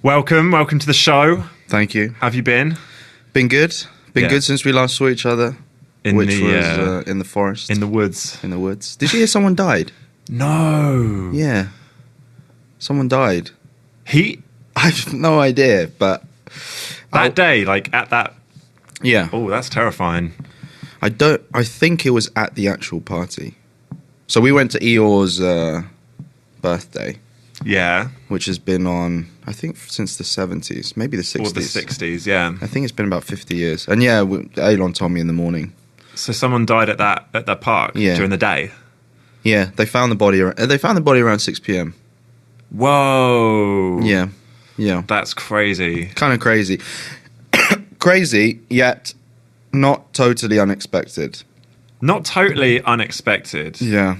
Welcome to the show. Thank you. How have you been? Been good. Been good since we last saw each other, which was in the forest. In the woods. In the woods. Did you hear someone died? No. Yeah. Someone died. I have no idea, but... That day, like at that... Yeah. Oh, that's terrifying. I think it was at the actual party. So we went to Eeyore's birthday. Yeah. Which has been on, I think, since the 70s, maybe the 60s. Or the 60s, yeah. I think it's been about 50 years. And yeah, Elon told me in the morning. So someone died at that park during the day? Yeah, they found the body around 6 p.m. Whoa. Yeah. That's crazy. Kind of crazy. Crazy, yet not totally unexpected. Not totally unexpected. Yeah.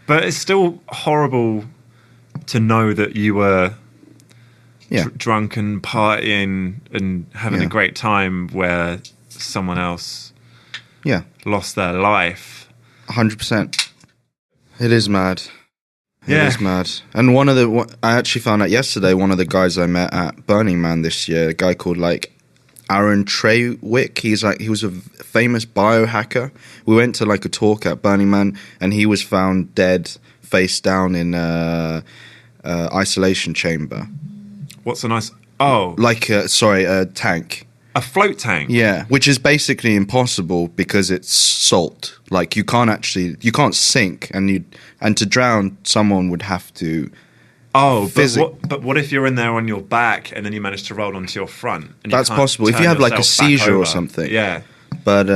But it's still horrible to know that you were drunk and partying and having a great time where someone else lost their life. 100%. It is mad. It Yeah. is mad. And I actually found out yesterday, one of the guys I met at Burning Man this year, a guy called Aaron Treywick. He was a famous biohacker. We went to a talk at Burning Man, and he was found dead, face down in isolation chamber. What's a nice... Oh. A tank. A float tank? Yeah, which is basically impossible because it's salt. You can't sink, and to drown, someone would have to... Oh, but what if you're in there on your back and then you manage to roll onto your front? And that's possible. If you have a seizure or something. Yeah. But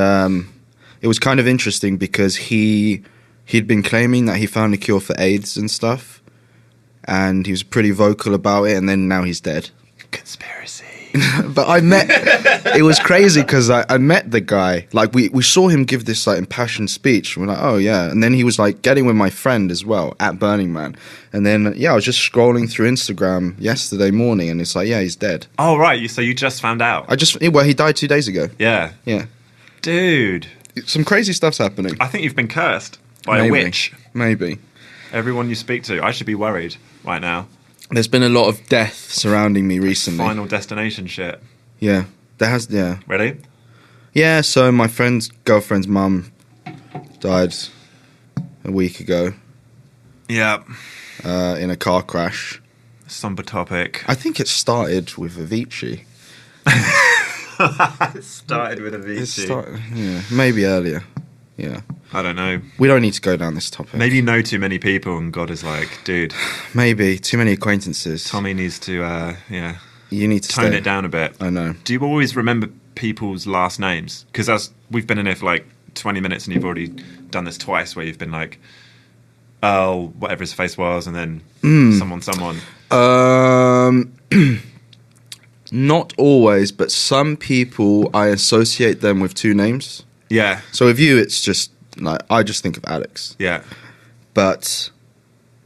it was kind of interesting because he'd been claiming that he found a cure for AIDS and stuff. And he was pretty vocal about it, and then now he's dead. Conspiracy. But it was crazy because I met the guy. We saw him give this impassioned speech. And we're like, oh yeah. And then he was getting with my friend as well at Burning Man. And then, I was just scrolling through Instagram yesterday morning, and it's he's dead. Oh, right. So you just found out? He died 2 days ago. Yeah. Yeah. Dude. Some crazy stuff's happening. I think you've been cursed by a witch. Maybe. Everyone you speak to, I should be worried right now. There's been a lot of death surrounding me recently. Final Destination shit. Yeah. There has, yeah. Really? Yeah, so my girlfriend's mum died a week ago. Yeah. In a car crash. Somber topic. I think it started with Avicii. It started with Avicii. Yeah, maybe earlier. Yeah. I don't know. We don't need to go down this topic. Maybe you know too many people and God is like, dude. Maybe. Too many acquaintances. Tommy needs to, You need to tone it down a bit. I know. Do you always remember people's last names? Because we've been in here for 20 minutes and you've already done this twice where you've been oh, whatever his face was, and then someone. Not always, but some people, I associate them with two names. Yeah. So with you, it's just I just think of Alex. Yeah. But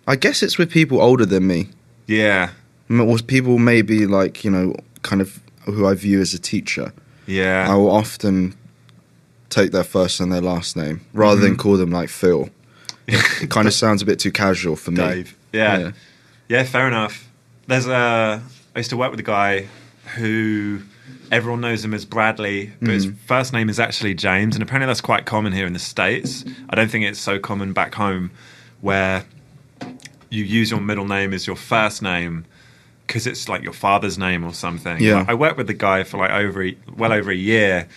I guess it's with people older than me. Yeah. Or people maybe kind of who I view as a teacher. Yeah. I will often take their first and their last name rather than call them Phil. It kind of sounds a bit too casual for me. Dave. Yeah. Yeah, fair enough. I used to work with a guy who everyone knows him as Bradley, but his first name is actually James, and apparently that's quite common here in the States. I don't think it's so common back home where you use your middle name as your first name because it's your father's name or something. Yeah. I worked with the guy for well over a year.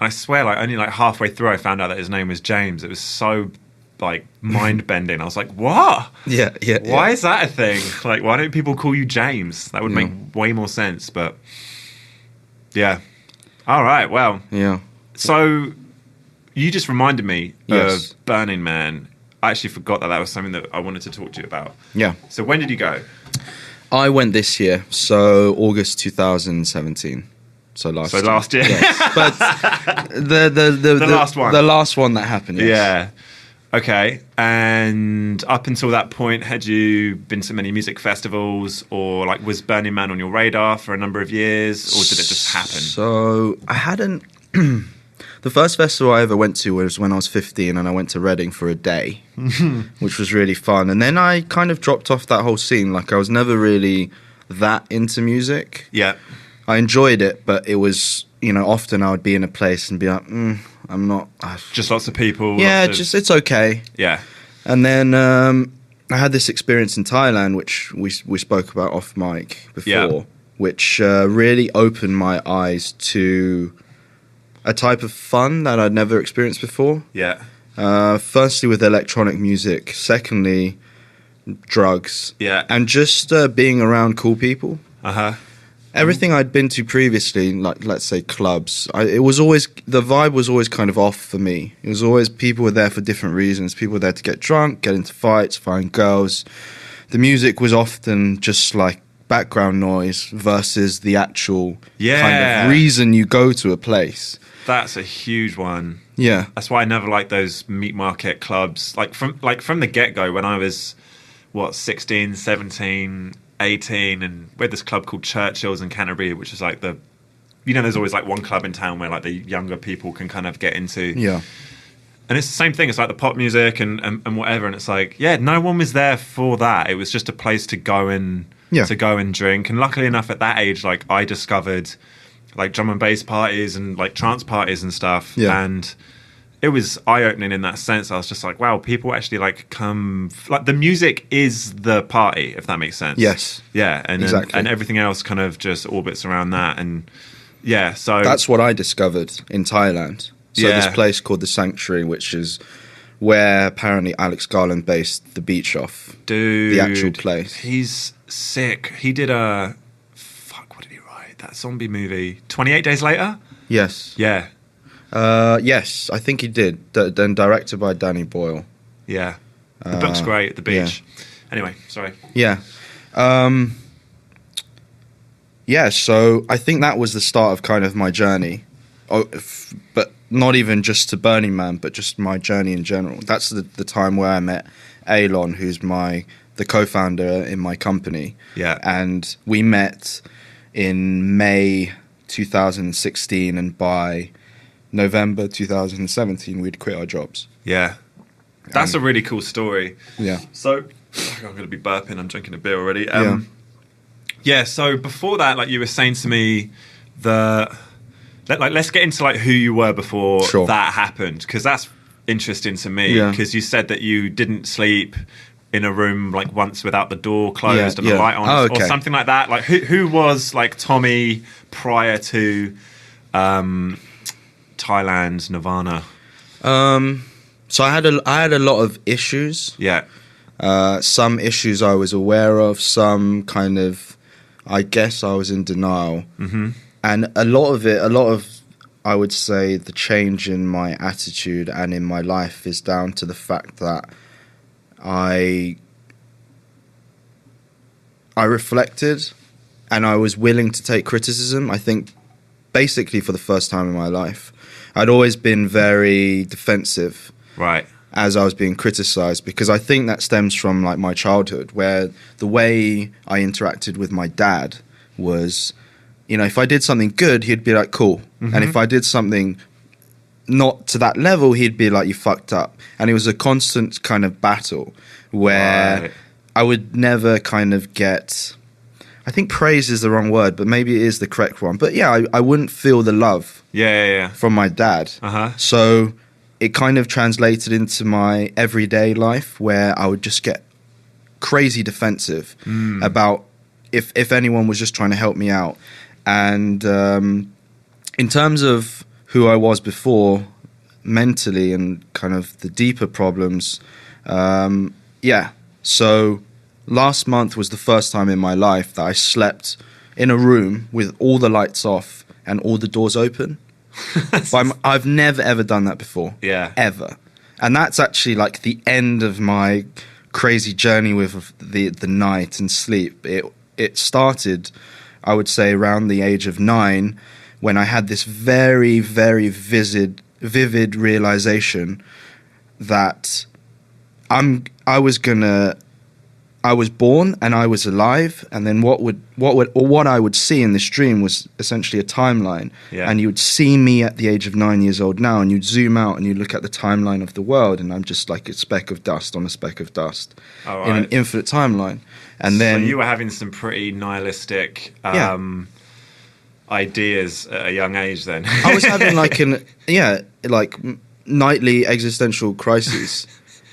I swear, only halfway through I found out that his name was James. It was so mind-bending. I was like, what? Yeah. Why is that a thing? Why don't people call you James? That would make way more sense, but yeah. All right, well. Yeah. So you just reminded me of Burning Man. I actually forgot that was something that I wanted to talk to you about. Yeah. So when did you go? I went this year, so August 2017. So last year. Yes. But the last one. The last one that happened, yes. Yeah. Okay. And up until that point, had you been to many music festivals, or was Burning Man on your radar for a number of years, or did it just happen? So I hadn't... The first festival I ever went to was when I was 15, and I went to Reading for a day, which was really fun. And then I kind of dropped off that whole scene. I was never really that into music. Yeah. I enjoyed it, but it was, often I would be in a place and be like, I'm not. Just lots of people. Yeah, it's okay. Yeah. And then I had this experience in Thailand, which we spoke about off mic before, which really opened my eyes to a type of fun that I'd never experienced before. Yeah. Firstly, with electronic music. Secondly, drugs. Yeah. And just being around cool people. Uh-huh. Everything I'd been to previously, like let's say clubs, the vibe was always kind of off for me. It was always people were there for different reasons. People were there to get drunk, get into fights, find girls. The music was often just like background noise versus the actual kind of reason you go to a place. That's a huge one. Yeah. That's why I never liked those meat market clubs. From the get-go when I was 16, 17, 18, and we had this club called Churchill's in Canterbury, which is like there's always like one club in town where like the younger people can kind of get into. Yeah. And it's the same thing. It's like the pop music and whatever. And it's like, no one was there for that. It was just a place to go and drink. And luckily enough, at that age, like I discovered like drum and bass parties and like trance parties and stuff. Yeah. And it was eye-opening in that sense. I was just like, wow, people actually like come... Like the music is the party, if that makes sense. Yes. Yeah. Exactly. And everything else kind of just orbits around that. And yeah, so... That's what I discovered in Thailand. So this place called The Sanctuary, which is where apparently Alex Garland based The Beach off. Dude. The actual place. He's sick. He did a... Fuck, what did he write? That zombie movie. 28 Days Later? Yes. Yeah. Yes, I think he did. Then directed by Danny Boyle. Yeah. The book's great, The Beach. Yeah. Anyway, sorry. Yeah. So I think that was the start of kind of my journey. But not even just to Burning Man, but just my journey in general. That's the time where I met Alon, who's the co-founder in my company. Yeah. And we met in May 2016, and by November 2017, we'd quit our jobs. Yeah. That's a really cool story. Yeah. So, I'm going to be burping. I'm drinking a beer already. So before that, like you were saying to me, let's get into like who you were before that happened, because that's interesting to me. Because you said that you didn't sleep in a room like once without the door closed and the light on, or something like that. Like who was like Tommy prior to Thailand, Nirvana? So I had a lot of issues. Yeah. Some issues I was aware of, some kind of, I guess I was in denial. Mm-hmm. And a lot of, I would say, the change in my attitude and in my life is down to the fact that I reflected and I was willing to take criticism. I think basically for the first time in my life. I'd always been very defensive, right, as I was being criticized, because I think that stems from like my childhood, where the way I interacted with my dad was, if I did something good, he'd be like, cool. Mm-hmm. And if I did something not to that level, he'd be like, you fucked up. And it was a constant kind of battle where I would never kind of get, I think praise is the wrong word, but maybe it is the correct one. But yeah, I wouldn't feel the love from my dad. Uh-huh. So it kind of translated into my everyday life, where I would just get crazy defensive about if anyone was just trying to help me out. And in terms of who I was before, mentally and kind of the deeper problems, so last month was the first time in my life that I slept in a room with all the lights off and all the doors open. I've never, ever done that before. Yeah. Ever. And that's actually like the end of my crazy journey with the night and sleep. It started, I would say, around the age of 9, when I had this very, very vivid realization that I was born and I was alive, and then what I would see in this dream was essentially a timeline. Yeah. And you would see me at the age of 9 years old now, and you'd zoom out and you look at the timeline of the world, and I'm just like a speck of dust on a speck of dust in an infinite timeline. And then so you were having some pretty nihilistic ideas at a young age then. I was having like nightly existential crises.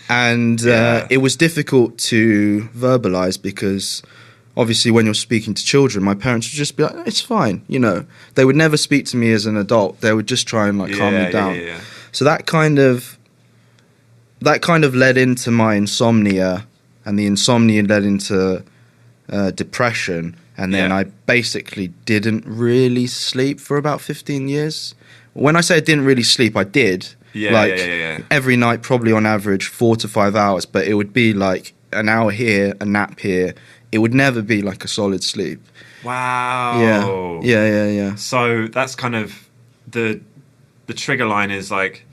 And it was difficult to verbalize because obviously when you're speaking to children, my parents would just be like, it's fine, you know. They would never speak to me as an adult. They would just try and like calm me down. Yeah. So that kind of led into my insomnia, and the insomnia led into depression. And then I basically didn't really sleep for about 15 years. When I say I didn't really sleep, I did. Every night, probably on average 4 to 5 hours, but it would be like an hour here, a nap here. It would never be like a solid sleep. Wow. Yeah. So that's kind of the trigger line is like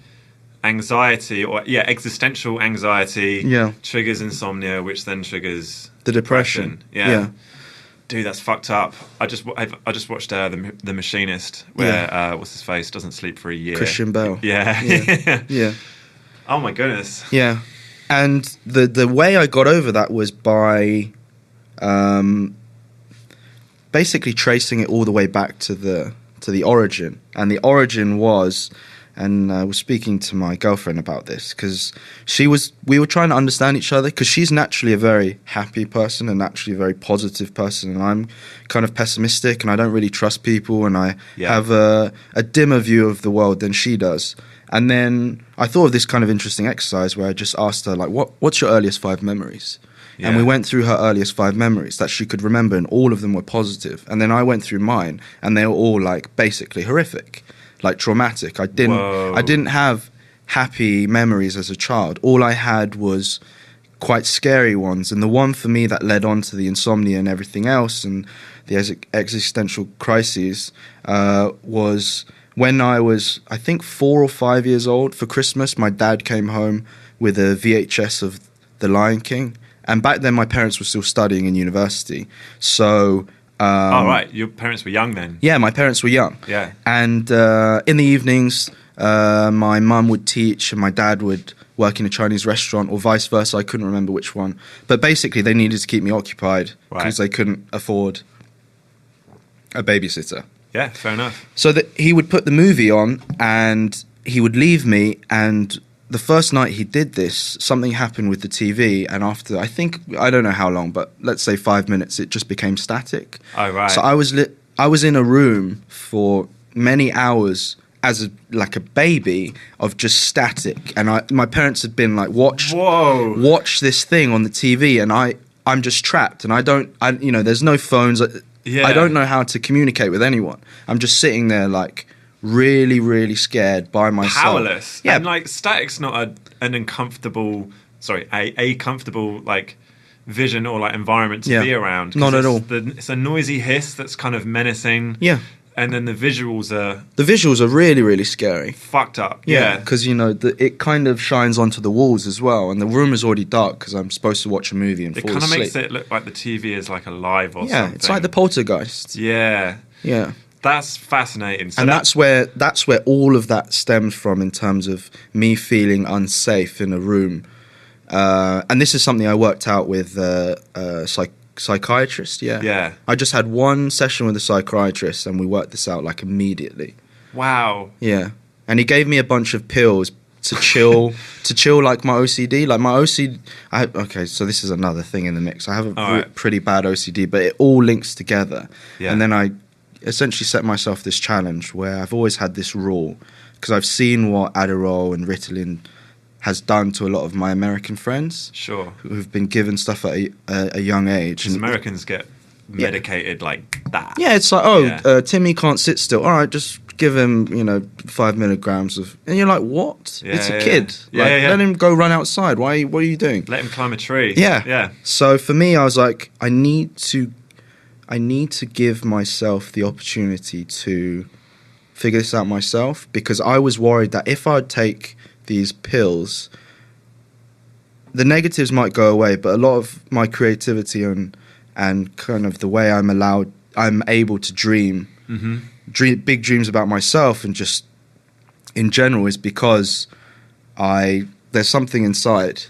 anxiety or existential anxiety triggers insomnia, which then triggers the depression. Yeah. Dude, that's fucked up. I just watched the Machinist, where what's his face doesn't sleep for a year. Christian Bale. Yeah. Oh my goodness. Yeah, and the way I got over that was by basically tracing it all the way back to the origin, and the origin was. And I was speaking to my girlfriend about this because we were trying to understand each other because she's naturally a very happy person and naturally a very positive person. And I'm kind of pessimistic and I don't really trust people and I have a dimmer view of the world than she does. And then I thought of this kind of interesting exercise where I just asked her, like, what's your earliest 5 memories? Yeah. And we went through her earliest 5 memories that she could remember and all of them were positive. And then I went through mine and they were all like basically horrific. Like traumatic. I didn't have happy memories as a child. All I had was quite scary ones. And the one for me that led on to the insomnia and everything else and the existential crises was when I was, I think, 4 or 5 years old. For Christmas, my dad came home with a VHS of The Lion King. And back then, my parents were still studying in university. So... right. Your parents were young then? Yeah, my parents were young. Yeah. And in the evenings, my mum would teach and my dad would work in a Chinese restaurant or vice versa. I couldn't remember which one. But basically, they needed to keep me occupied because they couldn't afford a babysitter. Yeah, fair enough. So that he would put the movie on and he would leave me, and the first night he did this, something happened with the TV, and after, I don't know how long, but let's say 5 minutes, it just became static. Oh, right. So I was in a room for many hours as a baby of just static, and my parents had been like, watch this thing on the TV, and I'm just trapped, and there's no phones. I don't know how to communicate with anyone. I'm just sitting there like really, really scared by myself. Powerless. Yeah. And like static's not a comfortable like vision or like environment to be around. Not at all. It's a noisy hiss that's kind of menacing. Yeah. And then the visuals are really, really scary. Fucked up. Yeah. Because, it kind of shines onto the walls as well. And the room is already dark because I'm supposed to watch a movie and fall asleep. It kind of makes it look like the TV is like alive or something. Yeah, it's like the Poltergeist. Yeah. Yeah. That's fascinating. So and that's where all of that stems from in terms of me feeling unsafe in a room. And this is something I worked out with a psychiatrist. Yeah. I just had one session with a psychiatrist and we worked this out like immediately. Wow. Yeah. And he gave me a bunch of pills to chill like my OCD. Like my OCD... Okay, so this is another thing in the mix. I have a pretty bad OCD, but it all links together. Yeah. And then I essentially set myself this challenge where I've always had this rule because I've seen what Adderall and Ritalin has done to a lot of my American friends. Sure. Who've been given stuff at a young age. Because Americans get medicated like that. Yeah, it's like, Timmy can't sit still. All right, just give him, 5 milligrams of... And you're like, what? Yeah, it's a kid. Yeah. Let him go run outside. What are you doing? Let him climb a tree. Yeah. So for me, I was like, I need to give myself the opportunity to figure this out myself, because I was worried that if I'd take these pills, the negatives might go away, but a lot of my creativity and kind of the way I'm able to dream, big dreams about myself and just in general is because there's something inside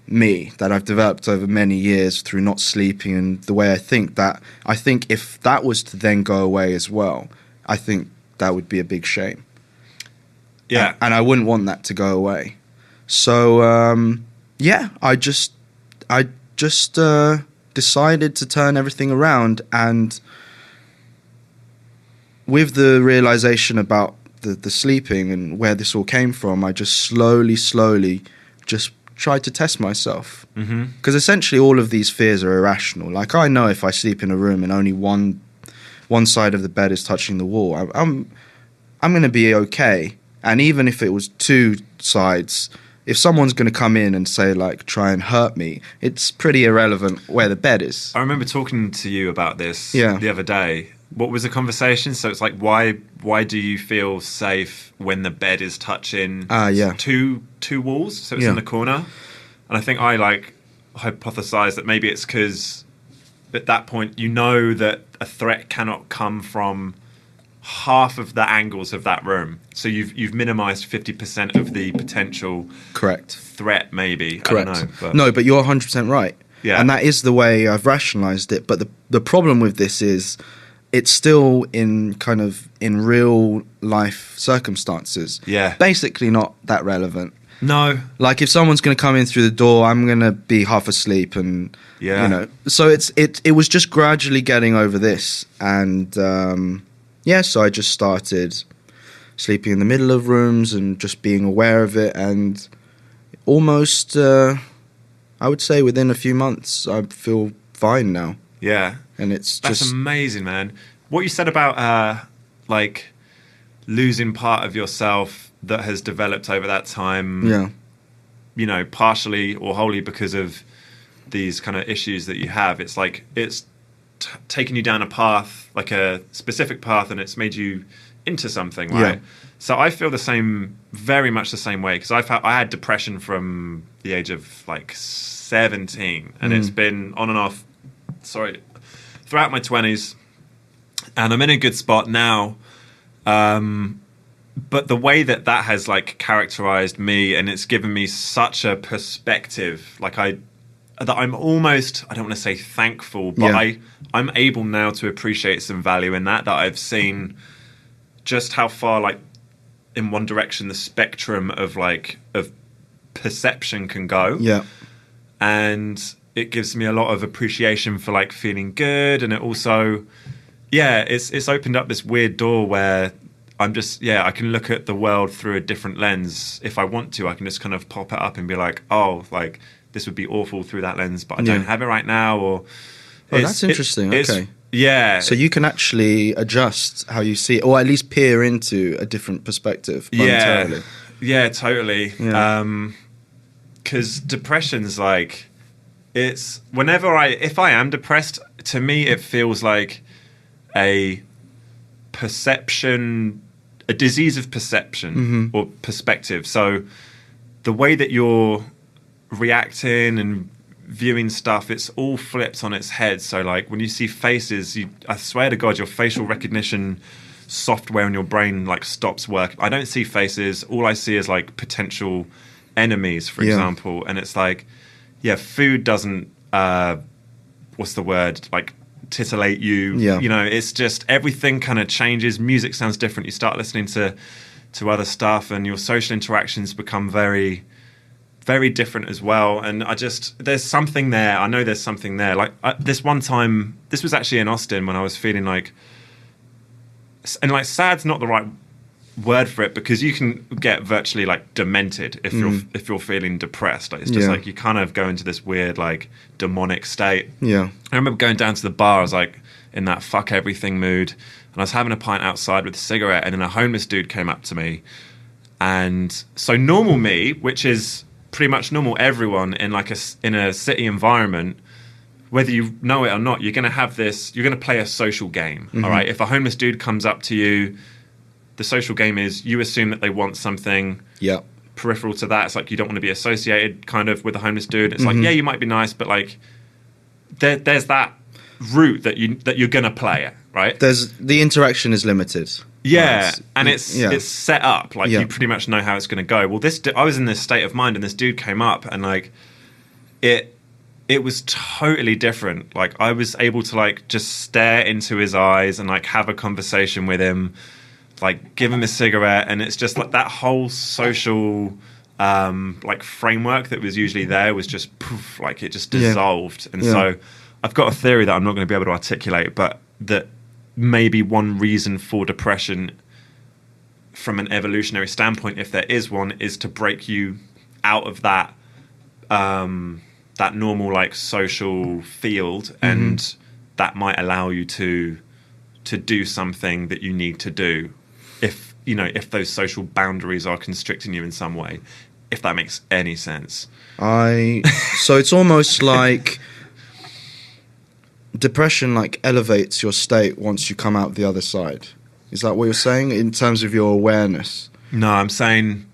me that I've developed over many years through not sleeping and the way I think, that I think if that was to then go away as well, I think that would be a big shame. Yeah. And I wouldn't want that to go away. So, I just decided to turn everything around, and with the realization about the sleeping and where this all came from, I just slowly just tried to test myself. Because essentially all of these fears are irrational. Like, I know if I sleep in a room and only one side of the bed is touching the wall, I'm going to be okay. And even if it was two sides, if someone's going to come in and say, like, try and hurt me, it's pretty irrelevant where the bed is. I remember talking to you about this Yeah. the other day. What was the conversation? So it's like, why do you feel safe when the bed is touching two walls? So it's in the corner. And I think I hypothesized that maybe it's because at that point you know that a threat cannot come from half of the angles of that room. So you've minimized 50% of the potential threat, maybe. Correct. I don't know. But. No, but you're 100% right. Yeah. And that is the way I've rationalized it. But the problem with this is it's still in real life circumstances. Yeah. Basically not that relevant. No. Like, if someone's going to come in through the door, I'm going to be half asleep, and So it was just gradually getting over this, and so I just started sleeping in the middle of rooms and just being aware of it, and almost I would say within a few months I feel fine now. Yeah. And that's amazing, man. What you said about losing part of yourself that has developed over that time, partially or wholly because of these kind of issues that you have. It's like it's taken you down a path, like a specific path, and it's made you into something, right? Yeah. So I feel very much the same way, because I had depression from the age of 17, and it's been on and off. Throughout my 20s, and I'm in a good spot now. But the way that has characterized me, and it's given me such a perspective, that I'm almost, I don't want to say thankful, but I'm able now to appreciate some value in that I've seen just how far, in one direction, the spectrum of perception can go. Yeah. And it gives me a lot of appreciation for feeling good, and it also, it's opened up this weird door where I'm just, I can look at the world through a different lens. If I want to, I can just kind of pop it up and be this would be awful through that lens, but I don't have it right now. Or that's interesting. Okay. Yeah. So you can actually adjust how you see it, or at least peer into a different perspective momentarily. Yeah, totally. Yeah. 'Cause depression's it's if I am depressed, to me it feels like a disease of perception or perspective. So the way that you're reacting and viewing stuff, it's all flipped on its head. So when you see faces, I swear to God, your facial recognition software in your brain stops working. I don't see faces. All I see is potential enemies, for example. And it's food doesn't what's the word, titillate you. It's just everything kind of changes. Music sounds different. You start listening to other stuff, and your social interactions become very, very different as well. And there's something there. I know there's something there. This one time, this was actually in Austin, when I was feeling sad's not the right word for it, because you can get virtually demented if you're feeling depressed. It's just you kind of go into this weird demonic state. I remember going down to the bar. I was in that fuck everything mood, and I was having a pint outside with a cigarette, and then a homeless dude came up to me. And so normal me, which is pretty much normal everyone in in a city environment, whether you know it or not, you're going to have this, you're going to play a social game. All right, if a homeless dude comes up to you, the social game is you assume that they want something peripheral to that. It's you don't want to be associated kind of with a homeless dude. It's you might be nice, but there's that route that you're going to play it, right? The interaction is limited. Yeah, and it's set up. You pretty much know how it's going to go. Well, I was in this state of mind, and this dude came up, and it was totally different. Like I was able to like just stare into his eyes and like have a conversation with him, like give him a cigarette, and it's just like that whole social like framework that was usually there was just poof, like it just dissolved. And so I've got a theory that I'm not going to be able to articulate, but that maybe one reason for depression from an evolutionary standpoint, if there is one, is to break you out of that that normal like social field, and that might allow you to do something that you need to do if you know if those social boundaries are constricting you in some way, if that makes any sense. So it's almost like depression like elevates your state once you come out the other side. Is that what you're saying in terms of your awareness? No, I'm saying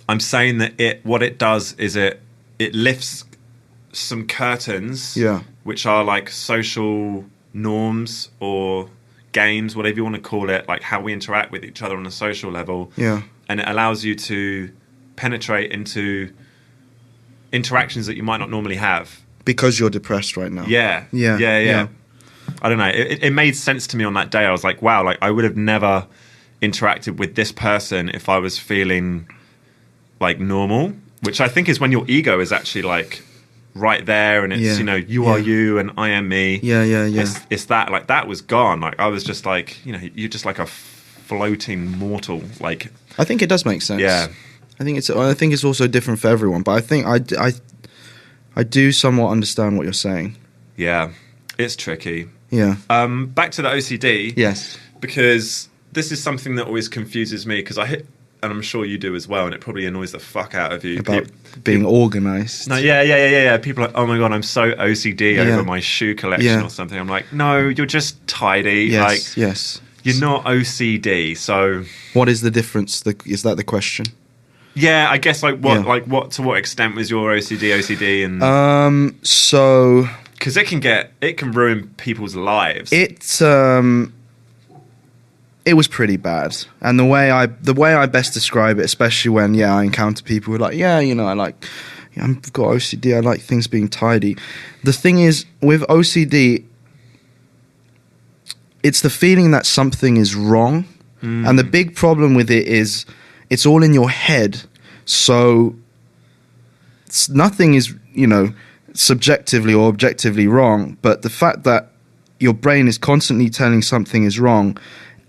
that what it does is it lifts some curtains, which are like social norms or games, whatever you want to call it, like how we interact with each other on a social level. And it allows you to penetrate into interactions that you might not normally have. Because you're depressed right now. Yeah. I don't know. It made sense to me on that day. I was like, wow, like I would have never interacted with this person if I was feeling like normal, which I think is when your ego is actually like right there, and it's you know, you are you and I am me. It's that, like that was gone. Like I was just like, you know, you're just like a floating mortal. Like I think it does make sense. I think it's also different for everyone, but I think I do somewhat understand what you're saying. Yeah, it's tricky. Back to the OCD. Yes, because this is something that always confuses me, because and I'm sure you do as well, and it probably annoys the fuck out of you. About being organised. No, yeah. People are like, oh my God, I'm so OCD over my shoe collection or something. I'm like, no, you're just tidy. Yes. You're not OCD, so... What is the difference? Is that the question? Yeah, I guess to what extent was your OCD and... So... Because it can ruin people's lives. It was pretty bad, and the way I best describe it, especially when I encounter people who are like, I've got OCD, I like things being tidy. The thing is, with OCD, it's the feeling that something is wrong, and the big problem with it is it's all in your head, so nothing is, subjectively or objectively wrong, but the fact that your brain is constantly telling something is wrong,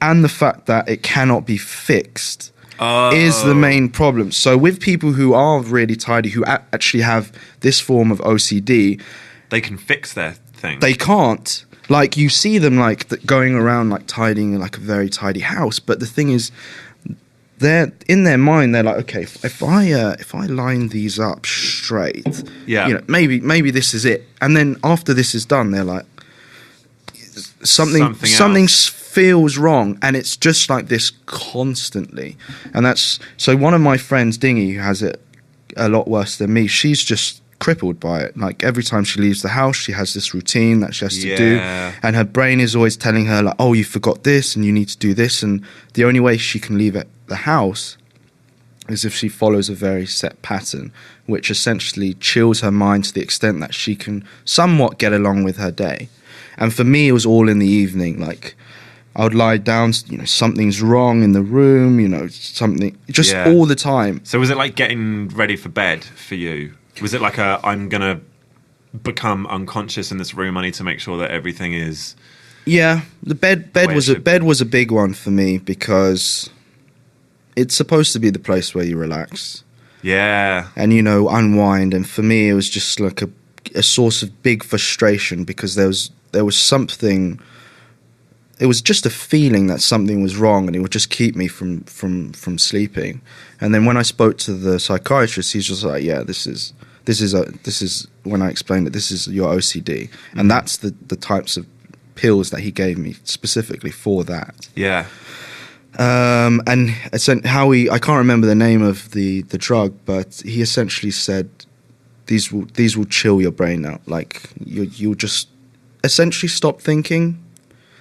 and the fact that it cannot be fixed is the main problem. So with people who are really tidy, who actually have this form of OCD... They can fix their thing. They can't. Like, you see them, like, going around, like, tidying, like, a very tidy house. But the thing is, they're in their mind, they're like, okay, if I line these up straight, maybe this is it. And then after this is done, they're like, something feels wrong, and it's just like this constantly. And that's so one of my friends, Dingy, who has it a lot worse than me, she's just crippled by it. Like every time she leaves the house, she has this routine that she has to do, and her brain is always telling her like, oh, you forgot this and you need to do this, and the only way she can leave the house is if she follows a very set pattern, which essentially chills her mind to the extent that she can somewhat get along with her day. And for me, it was all in the evening. Like, I would lie down, something's wrong in the room, something, just all the time. So was it like getting ready for bed for you? Was it like I'm going to become unconscious in this room, I need to make sure that everything is... Yeah, the bed was a big one for me, because it's supposed to be the place where you relax. Yeah. And, unwind. And for me, it was just like a source of big frustration, because there was something... It was just a feeling that something was wrong, and it would just keep me from sleeping. And then when I spoke to the psychiatrist, he's just like, "Yeah, this is when I explained it. This is your OCD," and that's the types of pills that he gave me specifically for that. Yeah. And I can't remember the name of the drug, but he essentially said these will chill your brain out. Like you'll just essentially stop thinking.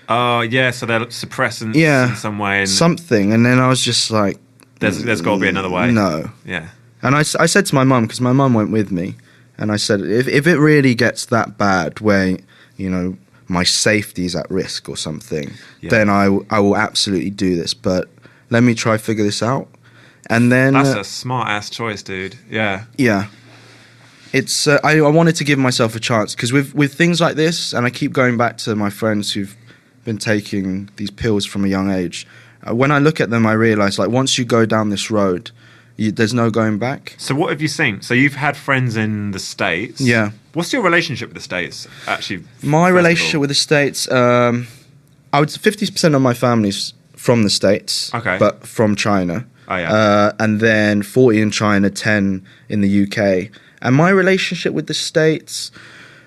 Oh, yeah, so they're suppressants in some way. And something, and then I was just like... There's got to be another way. No. Yeah. And I said to my mum, because my mum went with me, And I said, if it really gets that bad where, you know, my safety is at risk or something, then I will absolutely do this. But let me try figure this out. And then... That's a smart-ass choice, dude. Yeah. Yeah. It's I wanted to give myself a chance because with things like this, and I keep going back to my friends who've been taking these pills from a young age. When I look at them, I realise like once you go down this road, there's no going back. So what have you seen? So you've had friends in the States. Yeah. What's your relationship with the States? Actually, my relationship with the States, I would 50% of my family's from the States, but from China. Oh yeah. And then 40 in China, 10 in the UK. And my relationship with the States...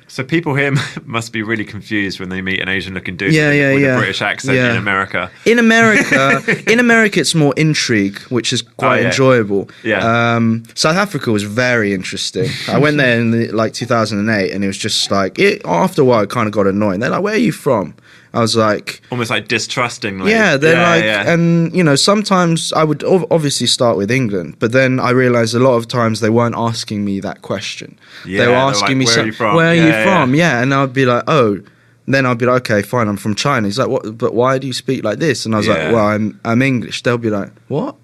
So people here must be really confused when they meet an Asian-looking dude with a British accent in America. In America, it's more intrigue, which is quite enjoyable. Yeah. South Africa was very interesting. I went there in 2008, and it was just like... after a while, it kind of got annoying. They're like, where are you from? I was like... Almost like distrusting. And, you know, sometimes I would obviously start with England, but then I realised a lot of times they weren't asking me that question. Yeah, they were asking me, where are you from? Where are you from? Yeah, and I'd be like, oh... Then I'd be like, okay, fine, I'm from China. He's like, what? But why do you speak like this? And I was like, well, I'm English. They'll be like, what?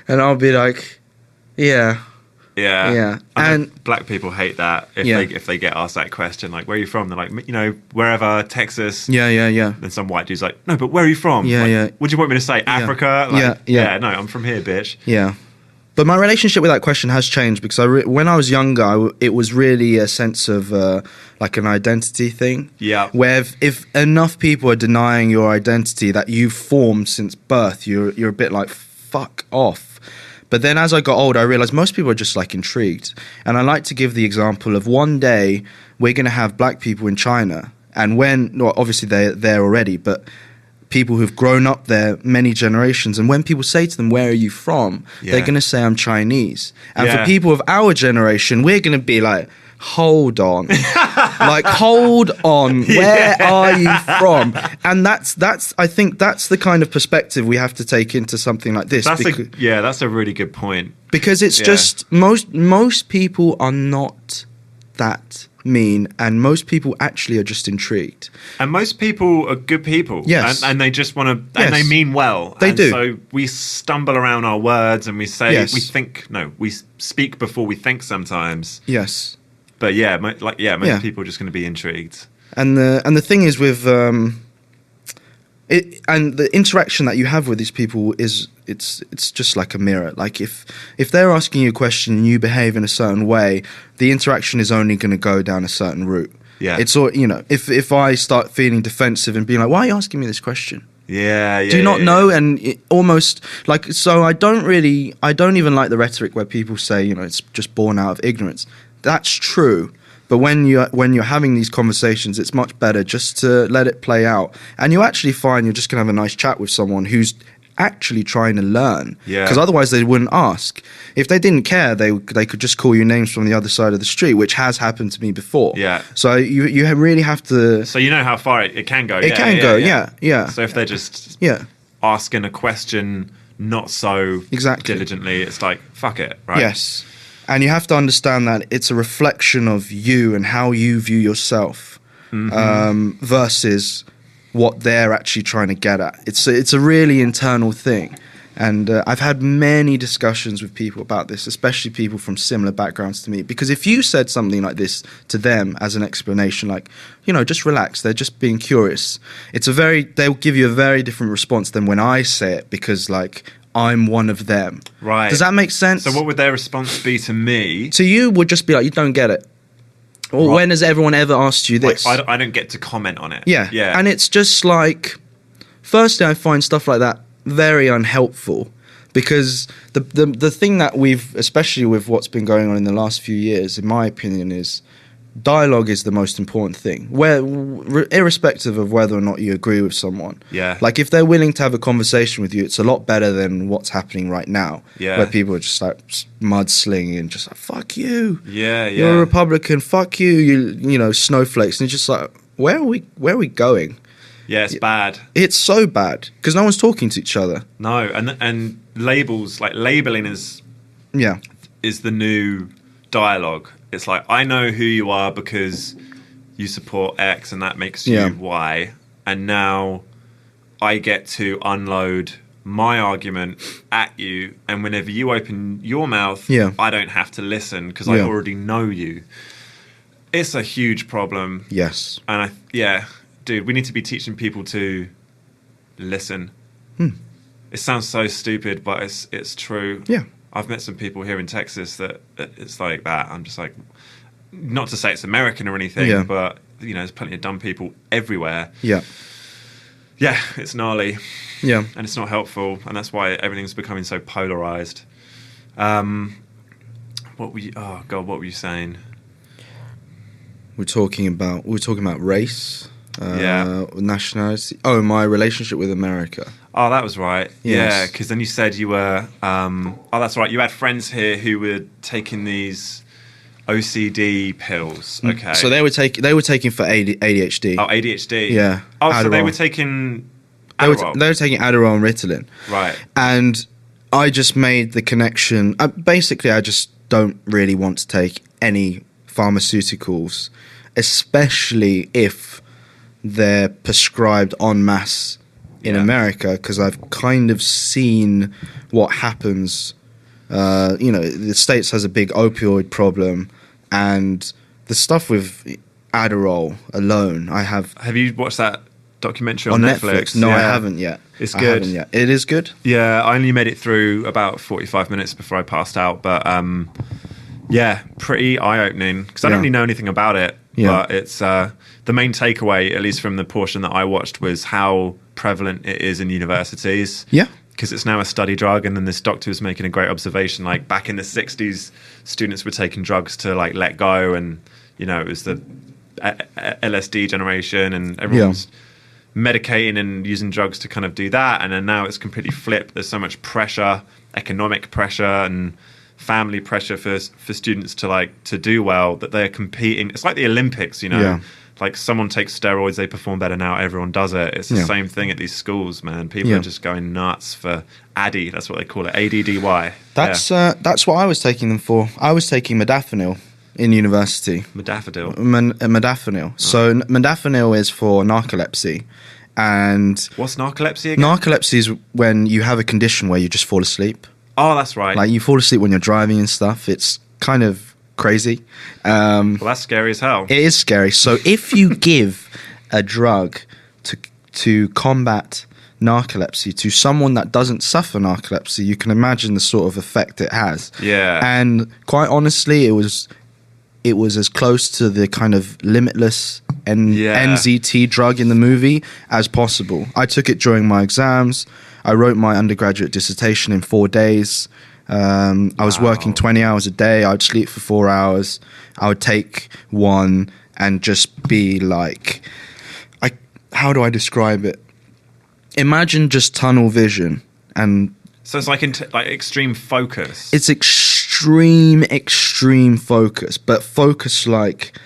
And I'll be like, yeah. Yeah. And black people hate that if they get asked that question, like, where are you from? They're like, you know, wherever, Texas. Yeah. Then some white dude's like, no, but where are you from? What do you want me to say? Africa? Like, no, I'm from here, bitch. Yeah. But my relationship with that question has changed because when I was younger, it was really a sense of like an identity thing. Yeah. Where if enough people are denying your identity that you've formed since birth, you're a bit like, fuck off. But then as I got older, I realised most people are just like intrigued. And I like to give the example of one day we're going to have black people in China. And obviously they're there already, but people who've grown up there many generations. And when people say to them, where are you from? They're going to say, I'm Chinese. And for people of our generation, we're going to be like, hold on. Like, hold on. Where are you from? And I think that's the kind of perspective we have to take into something like this. That's a really good point. Because it's just most people are not that mean, and most people actually are just intrigued. And most people are good people. Yes. And they just want to, and they mean well. They do. So we stumble around our words and we say, we speak before we think sometimes. Yes. But most people are just going to be intrigued. And the thing is with and the interaction that you have with these people is it's just like a mirror. Like if they're asking you a question and you behave in a certain way, the interaction is only going to go down a certain route. Yeah. It's all, you know, if I start feeling defensive and being like, why are you asking me this question? Yeah. Do you not know? And it almost like, so I don't even like the rhetoric where people say, you know, it's just born out of ignorance. That's true. But when you're having these conversations, it's much better just to let it play out. And you actually find you're just going to have a nice chat with someone who's actually trying to learn. Yeah. Because otherwise they wouldn't ask. If they didn't care, they could just call you names from the other side of the street, which has happened to me before. Yeah. So you really have to... So you know how far it can go. It can go, yeah. So if they're just asking a question not so diligently, it's like, fuck it, right? Yes. And you have to understand that it's a reflection of you and how you view yourself versus what they're actually trying to get at. It's a really internal thing. And I've had many discussions with people about this, especially people from similar backgrounds to me. Because if you said something like this to them as an explanation, like, you know, just relax, they're just being curious. They'll give you a very different response than when I say it because, like, I'm one of them. Right. Does that make sense? So what would their response be to me? To you would just be like, you don't get it. Or when has everyone ever asked you this? Like, I don't get to comment on it. Yeah. And it's just like, firstly, I find stuff like that very unhelpful because the thing that we've, especially with what's been going on in the last few years, in my opinion, is dialogue is the most important thing, where irrespective of whether or not you agree with someone. Yeah. Like if they're willing to have a conversation with you, it's a lot better than what's happening right now. Yeah. Where people are just like mudslinging and just like, fuck you. Yeah. You're a Republican, fuck you, you know, snowflakes. And it's just like, where are we going? Yeah, it's bad. It's so bad because no one's talking to each other. No, and labels, like labeling is the new dialogue. it's like, I know who you are because you support X and that makes you Y. And now I get to unload my argument at you. And whenever you open your mouth, I don't have to listen because I already know you. It's a huge problem. Yes. And dude, we need to be teaching people to listen. It sounds so stupid, but it's true. Yeah. I've met some people here in Texas that it's like that. I'm just like, not to say it's American or anything, but you know, there's plenty of dumb people everywhere. Yeah. Yeah, it's gnarly. Yeah. And it's not helpful, and that's why everything's becoming so polarized. What were you saying? We're talking about race, nationality. Oh, my relationship with America. Oh, that was right. Yes. Yeah, because then you said you were. That's right. You had friends here who were taking these OCD pills. Okay. So they were taking for ADHD. Oh, ADHD. Yeah. Oh, Adderall. so they were taking They Adderall. were taking Adderall and Ritalin. Right. And I just made the connection. Basically, I just don't really want to take any pharmaceuticals, especially if they're prescribed en masse in America, because I've kind of seen what happens. You know, the States has a big opioid problem, and the stuff with Adderall alone, I have. Have you watched that documentary on Netflix? No, I haven't yet. It's I good. haven't yet. It is good? Yeah, I only made it through about 45 minutes before I passed out, but yeah, pretty eye-opening, because I don't really know anything about it, but it's the main takeaway, at least from the portion that I watched, was how prevalent it is in universities. Yeah. Because it's now a study drug, and then this doctor was making a great observation, like back in the 60s, students were taking drugs to like let go, and you know, it was the LSD generation, and everyone was medicating and using drugs to kind of do that, and then now it's completely flipped. There's so much pressure, economic pressure and family pressure for students to do well, that they're competing. It's like the Olympics, you know. Like someone takes steroids, they perform better now, everyone does it. It's the same thing at these schools, man. People are just going nuts for ADDY. That's what they call it, ADDY. That's what I was taking them for. I was taking modafinil in university. Modafinil. Modafinil. Oh. So modafinil is for narcolepsy. And what's narcolepsy again? Narcolepsy is when you have a condition where you just fall asleep. Oh, that's right. Like you fall asleep when you're driving and stuff. It's kind of crazy. Well, that's scary as hell. It is scary. So if you give a drug to combat narcolepsy to someone that doesn't suffer narcolepsy, you can imagine the sort of effect it has. Yeah. And quite honestly, it was as close to the kind of limitless NZT drug in the movie as possible. I took it during my exams. I wrote my undergraduate dissertation in 4 days. I was working 20 hours a day. I would sleep for 4 hours. I would take one and just be like, how do I describe it? Imagine just tunnel vision. And so it's like extreme focus. It's extreme focus, but focus like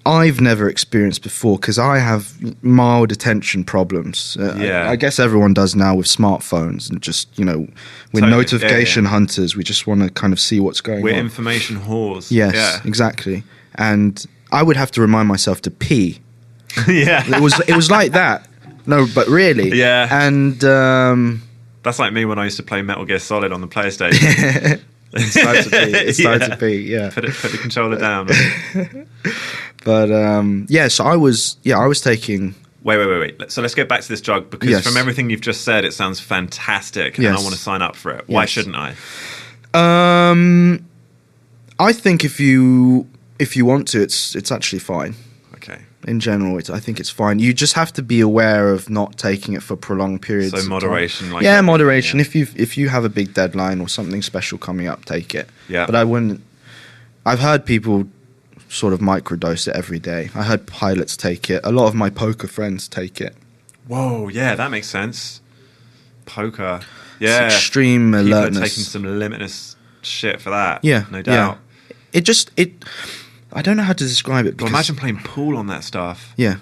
I've never experienced before, because I have mild attention problems. I guess everyone does now with smartphones, and just, you know, we're notification hunters. We just want to kind of see what's going on. We're information whores. Yes, exactly. And I would have to remind myself to pee. It was like that. No, but really. Yeah. And that's like me when I used to play Metal Gear Solid on the PlayStation. It's time to pee. It's time to pee. Yeah. Put the controller down. But so I was taking. Wait. So let's get back to this drug, because from everything you've just said, it sounds fantastic, and I want to sign up for it. Why shouldn't I? I think if you want to, it's actually fine. Okay. In general, I think it's fine. You just have to be aware of not taking it for prolonged periods. So moderation, like moderation. Yeah. If you have a big deadline or something special coming up, take it. Yeah. But I wouldn't. I've heard people sort of microdose it every day. I heard pilots take it. A lot of my poker friends take it. Whoa, yeah, that makes sense. Poker, yeah, it's extreme alertness. People are taking some limitless shit for that. Yeah, no doubt. Yeah. I don't know how to describe it. Well, imagine playing pool on that stuff. Yeah.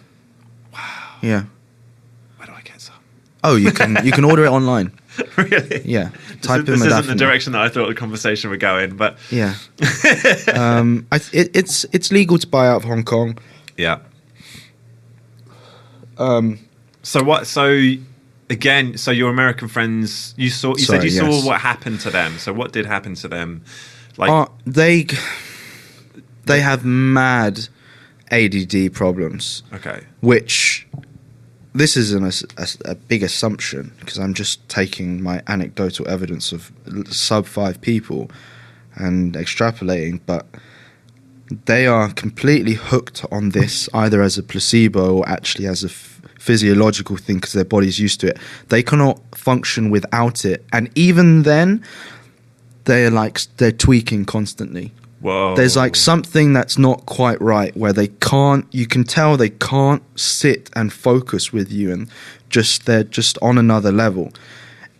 Wow. Yeah. Where do I get some? Oh, you can order it online. Really? Yeah. This isn't the direction that I thought the conversation would go in, but yeah. It's legal to buy out of Hong Kong. yeah. So what? So again, so your American friends, you saw what happened to them. So what did happen to them? Like they have mad ADD problems. Okay. Which this is a big assumption because I'm just taking my anecdotal evidence of sub 5 people and extrapolating, but they are completely hooked on this either as a placebo or actually as a physiological thing because their body's used to it. They cannot function without it, and even then they're tweaking constantly. Whoa. There's like something that's not quite right where you can tell they can't sit and focus with you, and they're just on another level.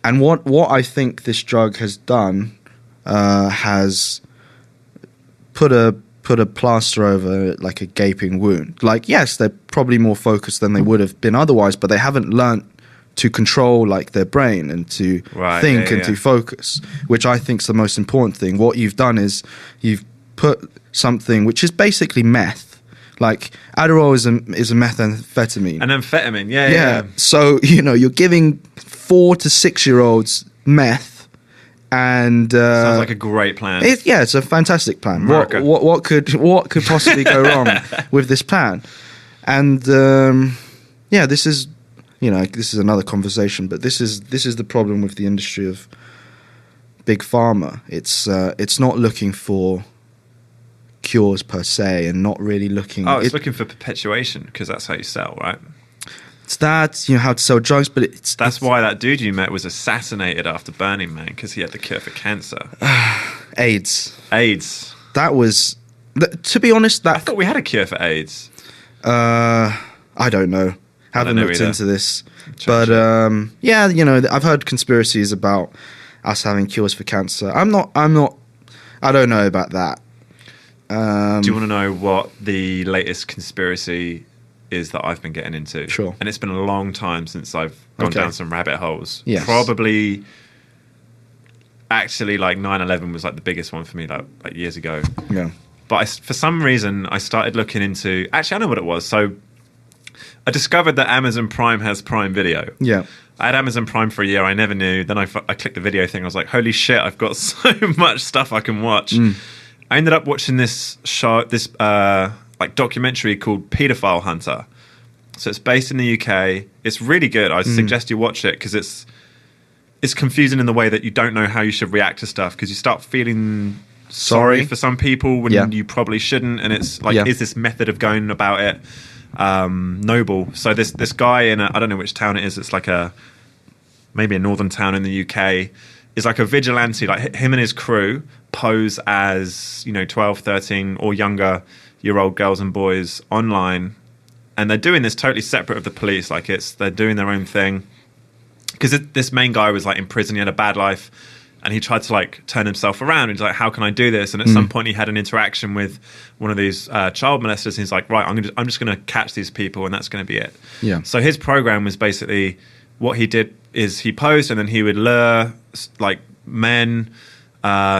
And what I think this drug has done has put a plaster over like a gaping wound. Like, yes, they're probably more focused than they would have been otherwise, but they haven't learnt to control like their brain and to think and to focus, which I think is the most important thing. What you've done is you've put something which is basically meth. Like Adderall is a methamphetamine. An amphetamine, yeah. So you're giving 4 to 6 year olds meth, and sounds like a great plan. It's a fantastic plan. What could possibly go wrong with this plan? And this is another conversation, but this is the problem with the industry of big pharma. It's not looking for cures per se, and not really looking. It's looking for perpetuation because that's how you sell, right? It's that how to sell drugs, but that's why that dude you met was assassinated after Burning Man because he had the cure for cancer. AIDS. That was. To be honest, I thought we had a cure for AIDS. I don't know. Haven't looked into this, but I've heard conspiracies about us having cures for cancer. I don't know about that. Do you want to know what the latest conspiracy is that I've been getting into? Sure. And it's been a long time since I've gone down some rabbit holes. Yes. Probably, actually, like 9/11 was like the biggest one for me, like years ago. Yeah. But for some reason, I started looking into. Actually, I know what it was. So I discovered that Amazon Prime has Prime Video. Yeah. I had Amazon Prime for a year. I never knew. Then I clicked the video thing. I was like, holy shit, I've got so much stuff I can watch. I ended up watching this documentary called Paedophile Hunter. So it's based in the UK. It's really good. I suggest you watch it because it's confusing in the way that you don't know how you should react to stuff because you start feeling sorry for some people when you probably shouldn't. And it's like, is this method of going about it noble? So this guy in I don't know which town it is. It's like maybe a northern town in the UK. Is like a vigilante. Like him and his crew pose as 12, 13 or younger year old girls and boys online, and they're doing this totally separate of the police. Like they're doing their own thing because this main guy was like in prison. He had a bad life, and he tried to like turn himself around. And he's like, how can I do this? And at some point, he had an interaction with one of these child molesters. And he's like, right, I'm just going to catch these people, and that's going to be it. Yeah. So his program was basically what he did is he posed, and then he would lure like men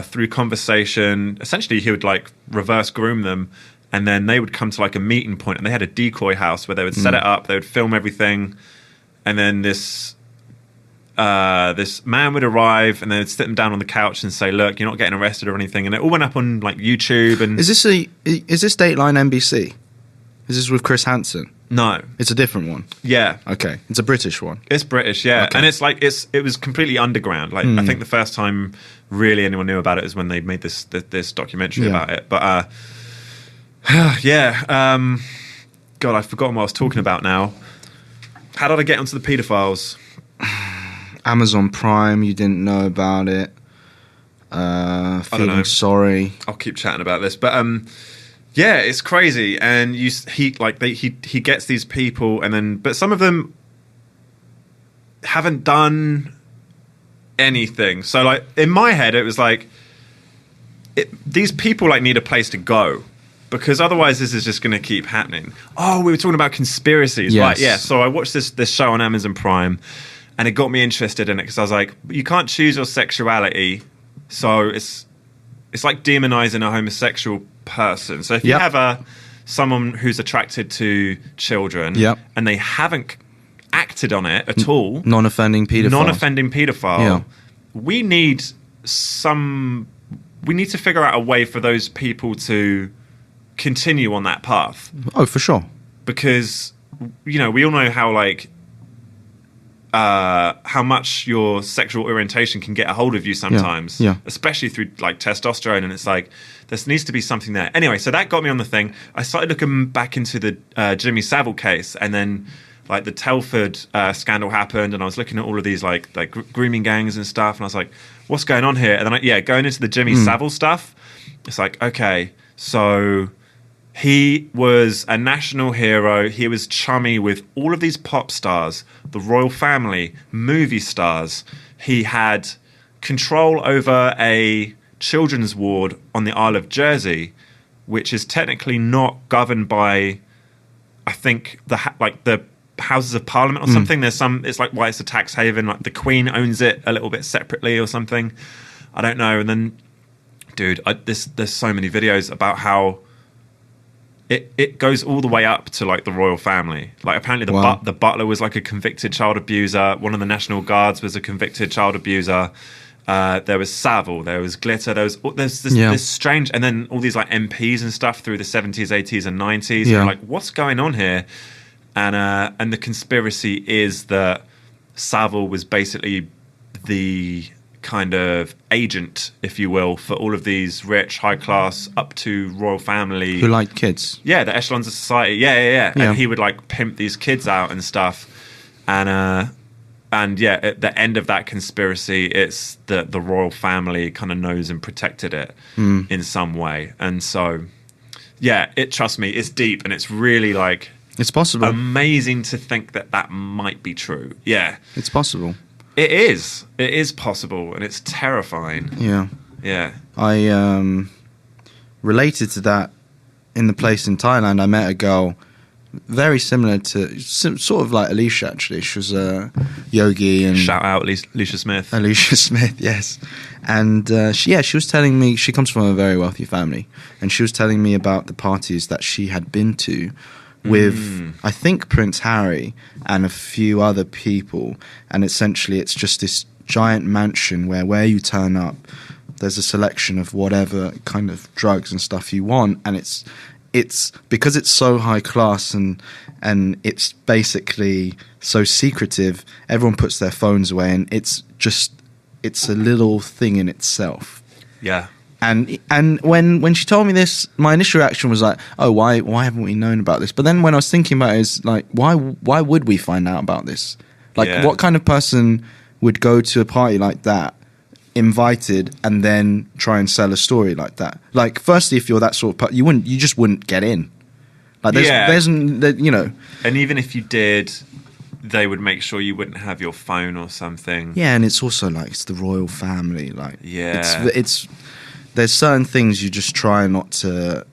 through conversation. Essentially, he would like reverse groom them, and then they would come to like a meeting point, and they had a decoy house where they would set it up. They would film everything, and then this man would arrive, and they'd sit them down on the couch and say, "Look, you're not getting arrested or anything." And it all went up on like YouTube. And is this Dateline NBC? Is this with Chris Hansen? No, it's a different one. Yeah. Okay, it's a British one. It's British, yeah. Okay. And it's like it was completely underground. Like I think the first time really anyone knew about it is when they made this documentary about it. But God, I've forgotten what I was talking about now. How did I get onto the paedophiles? Amazon Prime, you didn't know about it. Feeling sorry. I'll keep chatting about this, but yeah, it's crazy. And he gets these people, and then but some of them haven't done anything. So like in my head, it was like these people like need a place to go. Because otherwise, this is just going to keep happening. Oh, we were talking about conspiracies, right? Yeah. So I watched this show on Amazon Prime, And it got me interested in it because I was like, you can't choose your sexuality, so it's like demonizing a homosexual person. So if you have someone who's attracted to children and they haven't acted on it at all, non-offending paedophile, we need to figure out a way for those people to continue on that path. Oh, for sure. Because, we all know how, like, how much your sexual orientation can get a hold of you sometimes, especially through, like, testosterone. And it's like, there needs to be something there. Anyway, so that got me on the thing. I started looking back into the Jimmy Savile case, and then, like, the Telford scandal happened, and I was looking at all of these, like grooming gangs and stuff, and I was like, what's going on here? And then, going into the Jimmy Savile stuff, it's like, okay, so he was a national hero. He was chummy with all of these pop stars, the royal family, movie stars. He had control over a children's ward on the Isle of Jersey, which is technically not governed by, I think, the Houses of Parliament or something. There's it's like, why it's a tax haven. Like the Queen owns it a little bit separately or something. I don't know. And then, dude, there's so many videos about how it goes all the way up to like the royal family. Like apparently the butler was like a convicted child abuser. One of the National Guards was a convicted child abuser. There was Savile, there was Glitter, there's this strange, and then all these like MPs and stuff through the 70s, 80s, and 90s. You're like, what's going on here? And the conspiracy is that Savile was basically the kind of agent, if you will, for all of these rich, high class, up to royal family who liked kids. Yeah, the echelons of society. Yeah. And he would like pimp these kids out and stuff. And at the end of that conspiracy, it's that the royal family kind of knows and protected it in some way. And so, trust me, it's deep, and it's really like, it's possible. Amazing to think that might be true. Yeah. It's possible. It is. It is possible, and it's terrifying. Yeah. Yeah. I related to that in the place in Thailand. I met a girl very similar to, sort of like Alicia, actually. She was a yogi. And shout out Alicia Smith. Alicia Smith, yes. And she was telling me, she comes from a very wealthy family, and she was telling me about the parties that she had been to with, I think, Prince Harry and a few other people. And essentially it's just this giant mansion where you turn up, there's a selection of whatever kind of drugs and stuff you want. And it's because it's so high class and it's basically so secretive, everyone puts their phones away, and it's a little thing in itself. Yeah. And when she told me this, my initial reaction was like, oh, why haven't we known about this? But then when I was thinking about it, it's like, why would we find out about this? Like, what kind of person would go to a party like that, invited, and then try and sell a story like that? Like, firstly, if you're that sort of person, you just wouldn't get in. Like, there's you know. And even if you did, they would make sure you wouldn't have your phone or something. Yeah, and it's also like, it's the royal family. Like, there's certain things you just try not to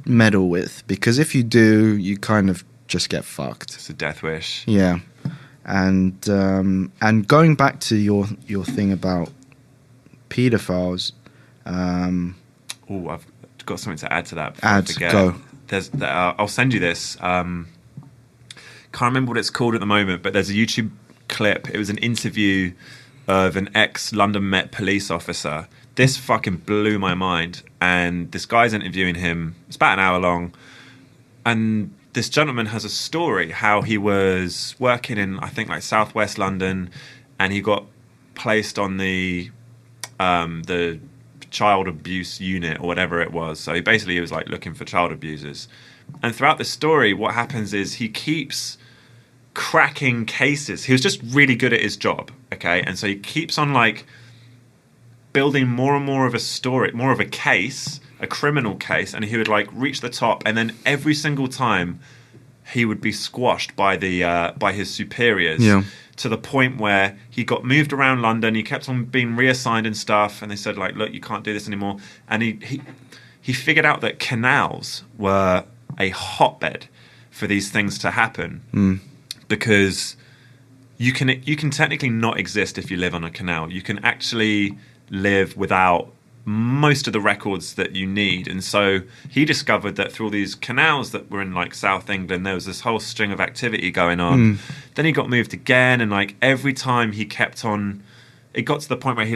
meddle with, because if you do, you kind of just get fucked. It's a death wish. Yeah. And going back to your thing about paedophiles. I've got something to add to that. Go. I'll send you this. Can't remember what it's called at the moment, but there's a YouTube clip. It was an interview of an ex-London Met police officer. This fucking blew my mind. And this guy's interviewing him. It's about an hour long. And this gentleman has a story how he was working in, I think, like southwest London, and he got placed on the child abuse unit or whatever it was. So he was like looking for child abusers. And throughout the story, what happens is he keeps cracking cases. He was just really good at his job, okay? And so he keeps on like building more and more of a story, more of a case, a criminal case, and he would like reach the top, and then every single time he would be squashed by his superiors, to the point where he got moved around London. He kept on being reassigned and stuff, and they said like, look, you can't do this anymore. And he figured out that canals were a hotbed for these things to happen, because you can technically not exist if you live on a canal. You can actually live without most of the records that you need. And so he discovered that through all these canals that were in like South England, there was this whole string of activity going on. Then he got moved again, and like every time he kept on, it got to the point where he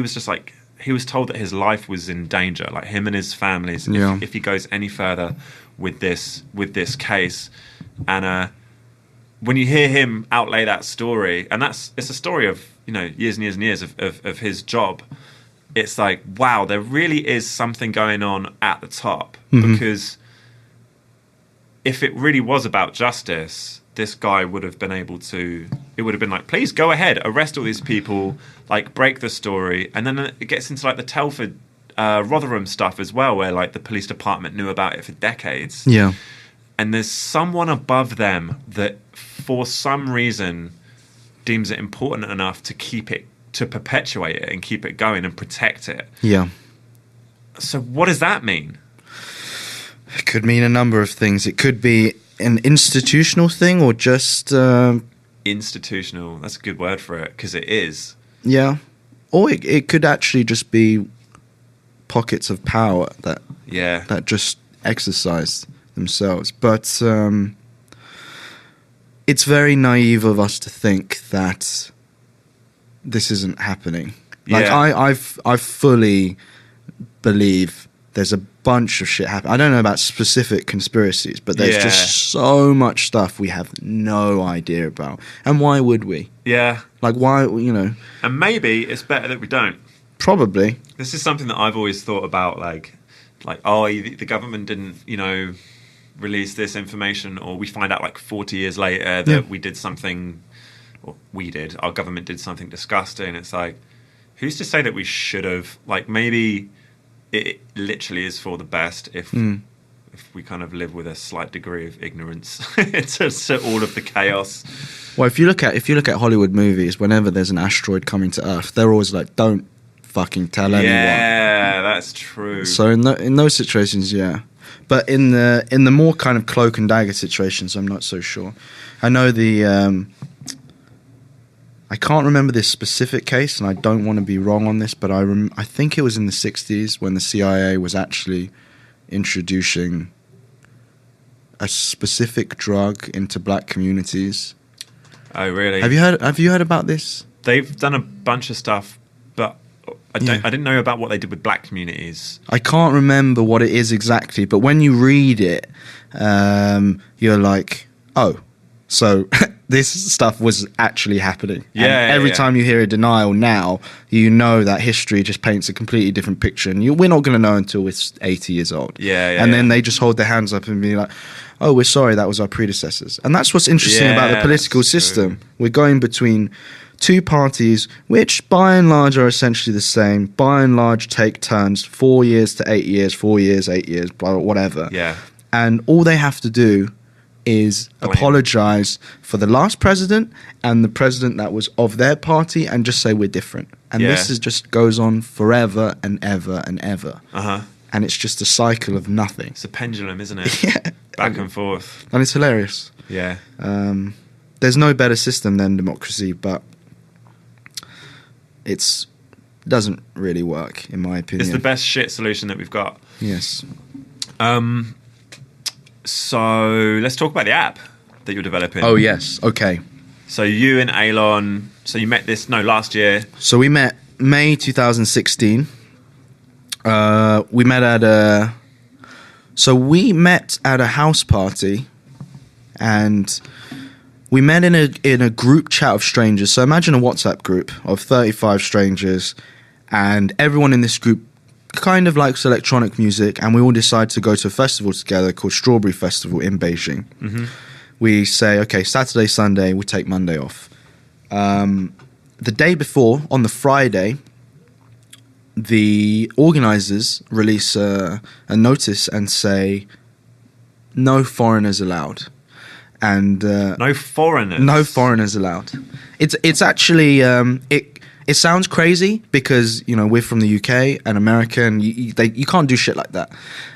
was just like, he was told that his life was in danger, like him and his families, if he goes any further with this case. And when you hear him outlay that story, and it's a story of, you know, years and years and years of his job, it's like, wow, there really is something going on at the top. Because if it really was about justice, this guy would have been able to, it would have been like, please go ahead, arrest all these people, like break the story. And then it gets into like the Telford, Rotherham stuff as well, where like the police department knew about it for decades. Yeah. And there's someone above them that for some reason deems it important enough to keep it, to perpetuate it and keep it going and protect it. Yeah. So what does that mean? It could mean a number of things. It could be an institutional thing, or just institutional. That's a good word for it, because it is. Yeah. Or it could actually just be pockets of power that just exercise themselves. But it's very naive of us to think that this isn't happening. Like I fully believe there's a bunch of shit happening. I don't know about specific conspiracies, but there's just so much stuff we have no idea about. And why would we? Yeah. Like, why, you know? And maybe it's better that we don't. Probably. This is something that I've always thought about, like, oh, the government didn't, you know, release this information, or we find out like 40 years later that we did something, or our government did something disgusting. It's like, who's to say that we should have? Like, maybe it literally is for the best if we kind of live with a slight degree of ignorance to all of the chaos. Well, if you look at Hollywood movies, whenever there's an asteroid coming to Earth, they're always like, don't fucking tell anyone. Yeah, that's true. So in those situations, yeah. But in the more kind of cloak and dagger situations, I'm not so sure. I know I can't remember this specific case, and I don't want to be wrong on this, but I think it was in the 60s when the CIA was actually introducing a specific drug into black communities. Oh, really? Have you heard about this? They've done a bunch of stuff, but I didn't know about what they did with black communities. I can't remember what it is exactly, but when you read it, you're like, oh, so this stuff was actually happening. Yeah. Every time you hear a denial now, you know that history just paints a completely different picture, and we're not going to know until we're 80 years old. Yeah. And then they just hold their hands up and be like, oh, we're sorry, that was our predecessors. And that's what's interesting about the political system. We're going between two parties, which by and large are essentially the same, by and large take turns, 4 years to 8 years, 4 years, 8 years, blah, whatever. Yeah. And all they have to do is apologize for the last president and the president that was of their party, and just say we're different. And this is just goes on forever and ever and ever. And it's just a cycle of nothing. It's a pendulum, isn't it? Yeah. Back and forth. And it's hilarious. Yeah. There's no better system than democracy, but it doesn't really work, in my opinion. It's the best shit solution that we've got. Yes. So let's talk about the app that you're developing. Oh, yes. Okay. So you and Alon, so you met last year. So we met May 2016. We met at a house party, and we met in a group chat of strangers. So imagine a WhatsApp group of 35 strangers, and everyone in this group kind of likes electronic music, and we all decide to go to a festival together called Strawberry Festival in Beijing. Mm-hmm. We say, okay, Saturday, Sunday, we take Monday off. The day before, on the Friday, the organizers release a notice and say, no foreigners allowed. And no foreigners? No foreigners allowed. It's actually... It sounds crazy because, you know, we're from the UK and America, and you can't do shit like that.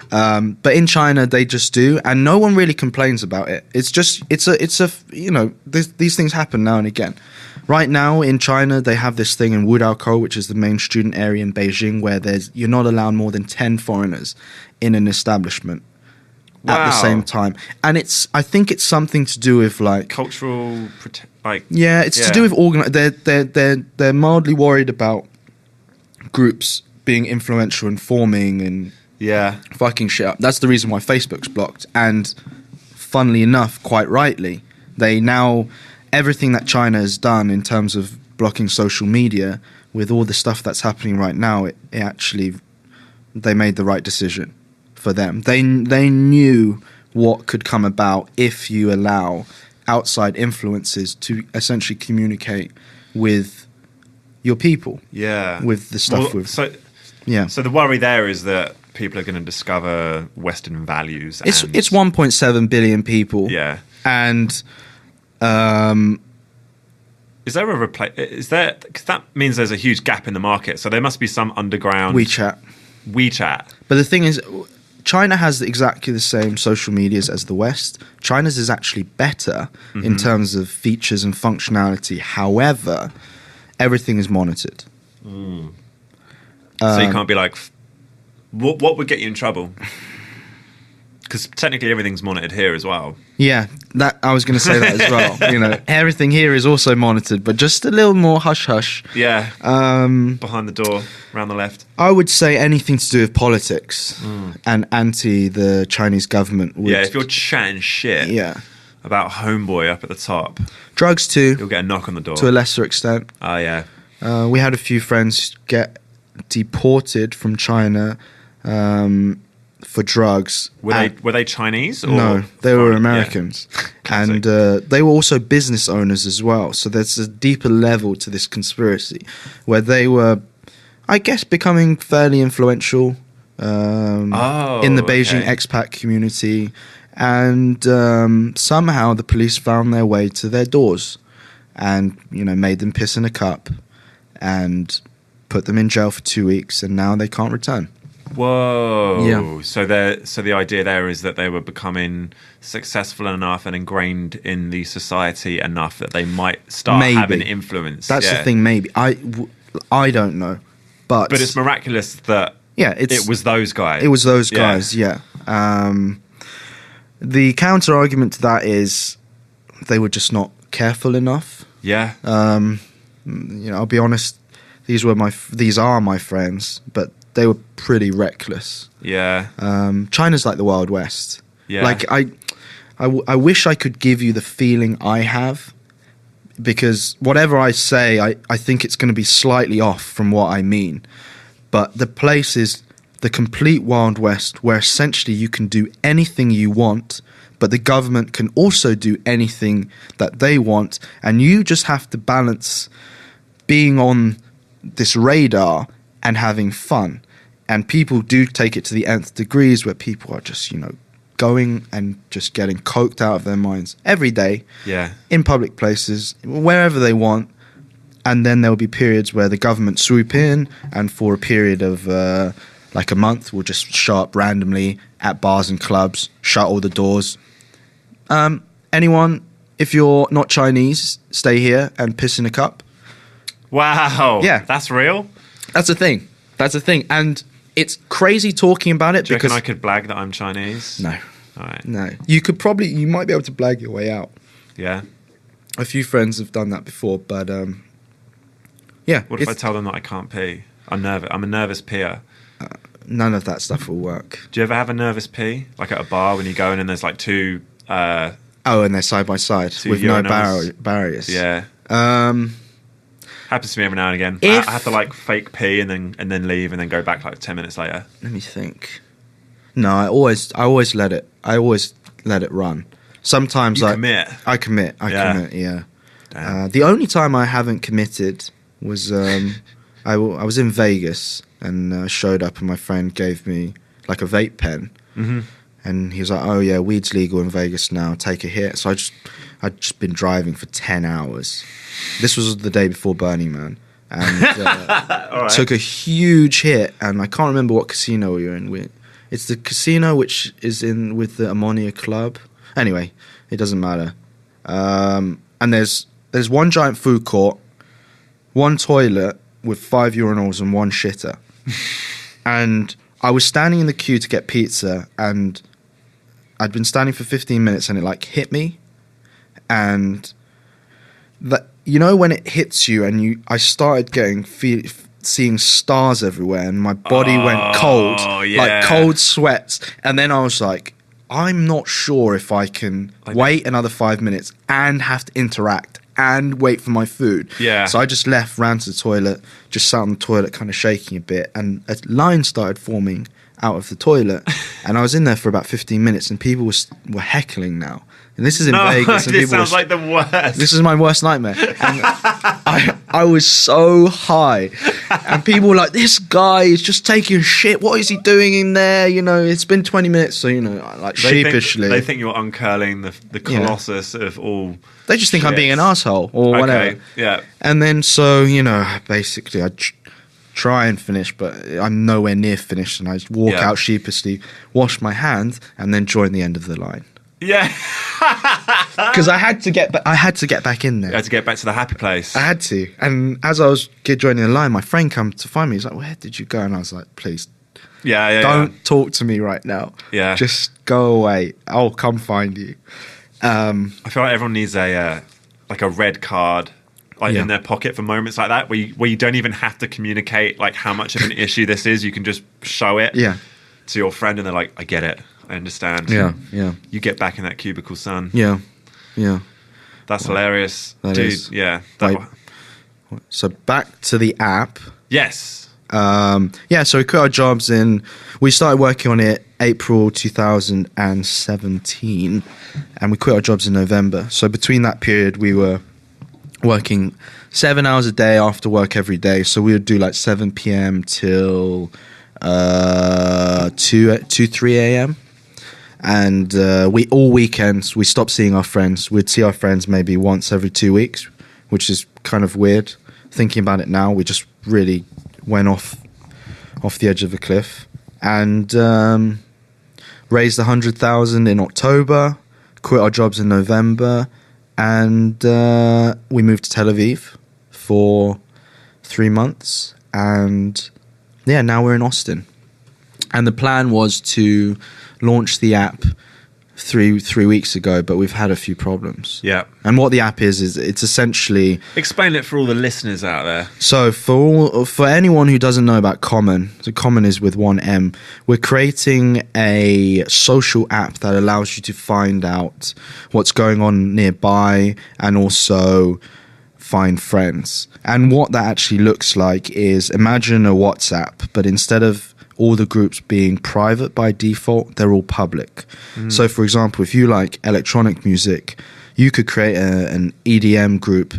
But in China, they just do, and no one really complains about it. It's these things happen now and again. Right now in China, they have this thing in Wudaokou, which is the main student area in Beijing, where you're not allowed more than 10 foreigners in an establishment at the same time. And I think it's something to do with like cultural, to do with they're mildly worried about groups being influential and forming and fucking shit up. That's the reason why Facebook's blocked. And funnily enough, quite rightly, everything that China has done in terms of blocking social media, with all the stuff that's happening right now, they made the right decision for them. They knew what could come about if you allow outside influences to essentially communicate with your people. Yeah. With the stuff So the worry there is that people are going to discover Western values. It's 1.7 billion people. Yeah. And is there a because that means there's a huge gap in the market. So there must be some underground WeChat. But the thing is, China has exactly the same social medias as the West. China's is actually better in terms of features and functionality. However, everything is monitored. So you can't be like, what would get you in trouble? Because technically everything's monitored here as well. Yeah, I was going to say that as well. Everything here is also monitored, but just a little more hush-hush. Yeah, behind the door, around the left. I would say anything to do with politics and anti the Chinese government. If you're chatting shit about Homeboy up at the top. Drugs too. You'll get a knock on the door. To a lesser extent. Oh, yeah. We had a few friends get deported from China for drugs. Were they Chinese? Or no, they were Americans. Yeah. And they were also business owners as well. So there's a deeper level to this conspiracy where they were, I guess, becoming fairly influential in the Beijing expat community. And somehow the police found their way to their doors and, made them piss in a cup and put them in jail for 2 weeks, and now they can't return. Whoa. Yeah. So the idea there is that they were becoming successful enough and ingrained in the society enough that they might start having influence. That's the thing, maybe. I don't know. But it's miraculous that it was those guys. It was those guys, yeah. The counter-argument to that is they were just not careful enough. Yeah. I'll be honest, these are my friends, but they were pretty reckless. Yeah. China's like the Wild West. Yeah. Like I wish I could give you the feeling I have, because whatever I say, I think it's going to be slightly off from what I mean. But the place is the complete Wild West, where essentially you can do anything you want, but the government can also do anything that they want, and you just have to balance being on this radar and having fun. And people do take it to the nth degrees, where people are just, going and just getting coked out of their minds every day, in public places, wherever they want. And then there will be periods where the government swoop in, and for a period of like a month, will just show up randomly at bars and clubs, shut all the doors. Anyone, if you're not Chinese, stay here and piss in a cup. Wow. Yeah. That's real? That's a thing. And it's crazy talking about it. Do you reckon I could blag that I'm Chinese? No. All right. No. You might be able to blag your way out. Yeah. A few friends have done that before, but yeah. What if I tell them that I can't pee? I'm nervous. I'm a nervous peer. None of that stuff will work. Do you ever have a nervous pee? Like at a bar when you go in and there's like two... and they're side by side with no barriers. Yeah. Happens to me every now and again. I have to like fake pee and then leave and then go back like 10 minutes later. Let me think. No, I always let it run. Sometimes I commit. I commit. Yeah. The only time I haven't committed was I was in Vegas and showed up, and my friend gave me like a vape pen, and he was like, "Oh yeah, weed's legal in Vegas now. Take a hit." So I'd just been driving for 10 hours. This was the day before Burning Man, and took a huge hit. And I can't remember what casino we were in. It's the casino which is in with the Ammonia Club. Anyway, it doesn't matter. And there's one giant food court, one toilet with 5 urinals and one shitter. And I was standing in the queue to get pizza, and I'd been standing for 15 minutes, and it like hit me. And that, you know, when it hits you, and I started seeing stars everywhere, and my body went cold, like cold sweats. And then I was like, I'm not sure if I can wait another 5 minutes and have to interact and wait for my food. Yeah. So I just left, ran to the toilet, just sat on the toilet, kind of shaking a bit, and a line started forming out of the toilet. And I was in there for about 15 minutes, and people were heckling now. And this is in Vegas. And this sounds like the worst. This is my worst nightmare. And I was so high. And people were like, this guy is just taking shit. What is he doing in there? You know, it's been 20 minutes. So, you know, like sheepishly. They think you're uncurling the colossus of all. They just think shit. I'm being an asshole or whatever. Okay, yeah. And then, so, you know, basically I try and finish, but I'm nowhere near finished. And I just walk out sheepishly, wash my hands, and then join the end of the line. Yeah. Because I had to get back in there. You had to get back to the happy place. I had to. And as I was joining the line, my friend came to find me. He's like, where did you go? And I was like, please, don't talk to me right now. Yeah. Just go away. I'll come find you. I feel like everyone needs a red card in their pocket for moments like that, where you don't even have to communicate like how much of an issue this is. You can just show it to your friend, and they're like, I get it. I understand. Yeah. You get back in that cubicle, son. Yeah. That's hilarious. That Dude, is. yeah. So back to the app. Yes. So we quit our jobs we started working on it April 2017, and we quit our jobs in November. So between that period, we were working 7 hours a day after work every day. So we would do like 7 p.m. till 3 a.m. And all weekends we stopped seeing our friends. We'd see our friends maybe once every 2 weeks, which is kind of weird. Thinking about it now, we just really went off the edge of a cliff, and raised 100,000 in October, quit our jobs in November, and we moved to Tel Aviv for 3 months, and now we're in Austin. And the plan was to launch the app three weeks ago, but we've had a few problems. Yeah. And what the app is it's essentially... Explain it for all the listeners out there. So for anyone who doesn't know about Common, so Common is with one M, we're creating a social app that allows you to find out what's going on nearby and also find friends. And what that actually looks like is, imagine a WhatsApp, but instead of all the groups being private by default, they're all public. So, for example, if you like electronic music, you could create an EDM group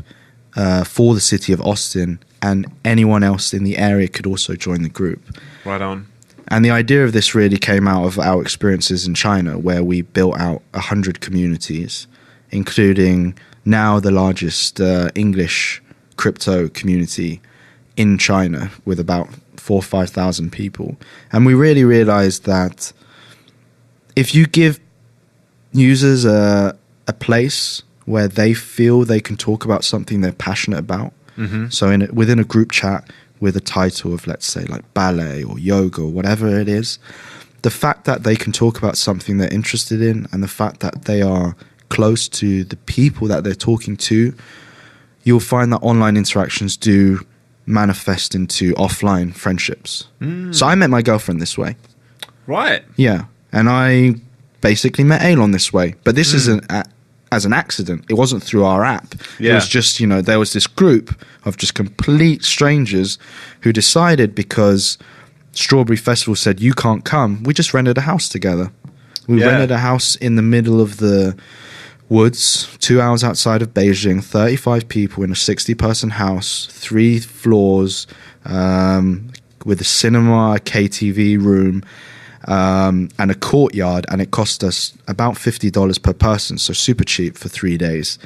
for the city of Austin, and anyone else in the area could also join the group. Right on. And the idea of this really came out of our experiences in China, where we built out 100 communities, including now the largest English crypto community in China, with about 4,000 or 5,000 people. And we really realized that if you give users a place where they feel they can talk about something they're passionate about, so within a group chat with a title of, let's say, like ballet or yoga or whatever it is, the fact that they can talk about something they're interested in, and the fact that they are close to the people that they're talking to, you'll find that online interactions do manifest into offline friendships. So I met my girlfriend this way. Right. Yeah. And I basically met Elon this way. But this isn't as an accident. It wasn't through our app. Yeah. It was just, there was this group of just complete strangers who decided, because Strawberry Festival said, you can't come, we just rented a house together. We rented a house in the middle of the woods, 2 hours outside of Beijing, 35 people in a 60-person house, 3 floors, with a cinema, a KTV room, and a courtyard, and it cost us about $50 per person, so super cheap for 3 days.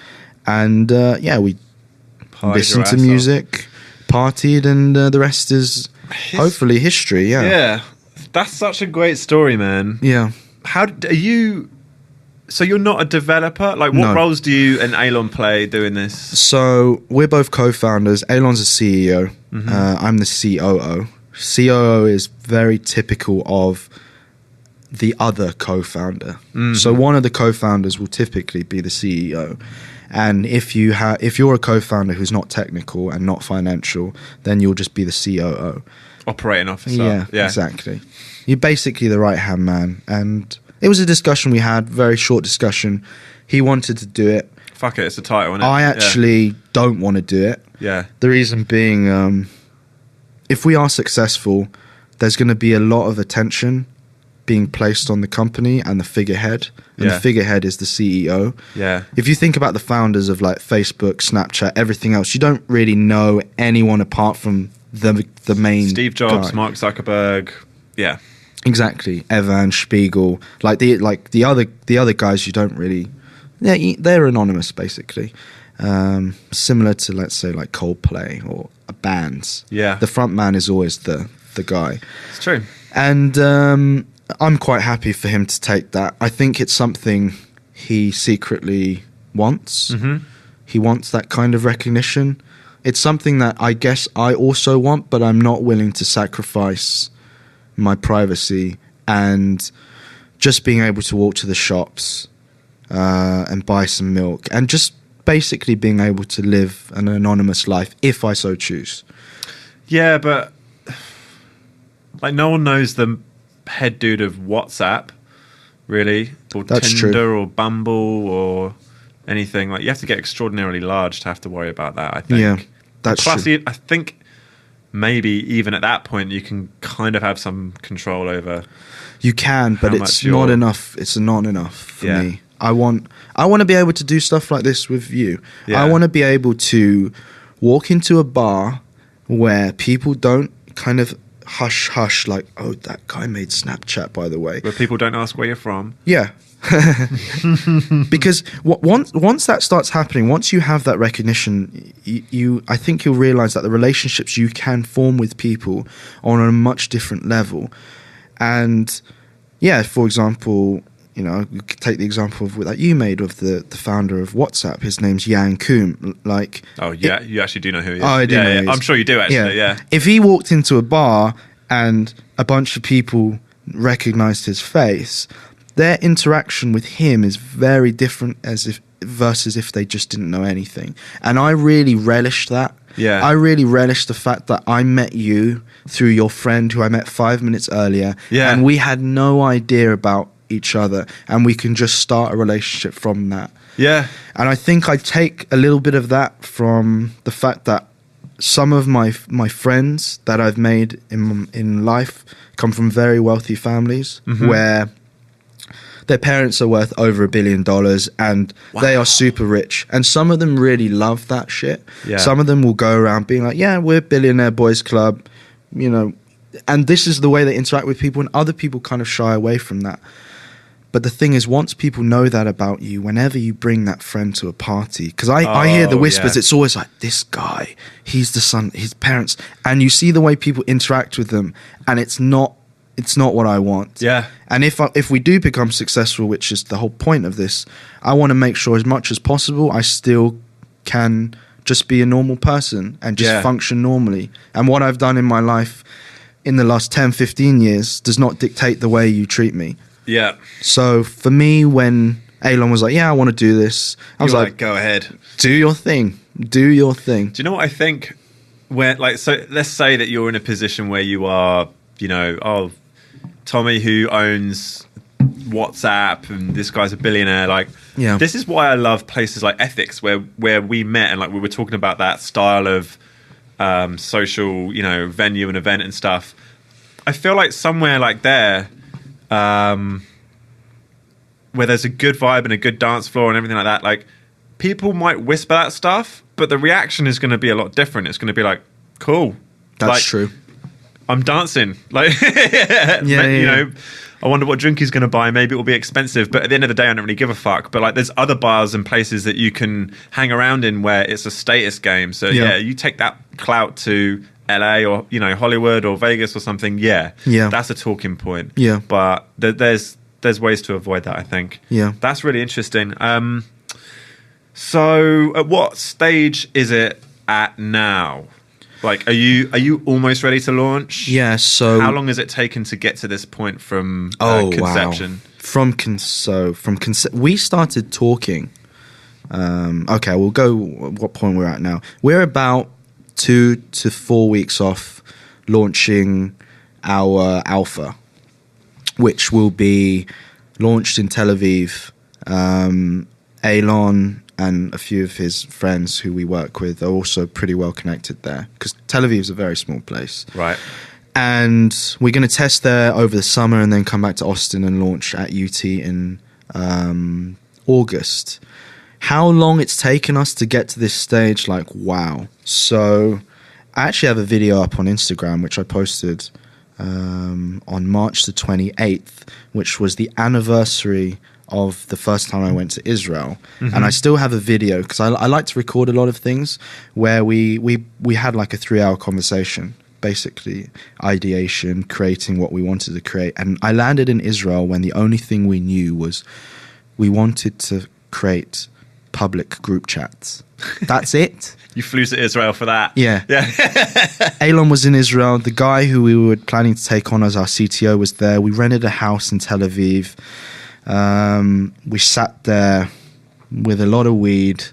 And we listened to music, partied, and the rest is hopefully history. Yeah. That's such a great story, man. Yeah. How are you? So you're not a developer? Like, what No. roles do you and Elon play doing this? So we're both co-founders. Elon's a CEO. I'm the COO. COO is very typical of the other co-founder. So one of the co-founders will typically be the CEO. And if you're a co-founder who's not technical and not financial, then you'll just be the COO. Operating officer. Yeah, exactly. You're basically the right-hand man. And it was a discussion we had, very short discussion. He wanted to do it. Fuck it, it's a title, isn't it? I actually don't want to do it. Yeah. The reason being, if we are successful, there's going to be a lot of attention being placed on the company and the figurehead. And the figurehead is the CEO. Yeah. If you think about the founders of like Facebook, Snapchat, everything else, you don't really know anyone apart from the main Steve Jobs, guy. Mark Zuckerberg. Yeah. Exactly. Evan Spiegel, the other guys you don't really. Yeah, they're anonymous basically. Similar to, let's say, like Coldplay or bands. Yeah. The front man is always the guy. It's true. And I'm quite happy for him to take that. I think it's something he secretly wants. Mm-hmm. He wants that kind of recognition. It's something that I guess I also want, but I'm not willing to sacrifice my privacy and just being able to walk to the shops and buy some milk and just basically being able to live an anonymous life if I so choose. Yeah, but like no one knows the head dude of WhatsApp, really, or That's Tinder true. or Bumble or anything. Like you have to get extraordinarily large to have to worry about that. I think. Yeah, that's Plus, true. I think maybe even at that point you can kind of have some control over. You can, but how it's much not you're- enough. It's not enough for Yeah. me. I want to be able to do stuff like this with you. Yeah. I want to be able to walk into a bar where people don't kind of hush like, oh, that guy made Snapchat, by the way. Where people don't ask where you're from. Yeah. Because once that starts happening, once you have that recognition, I think you'll realize that the relationships you can form with people are on a much different level. And yeah, for example, you know, you could take the example of that you made of the founder of WhatsApp. His name's Zhang. Like, Oh yeah, you actually do know who he is. Oh, I do know who he is. I'm sure you do actually. Yeah. If he walked into a bar and a bunch of people recognized his face, their interaction with him is very different versus if they just didn't know anything. And I really relished that. Yeah. I really relished the fact that I met you through your friend who I met 5 minutes earlier. Yeah. And we had no idea about each other, and we can just start a relationship from that. Yeah. And I think I take a little bit of that from the fact that some of my friends that I've made in life come from very wealthy families where their parents are worth over $1 billion and they are super rich. And some of them really love that shit. Yeah. Some of them will go around being like, yeah, we're Billionaire Boys Club, you know. And this is the way they interact with people, and other people kind of shy away from that. But the thing is, once people know that about you, whenever you bring that friend to a party, because I hear the whispers, yeah. it's always like, this guy, he's the son, his parents, and you see the way people interact with them, and it's not what I want. Yeah. And if we do become successful, which is the whole point of this, I want to make sure as much as possible I still can just be a normal person and just function normally. And what I've done in my life in the last 10, 15 years does not dictate the way you treat me. Yeah. So for me, when Elon was like, yeah, I want to do this, I was like, go ahead. do your thing. Do your thing. Do you know what I think? Where, like, so let's say that you're in a position where you are, you know, Tommy who owns WhatsApp and this guy's a billionaire. Like, Yeah. this is why I love places like Ethics where we met and like we were talking about that style of social, you know, venue and event and stuff. I feel like somewhere like there, where there's a good vibe and a good dance floor and everything like that, like people might whisper that stuff, but the reaction is going to be a lot different. It's going to be like, cool. That's like, true. I'm dancing. Like, Yeah. you know, I wonder what drink he's going to buy. Maybe it will be expensive, but at the end of the day, I don't really give a fuck. But like, there's other bars and places that you can hang around in where it's a status game. So yeah, you take that clout to LA or Hollywood or Vegas or something, that's a talking point. Yeah. But there's ways to avoid that, I think. Yeah. That's really interesting. So at what stage is it at now? Like, are you almost ready to launch? Yeah. So how long has it taken to get to this point from conception? Wow. We started talking. Okay, we'll go what point we're at now. We're about 2 to 4 weeks off launching our alpha, which will be launched in Tel Aviv. Elon and a few of his friends who we work with are also pretty well connected there, because Tel Aviv is a very small place. Right. And we're going to test there over the summer and then come back to Austin and launch at UT in August. How long it's taken us to get to this stage, like, wow. So I actually have a video up on Instagram, which I posted on March the 28th, which was the anniversary of the first time I went to Israel. Mm-hmm. And I still have a video, because I like to record a lot of things, where we had like a 3-hour conversation, basically ideation, creating what we wanted to create. And I landed in Israel when the only thing we knew was we wanted to create public group chats. That's it. You flew to Israel for that. Yeah. Elon was in Israel. The guy who we were planning to take on as our CTO was there. We rented a house in Tel Aviv. We sat there with a lot of weed,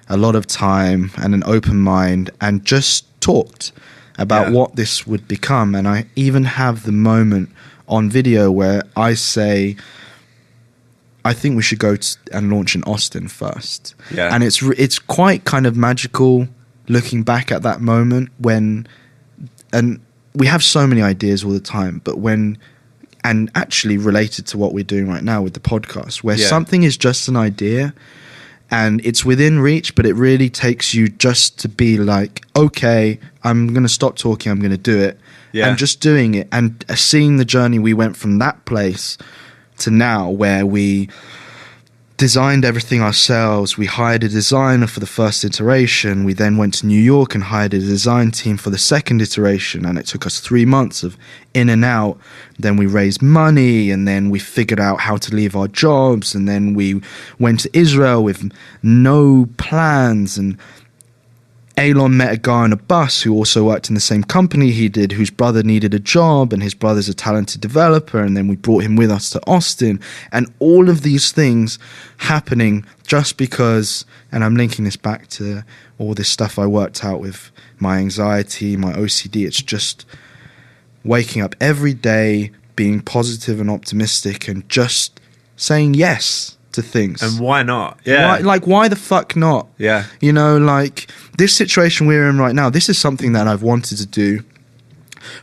a lot of time, and an open mind, and just talked about what this would become. And I even have the moment on video where I say, I think we should go and launch in Austin first. Yeah. And it's quite kind of magical looking back at that moment and we have so many ideas all the time, but and actually related to what we're doing right now with the podcast, where something is just an idea and it's within reach, but it really takes you just to be like, okay, I'm going to stop talking, I'm going to do it. Yeah. And just doing it and seeing the journey we went from that place to now, where we designed everything ourselves. We hired a designer for the first iteration. We then went to New York and hired a design team for the second iteration, and it took us 3 months of in and out. Then we raised money, and then we figured out how to leave our jobs, and then we went to Israel with no plans. And Elon met a guy on a bus who also worked in the same company he did, whose brother needed a job, and his brother's a talented developer, and then we brought him with us to Austin. And all of these things happening just because, and I'm linking this back to all this stuff I worked out with my anxiety, my OCD. It's just waking up every day, being positive and optimistic, and just saying yes to things. And why not? Yeah. Why the fuck not? Yeah. You know, like this situation we're in right now, this is something that I've wanted to do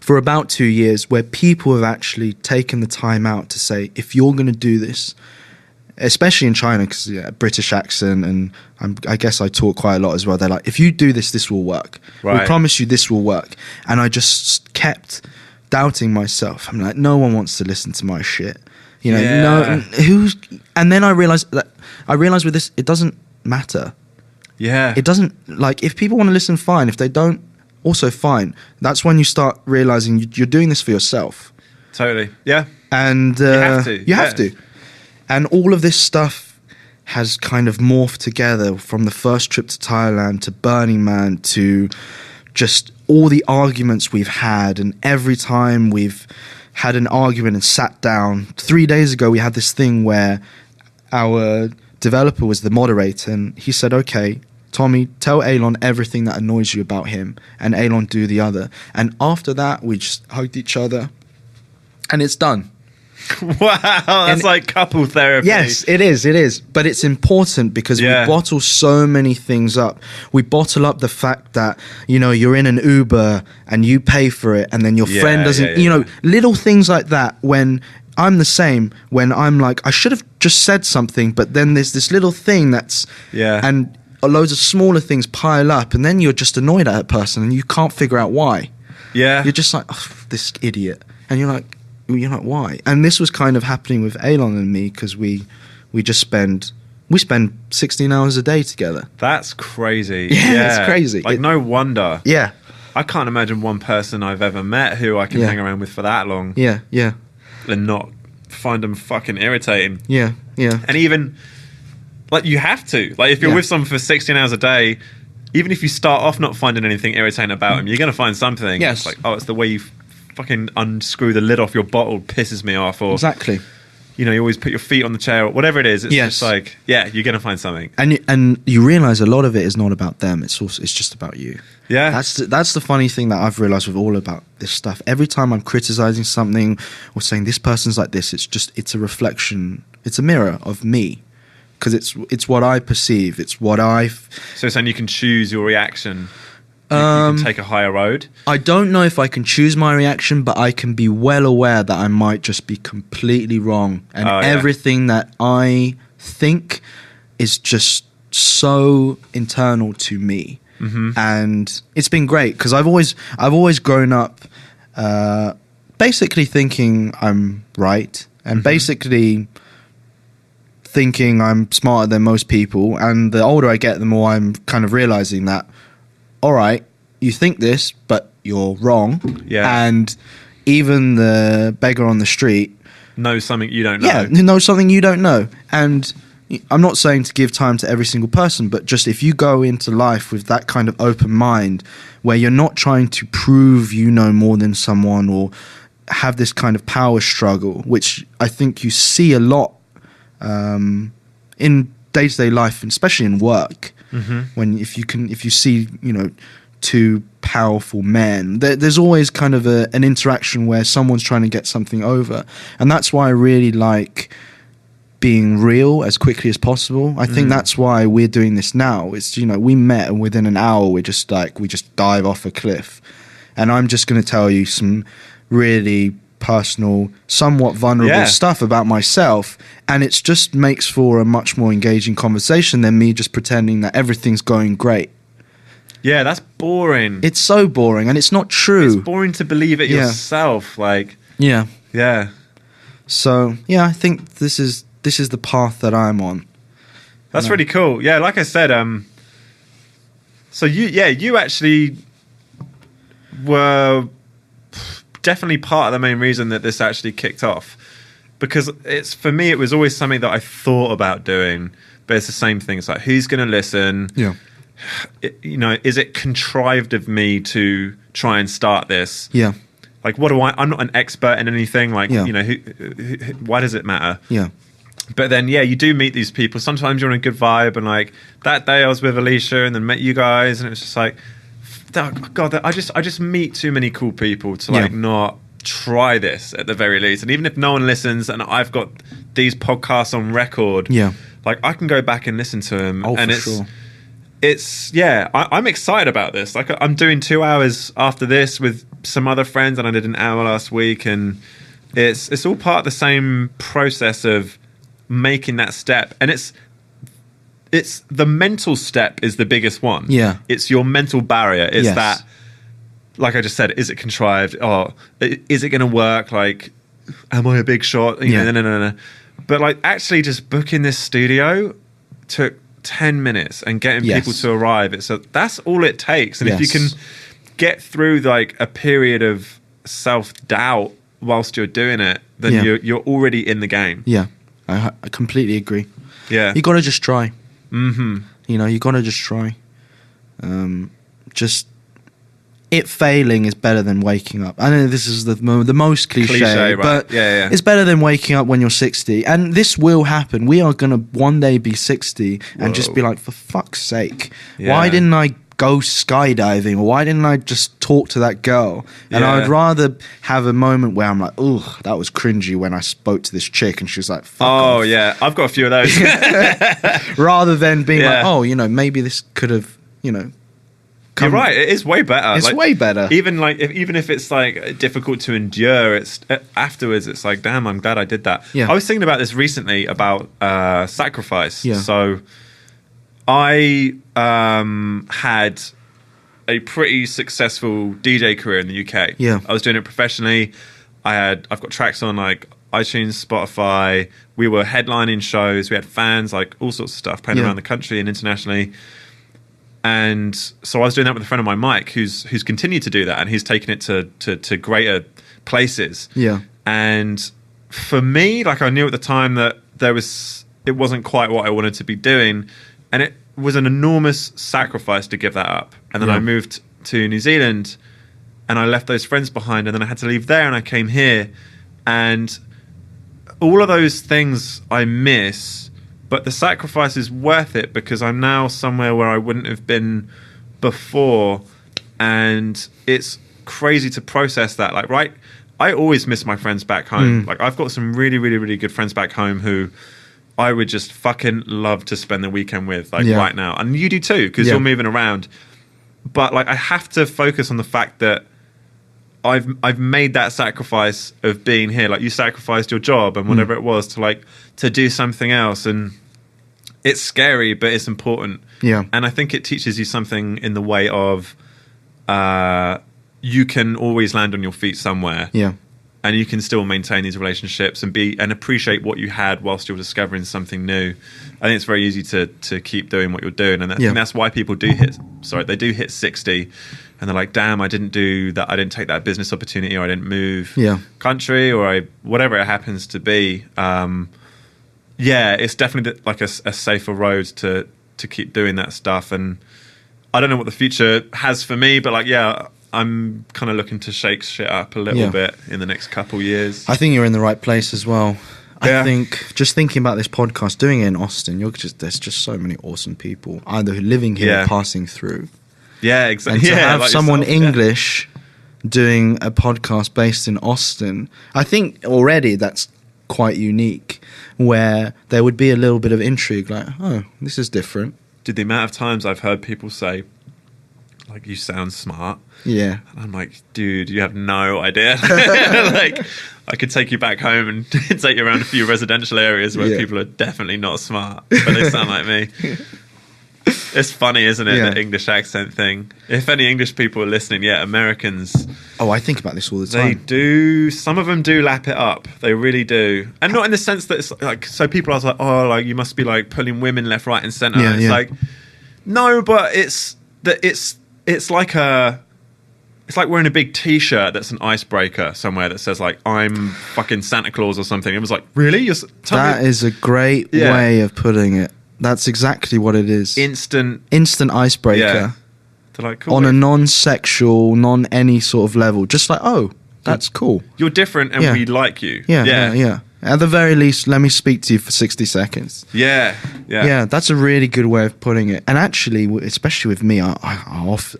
for about 2 years, where people have actually taken the time out to say, if you're going to do this, especially in China, because British accent, and I guess I talk quite a lot as well. They're like, if you do this, this will work. Right. We promise you this will work. And I just kept doubting myself. I'm like, no one wants to listen to my shit. You know, and then I realized with this, it doesn't matter. Yeah. It doesn't, like, if people want to listen, fine. If they don't, also fine. That's when you start realizing you're doing this for yourself. Totally. Yeah. And you have to. You have to. And all of this stuff has kind of morphed together, from the first trip to Thailand to Burning Man to just all the arguments we've had. And every time we've had an argument and sat down. 3 days ago, we had this thing where our developer was the moderator, and he said, okay, Tommy, tell Elon everything that annoys you about him, and Elon do the other. And after that, we just hugged each other, and it's done. Wow, that's like couple therapy. Yes, it is. But it's important because we bottle so many things up. We bottle up the fact that, you know, you're in an Uber and you pay for it, and then your friend doesn't, you know, little things like that. When I'm the same, when I'm like, I should have just said something, but then there's this little thing that's, and loads of smaller things pile up, and then you're just annoyed at a person and you can't figure out why. Yeah. You're just like, oh, this idiot. And you're like, why? And this was kind of happening with Elon and me, because we spend 16 hours a day together. That's crazy. Yeah, it's crazy. Like, no wonder. Yeah. I can't imagine one person I've ever met who I can hang around with for that long. Yeah, yeah. And not find them fucking irritating. Yeah, yeah. And even, like, you have to. Like, if you're with someone for 16 hours a day, even if you start off not finding anything irritating about them, you're going to find something. Yes. It's like, oh, it's the way you fucking unscrew the lid off your bottle pisses me off. Or, Exactly. you know, you always put your feet on the chair, or whatever it is. It's just like, yeah, you're going to find something. And you realize a lot of it is not about them. It's just about you. Yeah. That's the funny thing that I've realized with all about this stuff. Every time I'm criticizing something or saying this person's like this, it's a reflection. It's a mirror of me. Because it's what I perceive. It's what So saying you can choose your reaction. You can take a higher road. I don't know if I can choose my reaction, but I can be well aware that I might just be completely wrong, and everything that I think is just so internal to me. And it's been great because I've always grown up basically thinking I'm right, and basically thinking I'm smarter than most people. And the older I get, the more I'm kind of realizing that, all right, you think this, but you're wrong. Yeah. And even the beggar on the street knows something you don't know. Yeah, knows something you don't know. And I'm not saying to give time to every single person, but just if you go into life with that kind of open mind where you're not trying to prove you know more than someone or have this kind of power struggle, which I think you see a lot in day-to-day life, and especially in work. When if you see, you know, two powerful men, there's always kind of an interaction where someone's trying to get something over, and that's why I really like being real as quickly as possible. I think that's why we're doing this now. It's, you know, we met and within an hour we just dive off a cliff, and I'm just going to tell you some really personal, somewhat vulnerable stuff about myself, and it just makes for a much more engaging conversation than me just pretending that everything's going great. Yeah, that's boring. It's so boring, and it's not true. It's boring to believe it yourself. Like, yeah. So I think this is the path that I'm on. That's really cool. Yeah, like I said, so you actually were definitely part of the main reason that this actually kicked off, because for me it was always something that I thought about doing, but it's the same thing. It's like, who's going to listen? You know, is it contrived of me to try and start this? Like, what do I'm not an expert in anything. Like, you know, why does it matter? But then, you do meet these people. Sometimes you're on a good vibe, and like that day I was with Alicia and then met you guys, and it was just like, God, I just meet too many cool people to like not try this at the very least. And even if no one listens, and I've got these podcasts on record, like I can go back and listen to them. Oh, and for sure. I'm excited about this. Like, I'm doing 2 hours after this with some other friends, and I did an hour last week, and it's all part of the same process of making that step. And it's the mental step is the biggest one. It's your mental barrier. It's that, like I just said, is it contrived? Or is it going to work? Like, am I a big shot? You know, no. But like, actually just booking this studio took 10 minutes and getting people to arrive. That's all it takes. And if you can get through like a period of self-doubt whilst you're doing it, then you're already in the game. I completely agree. You got to just try. You know, you got to just try. Just it failing is better than waking up. I know this is the most cliche, right? But it's better than waking up when you're 60. And this will happen. We are going to one day be 60 and just be like, for fuck's sake, why didn't I go skydiving? Or why didn't I just talk to that girl? And I would rather have a moment where I'm like, ugh, that was cringy when I spoke to this chick and she was like, fuck off. I've got a few of those. Rather than being like, oh, you know, maybe this could have, you know, you're right. It is way better. It's like, way better. Even if it's like difficult to endure, it's afterwards. It's like, damn, I'm glad I did that. I was thinking about this recently about sacrifice. So I had a pretty successful DJ career in the UK. I was doing it professionally. I've got tracks on like iTunes, Spotify. We were headlining shows. We had fans, like all sorts of stuff, playing around the country and internationally. And so I was doing that with a friend of mine, Mike, who's continued to do that, and he's taken it to greater places. Yeah. And for me, like I knew at the time that it wasn't quite what I wanted to be doing, and it was an enormous sacrifice to give that up. And then I moved to New Zealand, and I left those friends behind, and then I had to leave there, and I came here, and all of those things I miss, but the sacrifice is worth it because I'm now somewhere where I wouldn't have been before, and it's crazy to process that. Like, right, I always miss my friends back home. Like, I've got some really, really, really good friends back home who I would just fucking love to spend the weekend with, like right now. And you do too, because you're moving around. But like, I have to focus on the fact that I've made that sacrifice of being here. Like, you sacrificed your job and whatever it was to do something else. And it's scary, but it's important. Yeah. And I think it teaches you something in the way of you can always land on your feet somewhere. Yeah. And you can still maintain these relationships and appreciate what you had whilst you're discovering something new. I think it's very easy to keep doing what you're doing, and I think that's why people do hit 60, and they're like, "Damn, I didn't do that. I didn't take that business opportunity, or I didn't move country, or whatever it happens to be." It's definitely like a safer road to keep doing that stuff. And I don't know what the future has for me, but I'm kind of looking to shake shit up a little bit in the next couple years. I think you're in the right place as well. I think just thinking about this podcast, doing it in Austin, there's just so many awesome people either living here or passing through. Yeah, exactly. And to have like someone yourself, English doing a podcast based in Austin, I think already that's quite unique, where there would be a little bit of intrigue, like, oh, this is different. Dude, the amount of times I've heard people say, like, you sound smart. Yeah. And I'm like, dude, you have no idea. Like, I could take you back home and take you around a few residential areas where people are definitely not smart, but they sound like me. It's funny, isn't it, the English accent thing? If any English people are listening, Americans... Oh, I think about this all the time. They do. Some of them do lap it up. They really do. And not in the sense that it's like... So people are like, oh, like, you must be, like, pulling women left, right, and centre. It's like... No, but it's like wearing a big T-shirt that's an icebreaker somewhere that says, like, I'm fucking Santa Claus or something. It was like, really? That is a great way of putting it. That's exactly what it is. Instant icebreaker. Yeah. Like, cool, on a non-sexual, non-any sort of level. Just like, oh, that's cool. You're different and we like you. Yeah. At the very least, let me speak to you for 60 seconds. Yeah, that's a really good way of putting it. And actually, especially with me, I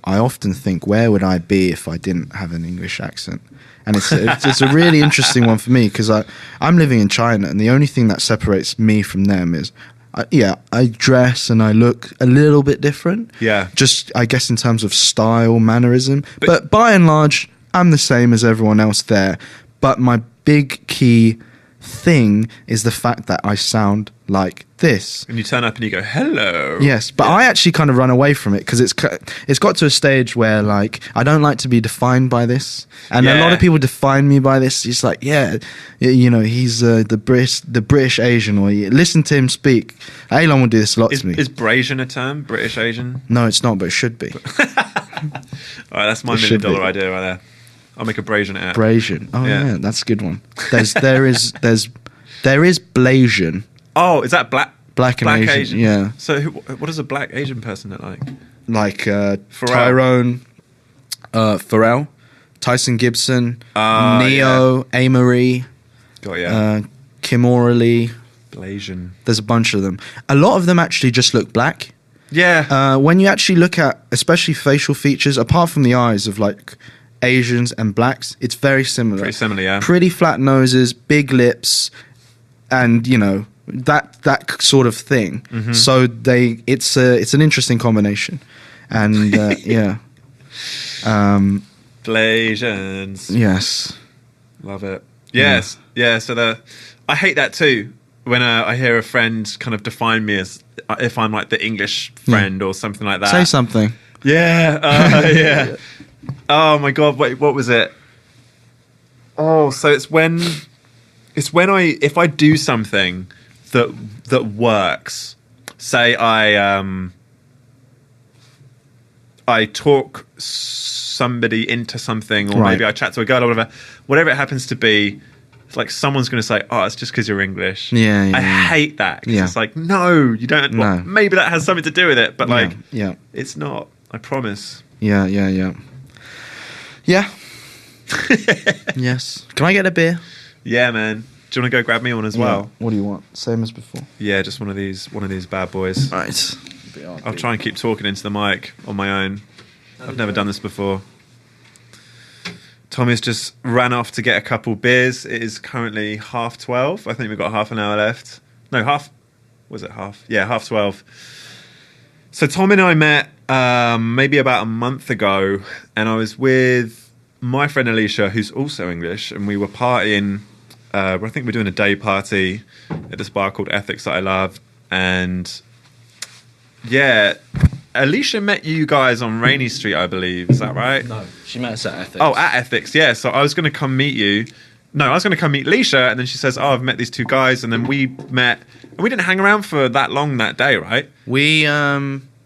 often think, where would I be if I didn't have an English accent? And it's a really interesting one for me, because I'm living in China, and the only thing that separates me from them is, I dress and I look a little bit different. Yeah. Just, I guess, in terms of style, mannerism. But by and large, I'm the same as everyone else there. But my big key thing is the fact that I sound like this. And you turn up and you go, hello. Yes, but I actually kind of run away from it, because it's got to a stage where, like, I don't like to be defined by this. And a lot of people define me by this. It's like, he's the British Asian, or listen to him speak. Elon will do this a lot to me. Is Brasian a term? British Asian? No, it's not, but it should be. All right, that's my $1 million idea right there. I'll make a Brasian app. Brasian. Oh yeah, that's a good one. There is Blasian. Oh, is that black and Asian? Yeah. So what does a black Asian person look like? Like Tyrone, Pharrell, Tyson Gibson, Neo, Amory. Got ya. Kim O'Reilly. Blasian. There's a bunch of them. A lot of them actually just look black. Yeah. When you actually look at, especially facial features, apart from the eyes of, like, Asians and blacks, it's very similar. Pretty similar, yeah. Pretty flat noses, big lips, and that sort of thing. Mm-hmm. So it's an interesting combination, and Blasians. Yes, love it. Yes, yeah. So I hate that too when I hear a friend kind of define me as if I'm like the English friend or something like that. Say something. Yeah, yeah. Oh my god! Wait, what was it? Oh, so it's when if I do something that works. Say I talk somebody into something, or Right. maybe I chat to a girl or whatever it happens to be. It's like someone's going to say, "Oh, it's just because you're English." Yeah, yeah, I yeah. hate that. 'Cause Yeah. it's like, no, you don't. No. Well, maybe that has something to do with it, but like, yeah, it's not. I promise. yeah. Yes. Can I get a beer? Yeah, man. Do you want to go grab me one as well? What do you want? Same as before. Yeah, just one of these bad boys. Right. I'll try and keep talking into the mic on my own. I've never done this before. Tommy's just ran off to get a couple beers. It is currently 12:30. I think we've got half an hour left. No, half. Was it half? Yeah, 12:30. So Tom and I met maybe about a month ago, and I was with my friend Alicia, who's also English, and we were partying. I think we're doing a day party at this bar called Ethics that I love, and yeah, Alicia met you guys on Rainy Street, I believe. Is that right? No, she met us at Ethics. Oh, at Ethics, yeah. So I was going to come meet you. No, I was going to come meet Alicia, and then she says, "Oh, I've met these two guys," and then we met, and we didn't hang around for that long that day, right? We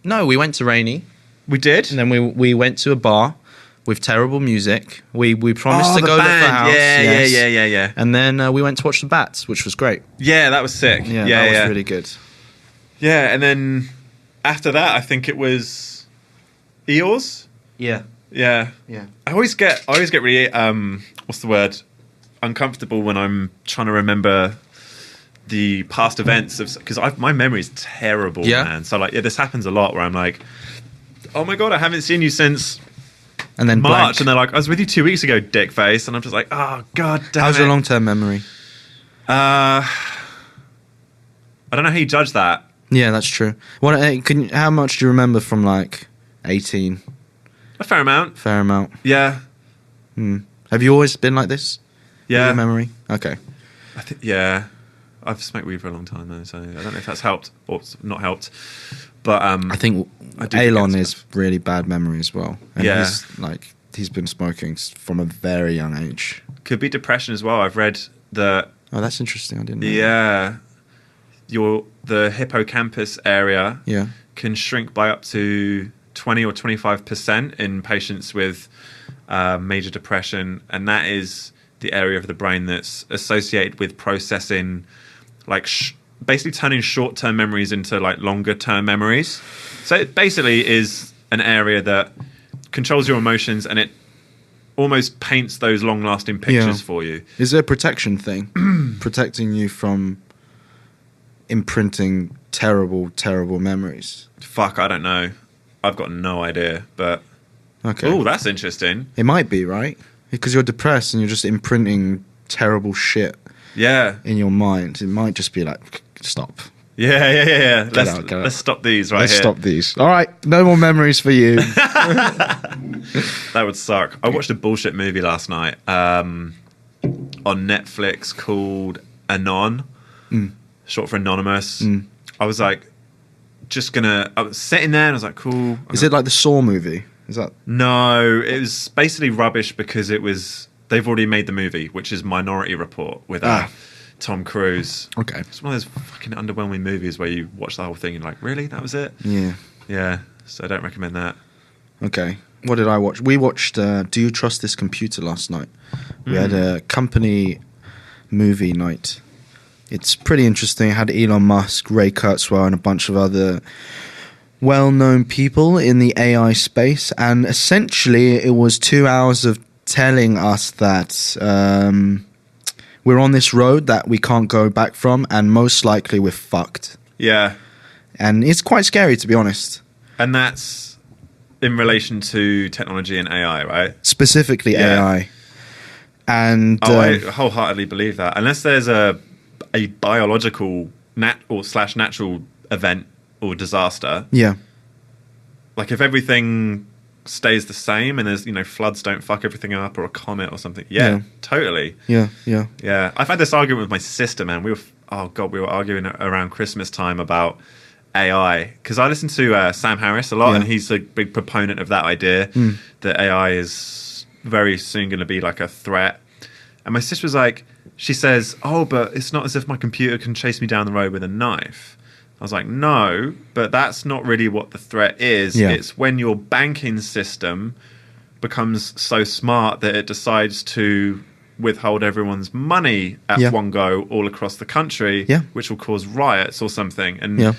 we went to Rainy, We did. and then we went to a bar with terrible music. We promised to the go look for a band. house. Yes. Yeah. And then we went to watch the Bats, which was great. Yeah, that was sick. Yeah, that was really good. Yeah, and then after that, I think it was Eeyores. Yeah, Yeah. yeah. I always get really what's the word? Uncomfortable when I'm trying to remember the past events of, because my memory is terrible, Yeah. man. So like, yeah, this happens a lot where I'm like, oh my god, I haven't seen you since And then March, blank. and they're like, I was with you 2 weeks ago, dick face, and I'm just like, oh god damn How's it. your long-term memory? I don't know how you judge that. Yeah, that's true. How much do you remember from like 18? A fair amount. Fair amount. Yeah. Have you always been like this? With Yeah. your memory? Okay. I think, yeah. I've smoked weed for a long time though, so I don't know if that's helped or not helped. But I think I do Elon forget is stuff. really bad memory as well. And Yeah. he's been smoking from a very young age. Could be depression as well. I've read that. Oh, that's interesting. I didn't know. Yeah, the hippocampus area Yeah. can shrink by up to 20 or 25% in patients with major depression, and that is the area of the brain that's associated with processing, like basically turning short-term memories into like longer-term memories. So it basically is an area that controls your emotions, and it almost paints those long-lasting pictures for you. Is it a protection thing? Protecting you from imprinting terrible, terrible memories? Fuck, I don't know. I've got no idea, but Okay. oh, that's interesting. It might be, right? Because you're depressed and you're just imprinting terrible shit Yeah, in your mind. It might just be like, stop. yeah. Get Let's out. let's stop these right Let's here. stop these. All right. No more memories for you. That would suck. I watched a bullshit movie last night on Netflix called Anon, short for Anonymous. I was like, I was sitting there and I was like, cool. Is it like the Saw movie? Is that... No, it was basically rubbish because they've already made the movie, which is Minority Report with Tom Cruise. Okay. It's one of those fucking underwhelming movies where you watch the whole thing and you're like, really? That was it? Yeah. Yeah. So I don't recommend that. Okay. What did I watch? We watched Do You Trust This Computer last night. We had a company movie night. It's pretty interesting. It had Elon Musk, Ray Kurzweil, and a bunch of other well-known people in the AI space. And essentially, it was 2 hours of telling us that we're on this road that we can't go back from, and most likely we're fucked. Yeah. And it's quite scary, to be honest. And that's in relation to technology and AI, right? Specifically Yeah. AI. And I wholeheartedly believe that. Unless there's a biological natural event or disaster, yeah. like if everything stays the same and there's, floods don't fuck everything up or a comet or something. Yeah. Totally. Yeah. Yeah. I've had this argument with my sister, man. We were arguing around Christmas time about AI, because I listen to Sam Harris a lot, and he's a big proponent of that idea that AI is very soon going to be like a threat. And my sister was like, she says, oh, but it's not as if my computer can chase me down the road with a knife. I was like, no, but that's not really what the threat is. Yeah. It's when your banking system becomes so smart that it decides to withhold everyone's money at Yeah. one go all across the country, Yeah. which will cause riots or something. And Yeah.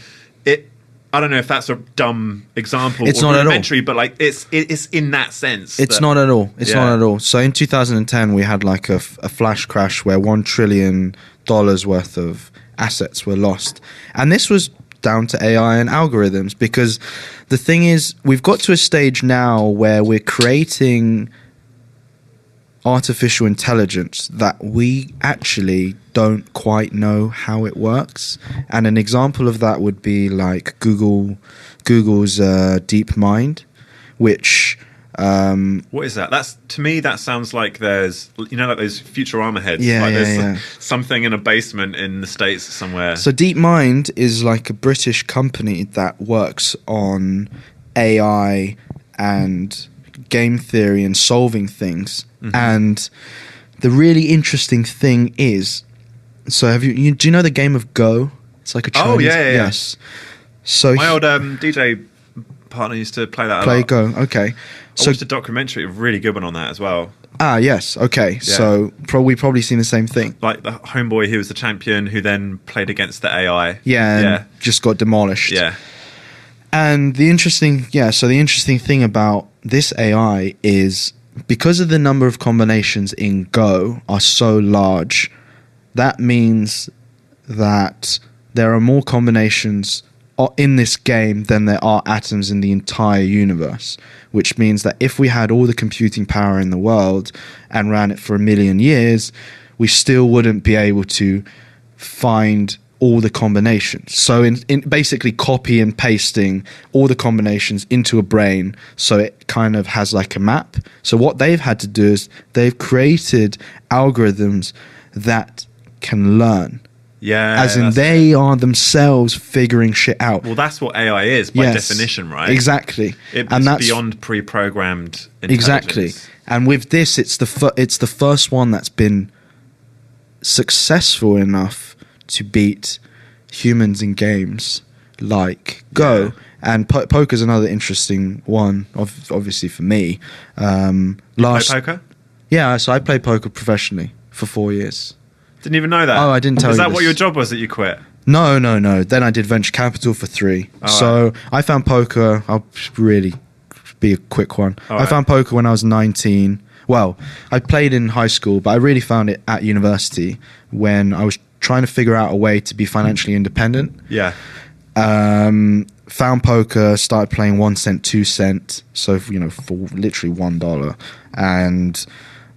I don't know if that's a dumb example It's or not at all. rudimentary, but like it's in that sense. It's that- not at all. It's Yeah. not at all. So in 2010, we had like a flash crash where $1 trillion worth of assets were lost. And this was down to AI and algorithms, because the thing is, we've got to a stage now where we're creating artificial intelligence that we actually don't quite know how it works. And an example of that would be like Google's Deep Mind, which What is that? That's, to me, that sounds like there's, you know, like those Futurama heads. Yeah, like yeah, there's yeah. something in a basement in the States somewhere. So Deep Mind is like a British company that works on AI and game theory and solving things. Mm-hmm. And the really interesting thing is, so do you know the game of Go? It's like a Chinese. Oh, yeah. Yes. So My old DJ partner used to play that a play lot. Go. Okay. I watched a documentary, a really good one on that as well. Yes. Okay. Yeah. So we've probably seen the same thing. Like the homeboy who was the champion who then played against the AI. Yeah. And just got demolished. Yeah. And the interesting thing about this AI is, because of the number of combinations in Go are so large, that means that there are more combinations in this game than there are atoms in the entire universe, which means that if we had all the computing power in the world and ran it for 1 million years, we still wouldn't be able to find all the combinations. So in basically copy and pasting all the combinations into a brain, so it kind of has like a map. So what they've had to do is they've created algorithms that can learn. Yeah. As in that's they are themselves figuring shit out. Well, that's what AI is by Yes, definition, right? Exactly. It's beyond pre-programmed intelligence. Exactly. And with this, it's the first one that's been successful enough to beat humans in games like Go. Yeah. And poker's another interesting one, obviously for me. Play poker? Yeah, so I played poker professionally for 4 years. Didn't even know that. Oh, I didn't tell Is you that this. what your job was that you quit? No. Then I did venture capital for 3. Oh, So I found poker. I'll really be a quick one. All I right. found poker when I was 19. Well, I played in high school, but I really found it at university when I was trying to figure out a way to be financially independent. Yeah. Found poker, started playing 1 cent, 2 cent, so for literally $1, and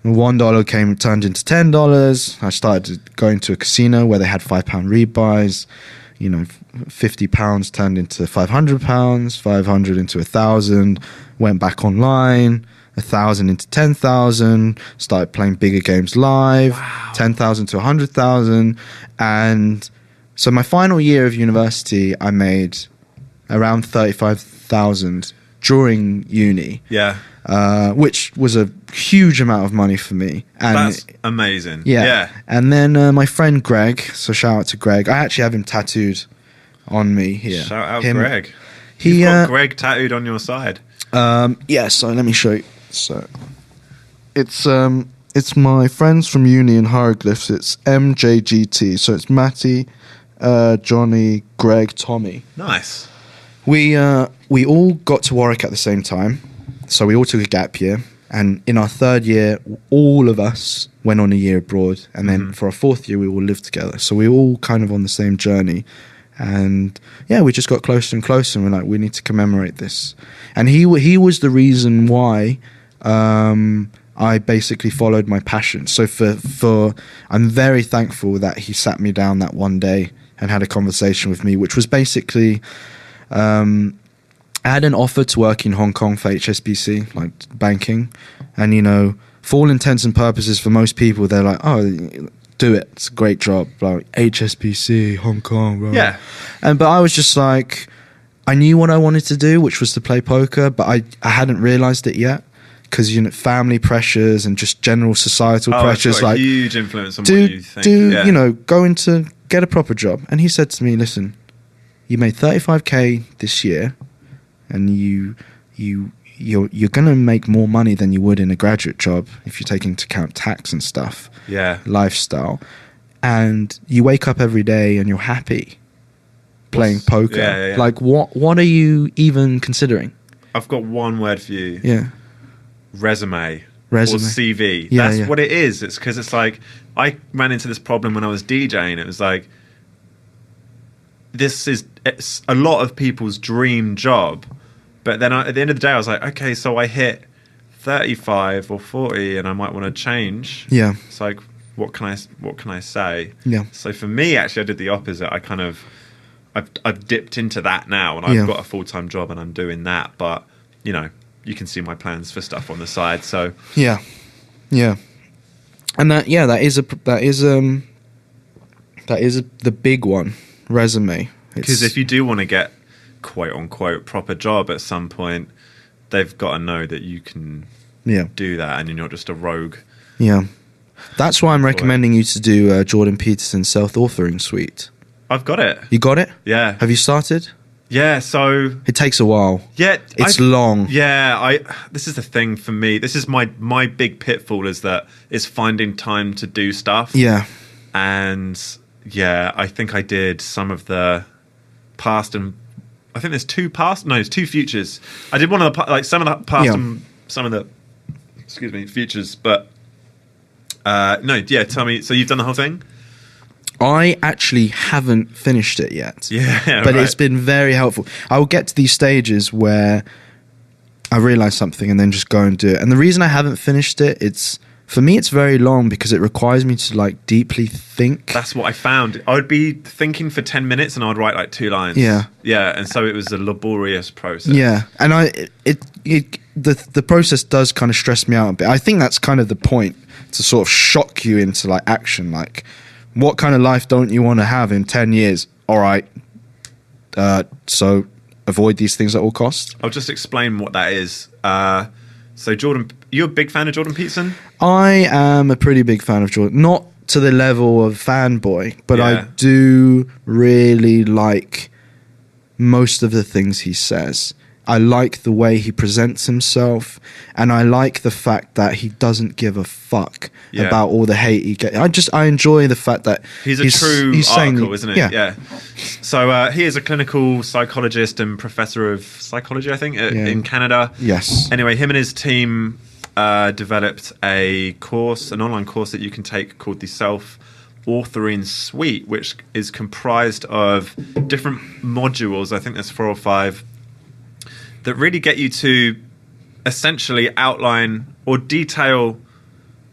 $1 turned into $10. I started going to a casino where they had £5 rebuys. £50 turned into £500, 500 into 1,000. Went back online, 1,000 into 10,000. Started playing bigger games live. Wow. 10,000 to 100,000, and so my final year of university, I made around 35,000 during uni. Yeah. Which was a huge amount of money for me. And That's amazing. yeah. Yeah. And then my friend Greg, so shout out to Greg. I actually have him tattooed on me here. Shout out Him- Greg. He, You've got Greg tattooed on your side. yeah, so let me show you. So it's my friends from uni in hieroglyphs. It's MJGT. So it's Matty, Johnny, Greg, Tommy. Nice. We all got to Warwick at the same time, so we all took a gap year. And in our 3rd year, all of us went on a year abroad, and then for our 4th year, we all lived together. So we were all kind of on the same journey, and yeah, we just got closer and closer. And we're like, we need to commemorate this. And he was the reason why I basically followed my passion. So I'm very thankful that he sat me down that one day and had a conversation with me, which was basically. I had an offer to work in Hong Kong for HSBC, like banking. And, for all intents and purposes, for most people, they're like, oh, do it. It's a great job. Like, HSBC, Hong Kong. Blah. Yeah. But I was just like, I knew what I wanted to do, which was to play poker, but I hadn't realized it yet. Because, family pressures and just general societal pressures. It's got a like, huge influence on what you think. go into, get a proper job. And he said to me, listen, you made 35k this year, and you're going to make more money than you would in a graduate job if you take into account tax and stuff, lifestyle, and you wake up every day and you're happy playing poker. Like, what are you even considering? I've got one word for you. Yeah. Resume. Or CV. That's what it is. It's because it's like, I ran into this problem when I was DJing. It was like, it's a lot of people's dream job. But then at the end of the day, I was like, okay, so I hit 35 or 40 and I might want to change. Yeah. It's like, what can I say? Yeah. So for me, actually, I did the opposite. I've dipped into that now, and I've got a full-time job and I'm doing that. But, you know, you can see my plans for stuff on the side. So yeah. And that is the big one, resume. Because if you do want to get quote unquote proper job at some point, they've got to know that you can do that and you're not just a rogue. Yeah. That's why I'm recommending you to do Jordan Peterson's self-authoring suite. I've got it. You got it? Yeah. Have you started? Yeah, so it takes a while. Yeah. It's long. Yeah, this is the thing for me. This is my big pitfall is finding time to do stuff. Yeah. And yeah, I think I did some of the past and I think there's two past. No, there's two futures. I did one of the some of the past and some of the futures. But no, yeah. Tell me. So you've done the whole thing? I actually haven't finished it yet. Yeah, but it's been very helpful. I will get to these stages where I realize something and then just go and do it. And the reason I haven't finished it, for me, it's very long because it requires me to like deeply think. That's what I found. I would be thinking for 10 minutes and I'd write like 2 lines. Yeah. Yeah. And so it was a laborious process. Yeah. And the process does kind of stress me out a bit. I think that's kind of the point, to sort of shock you into like action. Like, what kind of life don't you want to have in 10 years? All right. So avoid these things at all costs. I'll just explain what that is. So Jordan, you're a big fan of Jordan Peterson? I am a pretty big fan of Jordan. Not to the level of fanboy, but I do really like most of the things he says. I like the way he presents himself, and I like the fact that he doesn't give a fuck about all the hate he gets. I enjoy the fact that he's a true article, isn't he? Yeah. So he is a clinical psychologist and professor of psychology, I think, in Canada. Yes. Anyway, him and his team developed an online course that you can take called the Self-Authoring Suite, which is comprised of different modules. I think there's 4 or 5. That really get you to essentially outline or detail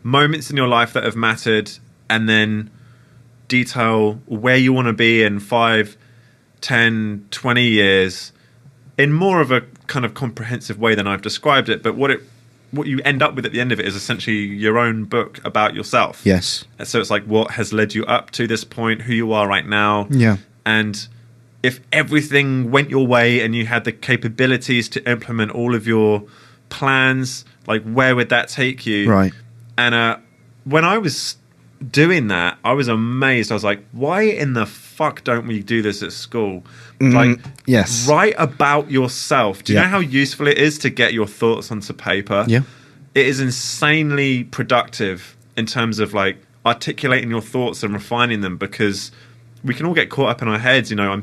moments in your life that have mattered, and then detail where you want to be in 5, 10, 20 years in more of a kind of comprehensive way than I've described it. But what you end up with at the end of it is essentially your own book about yourself. Yes. So it's like what has led you up to this point, who you are right now. Yeah. And if everything went your way and you had the capabilities to implement all of your plans, like where would that take you? Right. And when I was doing that, I was amazed. I was like, why in the fuck don't we do this at school? Like, yes. Write about yourself. Do you know how useful it is to get your thoughts onto paper? Yeah. It is insanely productive in terms of like articulating your thoughts and refining them, because we can all get caught up in our heads. You know,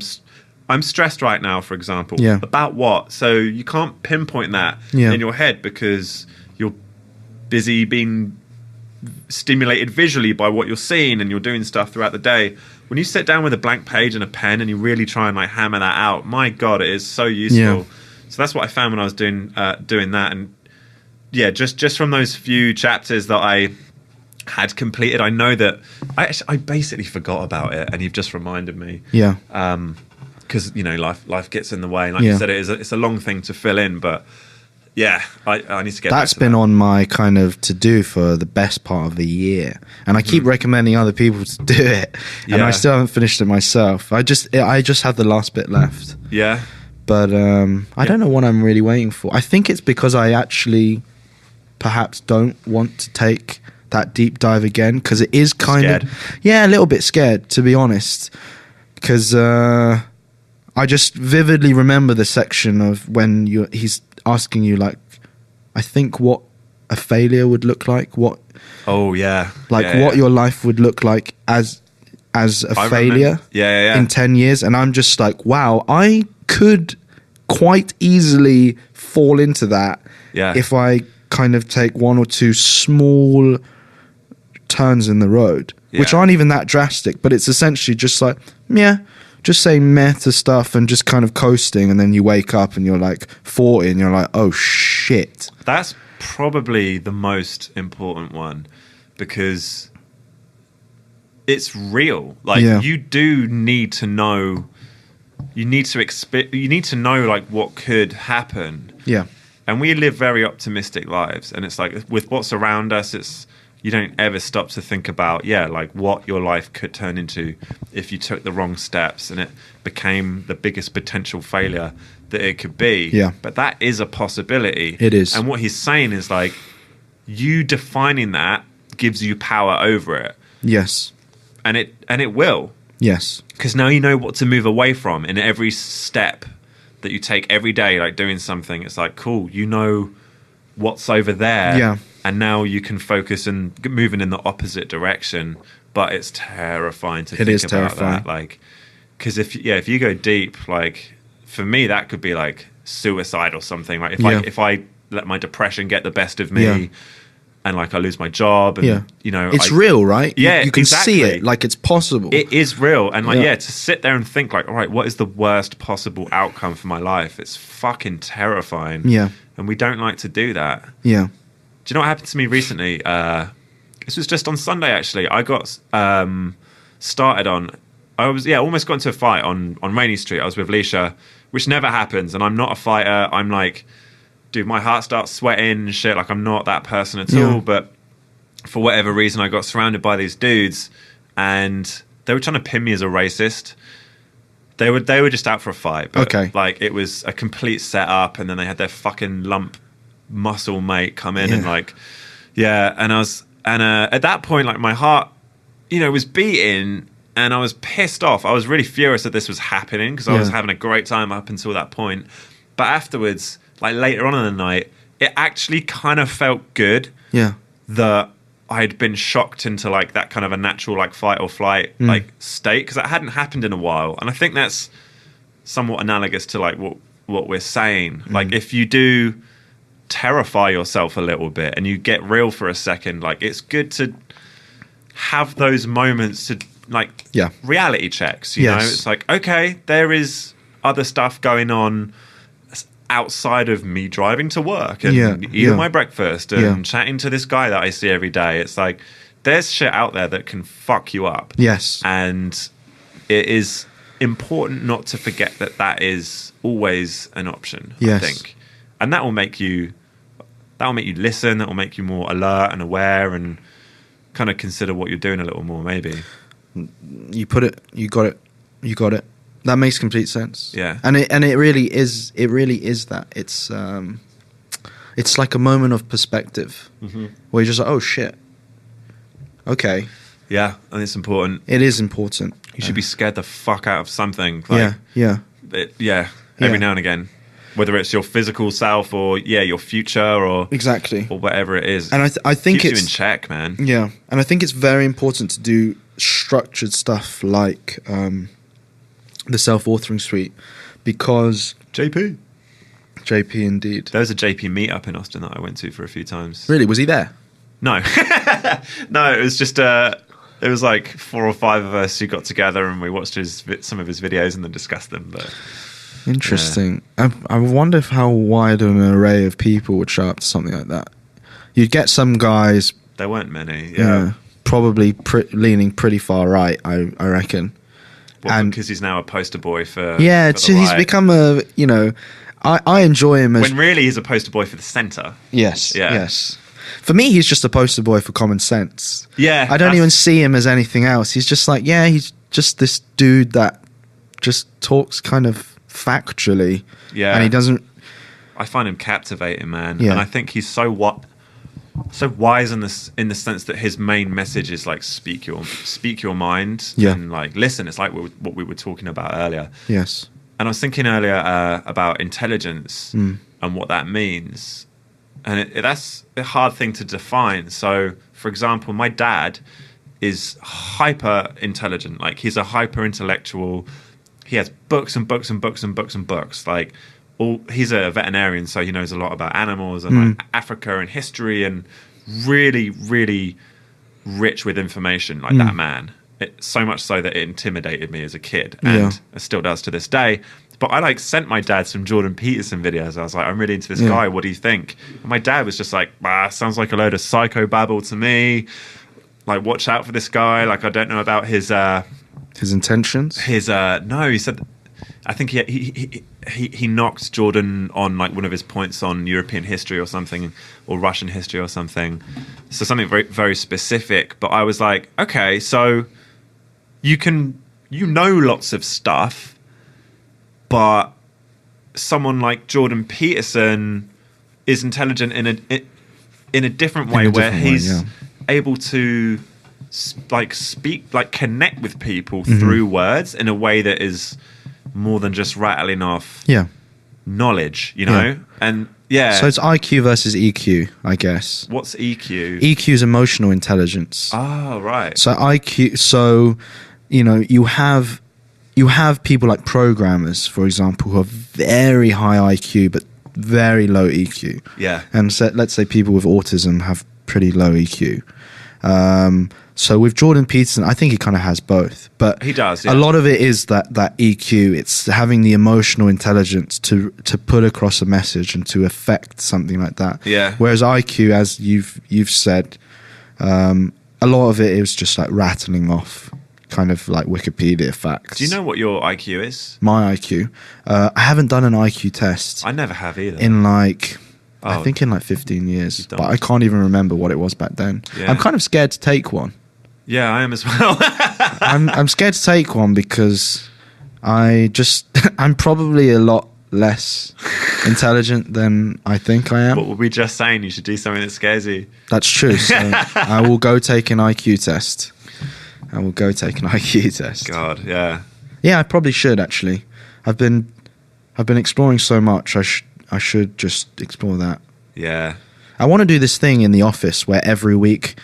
I'm stressed right now, for example. Yeah. About what? So you can't pinpoint that in your head because you're busy being stimulated visually by what you're seeing and you're doing stuff throughout the day. When you sit down with a blank page and a pen and you really try and like hammer that out, my God, it is so useful. Yeah. So that's what I found when I was doing that. And yeah, just from those few chapters that I had completed, I know that I basically forgot about it, and you've just reminded me. Yeah. Because you know life gets in the way, and like you said, it's a long thing to fill in. But yeah, I need to get. That's back to been that. on my kind of to do for the best part of the year, and I keep recommending other people to do it, and I still haven't finished it myself. I just have the last bit left. Yeah. But I don't know what I'm really waiting for. I think it's because I actually perhaps don't want to take that deep dive again, because it is kind of a little bit scared, to be honest, because I just vividly remember the section of when he's asking you, like, I think what a failure would look like, what Oh yeah, what your life would look like as a failure in 10 years. And I'm just like, wow, I could quite easily fall into that if I kind of take one or two small turns in the road, which aren't even that drastic, but it's essentially just like, just saying meh to stuff and just kind of coasting, and then you wake up and you're like 40 and you're like, oh shit. That's probably the most important one, because it's real. Like you do need to know, you need to know like what could happen. Yeah. And we live very optimistic lives, and it's like with what's around us, you don't ever stop to think about, like what your life could turn into if you took the wrong steps and it became the biggest potential failure that it could be. Yeah. But that is a possibility. It is. And what he's saying is like, you defining that gives you power over it. Yes. And it will. Yes. Because now you know what to move away from in every step that you take every day, like doing something. It's like, cool, you know what's over there. Yeah. And now you can focus and moving in the opposite direction. But it's terrifying to think about terrifying. that. Like, because if you go deep, like for me, that could be like suicide or something. Like if I let my depression get the best of me, and like I lose my job, and you know, it's real, right? Yeah, you can see it, like it's possible. It is real, and like to sit there and think like, all right, what is the worst possible outcome for my life? It's fucking terrifying. Yeah, and we don't like to do that. Yeah. Do you know what happened to me recently? This was just on Sunday actually. I got started on. I was almost got into a fight on Rainy Street. I was with Leisha, which never happens, and I'm not a fighter. I'm like, dude, my heart starts sweating and shit. Like I'm not that person at all. But for whatever reason, I got surrounded by these dudes, and they were trying to pin me as a racist. They were just out for a fight. But like it was a complete setup, and then they had their fucking lump muscle mate come in and like, and I was at that point, like my heart, was beating. And I was pissed off. I was really furious that this was happening because I was having a great time up until that point. But afterwards, like later on in the night, it actually kind of felt good that I'd been shocked into like that kind of a natural like fight or flight like state, because that hadn't happened in a while. And I think that's somewhat analogous to like what we're saying. Like if you do terrify yourself a little bit and you get real for a second, like it's good to have those moments to like reality checks, you know. It's like, okay, there is other stuff going on outside of me driving to work and eating my breakfast and chatting to this guy that I see every day. It's like there's shit out there that can fuck you up. Yes. And it is important not to forget that is always an option, I think. And that will make you listen, that will make you more alert and aware and kind of consider what you're doing a little more, maybe. You got it. That makes complete sense. Yeah. And it really is that. It's like a moment of perspective where you're just like, oh shit. Okay. Yeah, and it's important. It is important. You should be scared the fuck out of something. Like, every now and again. Whether it's your physical self or your future or or whatever it is. And I think keeps you in check, man. Yeah. And I think it's very important to do structured stuff like the self-authoring suite, because JP indeed. There was a JP meetup in Austin that I went to for a few times. Really? Was he there? No. No, it was just it was like 4 or 5 of us who got together and we watched some of his videos and then discussed them. But interesting. I wonder how wide an array of people would show up to something like that. You'd get some guys. There weren't many. Probably leaning pretty far right, I reckon. And because he's now a poster boy for he's become a, I enjoy him as, when really he's a poster boy for the centre. Yes. For me, he's just a poster boy for common sense. Yeah. I don't even see him as anything else. He's just like, he's just this dude that just talks kind of factually. Yeah. And he doesn't. I find him captivating, man. Yeah. And I think he's so wise in the sense that his main message is like speak your mind and like listen. It's like what we were talking about earlier. Yes. And I was thinking earlier about intelligence and what that means. And that's a hard thing to define. So, for example, my dad is hyper intelligent. Like, he's a hyper intellectual. He has books and books and books and books and books. Like, he's a veterinarian, so he knows a lot about animals and like Africa and history, and really, really rich with information. Like that man. So much so that it intimidated me as a kid, and it still does to this day. But I like sent my dad some Jordan Peterson videos. I was like, I'm really into this guy. What do you think? And my dad was just like, sounds like a load of psychobabble to me. Like, watch out for this guy. Like, I don't know about his intentions. No, he said, I think he knocked Jordan on like one of his points on European history or something, or Russian history or something. So something very, very specific. But I was like, okay, so you know lots of stuff. But someone like Jordan Peterson is intelligent in a different way, where he's able to speak, like connect with people through words in a way that is more than just rattling off knowledge, you know? And so it's IQ versus EQ, I guess. What's EQ? EQ is emotional intelligence. Oh, right. So IQ, so you have people like programmers, for example, who have very high IQ but very low EQ. Yeah. And so let's say people with autism have pretty low EQ. So with Jordan Peterson, I think he kind of has both. But he does, a lot of it is that EQ. It's having the emotional intelligence to put across a message and to affect something like that. Yeah. Whereas IQ, as you've said, a lot of it is just like rattling off kind of like Wikipedia facts. Do you know what your IQ is? My IQ? I haven't done an IQ test. I never have either. I think in like 15 years. But I can't even remember what it was back then. Yeah. I'm kind of scared to take one. Yeah, I am as well. I'm scared to take one because I'm probably a lot less intelligent than I think I am. What were we just saying? You should do something that scares you. That's true. So I will go take an IQ test. God, yeah. Yeah, I probably should actually. I've been exploring so much. I should just explore that. Yeah. I want to do this thing in the office where every week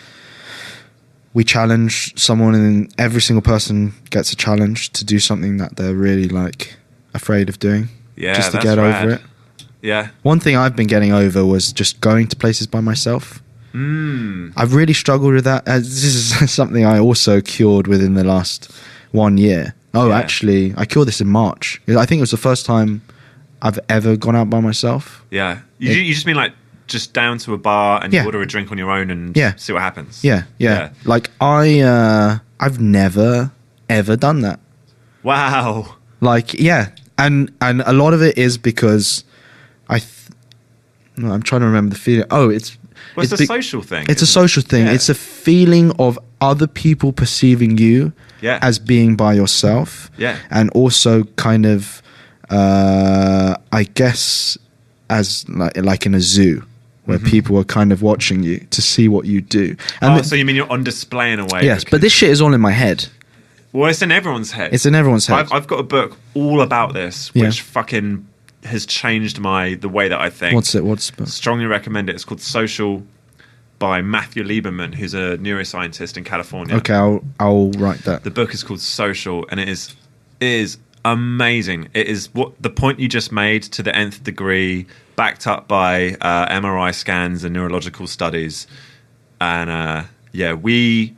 we challenge someone, and every single person gets a challenge to do something that they're really like afraid of doing. Yeah, just to that's get rad. over it. Yeah. One thing I've been getting over was just going to places by myself. I've really struggled with that. This is something I also cured within the last 1 year. Actually, I cured this in March. I think it was the first time I've ever gone out by myself. Yeah. You just mean like just down to a bar and you order a drink on your own and see what happens? Yeah. Like I've never ever done that. Wow. Like, yeah. And a lot of it is because I'm trying to remember the feeling. It's a social thing. It's a social thing. It's a feeling of other people perceiving you as being by yourself. Yeah. And also kind of, I guess, as like in a zoo where people are kind of watching you to see what you do. And so you mean you're on display in a way? Yes, but this shit is all in my head. Well, it's in everyone's head. It's in everyone's head. I've got a book all about this, which fucking has changed the way that I think. What's it? What's the book? Strongly recommend it. It's called Social by Matthew Lieberman, who's a neuroscientist in California. Okay, I'll write that. The book is called Social, and it is amazing. It is what the point you just made to the nth degree, backed up by MRI scans and neurological studies. And we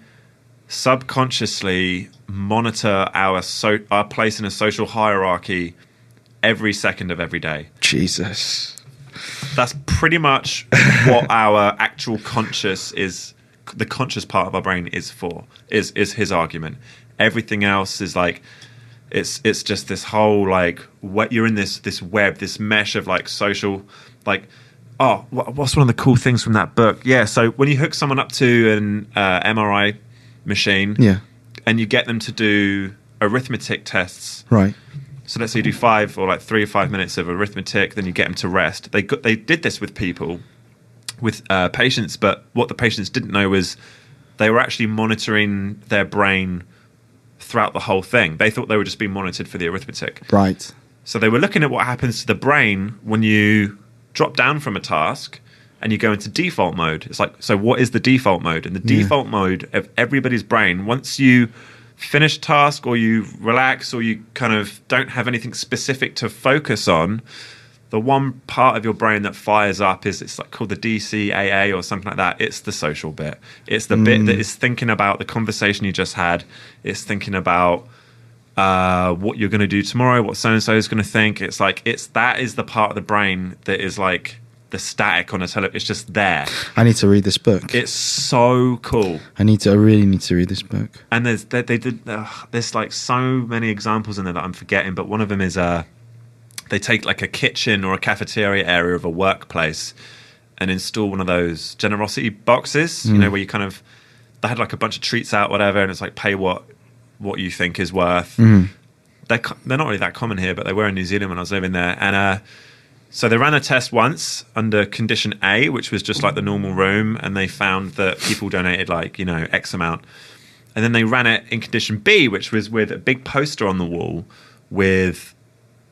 subconsciously monitor our place in a social hierarchy every second of every day. Jesus. That's pretty much what our actual conscious is. The conscious part of our brain is is his argument. Everything else is like, it's just this whole like, what you're in this web, this mesh of like social, like, what's one of the cool things from that book? Yeah. So when you hook someone up to an MRI machine, and you get them to do arithmetic tests, right? So let's say you do 5 or like 3 or 5 minutes of arithmetic, then you get them to rest. They did this with people, with patients, but what the patients didn't know was they were actually monitoring their brain throughout the whole thing. They thought they were just being monitored for the arithmetic. Right. So they were looking at what happens to the brain when you drop down from a task and you go into default mode. It's like, so what is the default mode? And the default mode of everybody's brain, once you finish a task or you relax or you kind of don't have anything specific to focus on, the one part of your brain that fires up is, it's like called the DCAA or something like that. It's the social bit. It's the bit that is thinking about the conversation you just had. It's thinking about what you're going to do tomorrow, what so-and-so is going to think. It's like, that is the part of the brain that is like the static on a television. It's just there. I need to read this book. It's so cool. I really need to read this book. And there's like so many examples in there that I'm forgetting, but one of them is they take like a kitchen or a cafeteria area of a workplace and install one of those generosity boxes, you know, where you kind of, they had like a bunch of treats out, whatever, and it's like pay what you think is worth. They're not really that common here, but they were in New Zealand when I was living there. And so they ran a test once under condition A, which was just like the normal room, and they found that people donated like, you know, X amount. And then they ran it in condition B, which was with a big poster on the wall with,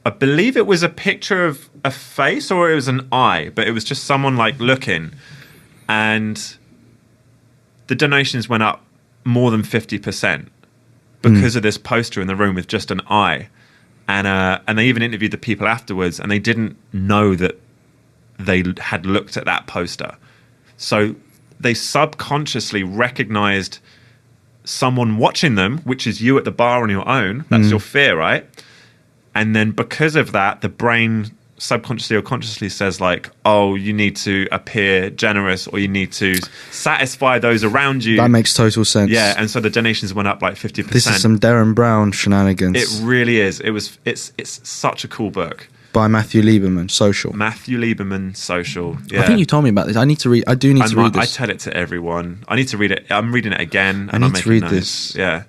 I believe it was a picture of a face or it was an eye, but it was just someone like looking. And the donations went up more than 50% because of this poster in the room with just an eye. And they even interviewed the people afterwards, and they didn't know that they had looked at that poster. So they subconsciously recognized someone watching them, which is you at the bar on your own. That's your fear, right? And then because of that, the brain subconsciously or consciously says like, oh, you need to appear generous, or you need to satisfy those around you. That makes total sense. Yeah, and so the donations went up like 50%. This is some Darren Brown shenanigans. It really is. It's such a cool book. By Matthew Lieberman, Social. Matthew Lieberman, Social. Yeah. I think you told me about this. I need to read. I do need to read this. I tell it to everyone. I need to read it. I'm reading it again. I need to read this. Yeah.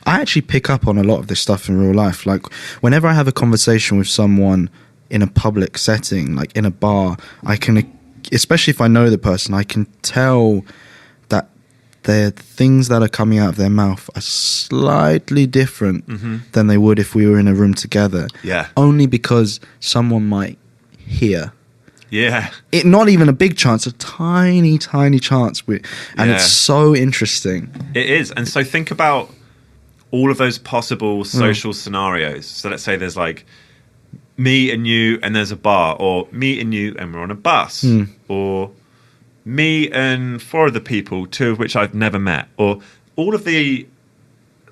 I actually pick up on a lot of this stuff in real life. Like whenever I have a conversation with someone in a public setting, like in a bar, I can, especially if I know the person, I can tell that the things that are coming out of their mouth are slightly different than they would if we were in a room together. Yeah. Only because someone might hear. Yeah. It, not even a big chance, a tiny, tiny chance. And it's so interesting. It is. And so think about all of those possible social scenarios. So let's say there's like me and you and there's a bar, or me and you and we're on a bus, or me and 4 other people, 2 of which I've never met, or all of the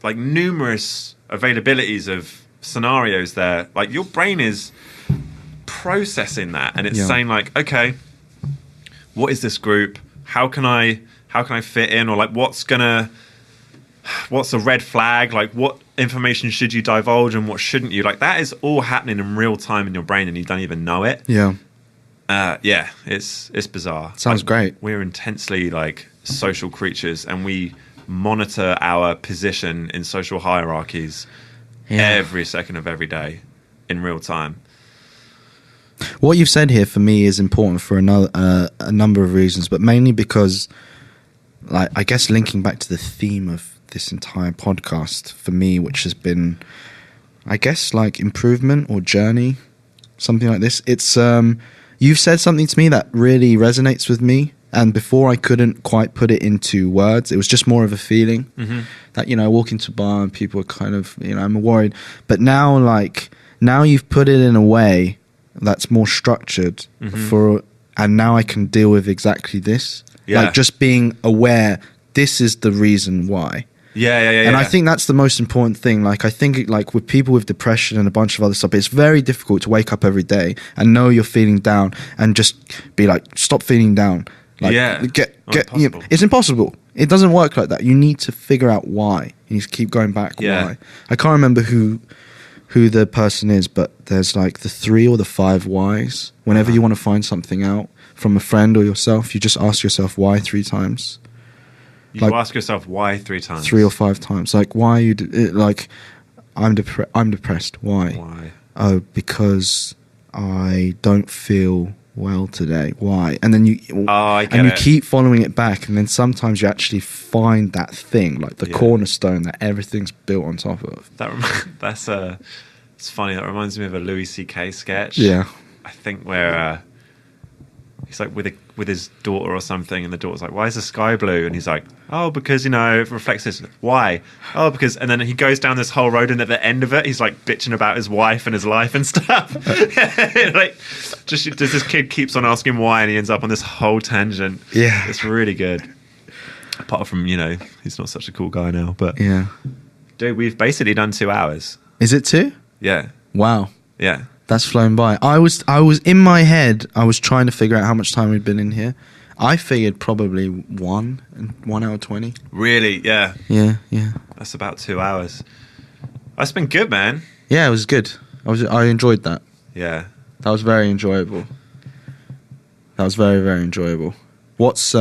like numerous availabilities of scenarios there. Like your brain is processing that, and it's saying like, okay, what is this group? How can I fit in? Or like what's a red flag? Like what information should you divulge and what shouldn't you? Like that is all happening in real time in your brain and you don't even know it. Yeah. It's bizarre. Sounds great. We're intensely like social creatures, and we monitor our position in social hierarchies every second of every day in real time. What you've said here for me is important for a number of reasons, but mainly because, like, I guess linking back to the theme of this entire podcast for me, which has been, I guess, like improvement or journey, something like this. It's you've said something to me that really resonates with me, and before I couldn't quite put it into words. It was just more of a feeling that, you know, I walk into a bar and people are kind of, you know, I'm worried. But now you've put it in a way that's more structured and now I can deal with exactly this. Like just being aware, this is the reason why. And I think that's the most important thing. Like I think like with people with depression and a bunch of other stuff, it's very difficult to wake up every day and know you're feeling down and just be like, stop feeling down. Like, it's impossible. It doesn't work like that. You need to figure out why. You need to keep going back. Why? I can't remember who the person is, but there's like the 3 or the 5 whys. Whenever you want to find something out from a friend or yourself, you just ask yourself why 3 times. You ask yourself why 3 times. 3 or 5 times. Like, why are you... like, I'm depressed. Why? Why? Oh, because I don't feel well today. Why? And then you keep following it back, and then sometimes you actually find that thing, like the cornerstone that everything's built on top of. That's It's funny. That reminds me of a Louis C.K. sketch. Yeah. I think where he's like with his daughter or something, and the daughter's like, "Why is the sky blue?" And he's like, "Oh, because it reflects this." Why? Oh, because. And then he goes down this whole road, and at the end of it, he's like bitching about his wife and his life and stuff. Like, just this kid keeps on asking why, and he ends up on this whole tangent. Yeah. It's really good. Apart from he's not such a cool guy now, but Yeah. dude, we've basically done 2 hours. Is it 2? Yeah. Wow. Yeah. That's flown by. I was in my head, I was trying to figure out how much time we'd been in here. I figured probably 1 hour 20. Really? Yeah. Yeah. That's about 2 hours. That's been good, man. Yeah, it was good. I enjoyed that. Yeah. That was very enjoyable. That was very, very enjoyable. What's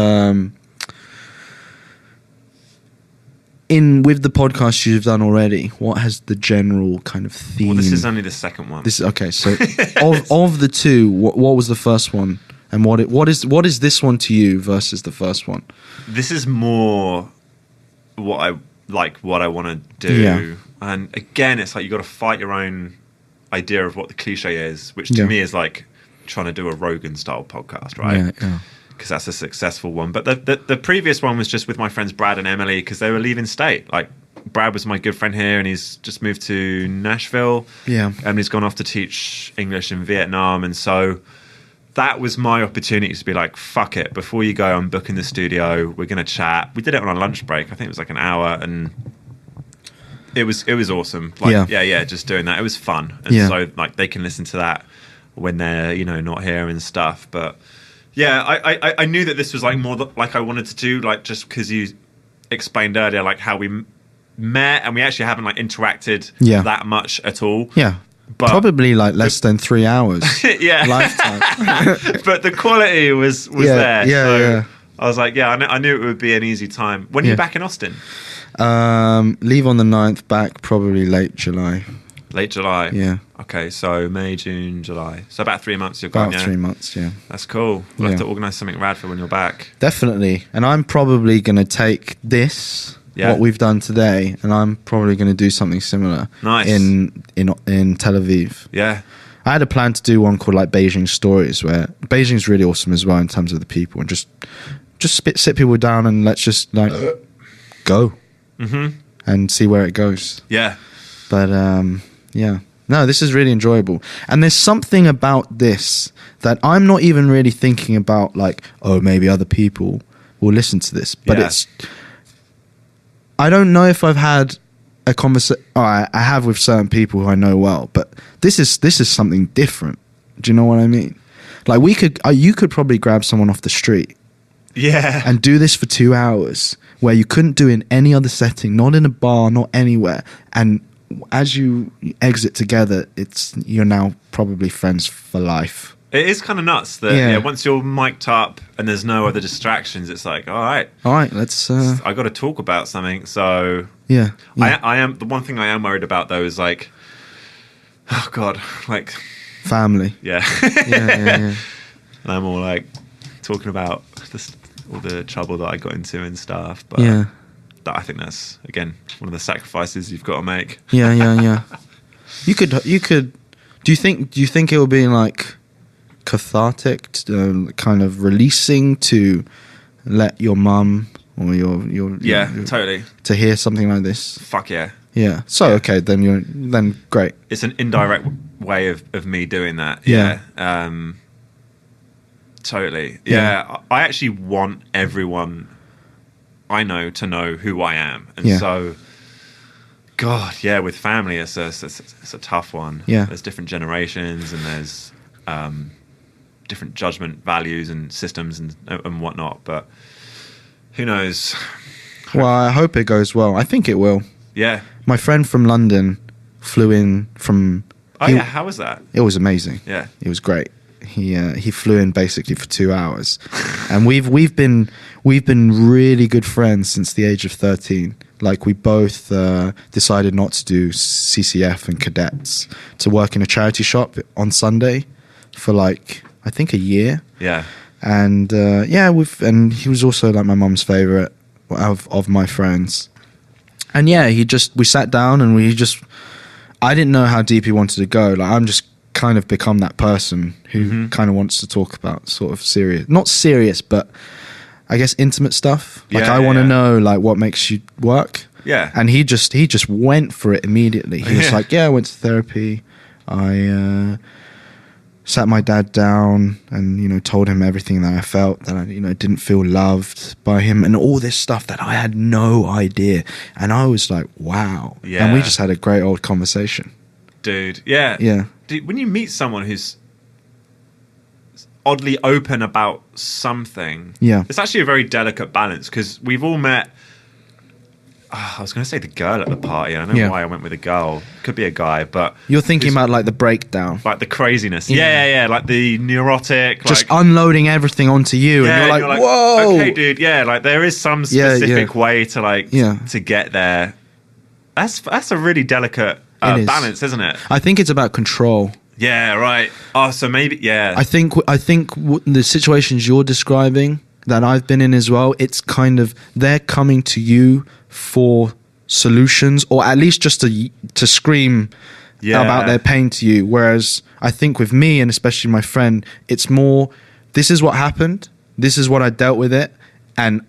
with the podcast you've done already, what has the general kind of theme? Well, this is only the second one. Okay, so of the 2, what was the first one, and what is this one to you versus the first one? This is more what I want to do. Yeah. And again, it's like you got to fight your own idea of what the cliche is, which to me is like trying to do a Rogan style podcast, right? Yeah. Because that's a successful one. But the previous one was just with my friends Brad and Emily, because they were leaving state. Like, Brad was my good friend here, and he's just moved to Nashville. Yeah. Emily's gone off to teach English in Vietnam. And so that was my opportunity to be like, fuck it. Before you go, I'm booking the studio. We're going to chat. We did it on a lunch break. I think it was like an hour. And it was awesome. Like, yeah, just doing that. It was fun. And so, like, they can listen to that when they're, not here and stuff. But... yeah, I knew that this was like more like I wanted to do, like, just because you explained earlier like how we met, and we actually haven't like interacted that much at all. Yeah, but probably like less than 3 hours. Yeah, lifetime. But the quality was there. Yeah, so yeah. I was like, I knew it would be an easy time. When are you back in Austin? Leave on the 9th, back probably late July. Late July. Yeah. Okay, so May, June, July. So about 3 months you're gone. About 3 months, yeah. That's cool. We'll have to organise something rad for when you're back. Definitely. And I'm probably going to take this, what we've done today, and I'm probably going to do something similar. Nice. In Tel Aviv. Yeah. I had a plan to do one called like Beijing Stories, where Beijing's really awesome as well in terms of the people, and just sit people down and let's just like go and see where it goes. Yeah. But yeah. No, this is really enjoyable. And there's something about this that I'm not even really thinking about, like, oh, maybe other people will listen to this. But I don't know if I've had a conversation. Oh, I have with certain people who I know well, but this is something different. Do you know what I mean? Like, you could probably grab someone off the street. Yeah. And do this for 2 hours where you couldn't do it in any other setting, not in a bar, not anywhere. And as you exit together, you're now probably friends for life. It is kind of nuts that once you're mic'd up and there's no other distractions, it's like, all right, let's. I got to talk about something. So yeah. I am the one thing I am worried about though is like, oh god, like family. Yeah. Yeah. And I'm all like talking about all the trouble that I got into and stuff. But I think that's again one of the sacrifices you've got to make. Yeah. You could. Do you think it will be like cathartic, kind of releasing to let your mum or your totally to hear something like this? Fuck yeah. Yeah. So okay, then great. It's an indirect way of me doing that. Yeah. Totally. Yeah. I actually want everyone I know to know who I am, and so, God, with family, it's a tough one. Yeah. There's different generations, and there's different judgment values and systems and whatnot. But who knows? Well, I hope it goes well. I think it will. Yeah. My friend from London flew in from. How was that? It was amazing. Yeah, it was great. He flew in basically for 2 hours, and we've been really good friends since the age of 13. Like, we both decided not to do CCF and cadets, to work in a charity shop on Sunday for like I think a year. Yeah, and and he was also like my mum's favorite of my friends. And we sat down and I didn't know how deep he wanted to go. Like, I'm just kind of become that person who kind of wants to talk about sort of not serious, but I guess intimate stuff. Like, I want to know like what makes you work. Yeah. And he just went for it immediately. He was like, yeah, I went to therapy. I sat my dad down and, you know, told him everything that I felt, that I, you know, didn't feel loved by him, and all this stuff that I had no idea. And I was like, wow. Yeah. And we just had a great old conversation. Dude, yeah. Yeah. Dude, when you meet someone who's oddly open about something, it's actually a very delicate balance, because we've all met... I was going to say the girl at the party. I don't know why I went with a girl. Could be a guy, but... You're thinking about, like, the breakdown. Like the craziness. Yeah. Like the neurotic. Just like, unloading everything onto you. And you're like, whoa! Okay, dude, like, there is some specific way to, like, to get there. That's a really delicate balance, isn't it? I think it's about control. Yeah, right. Oh, so maybe, I think the situations you're describing that I've been in as well, it's kind of, they're coming to you for solutions, or at least just to scream about their pain to you. Whereas I think with me, and especially my friend, it's more, this is what happened, this is what I dealt with it, and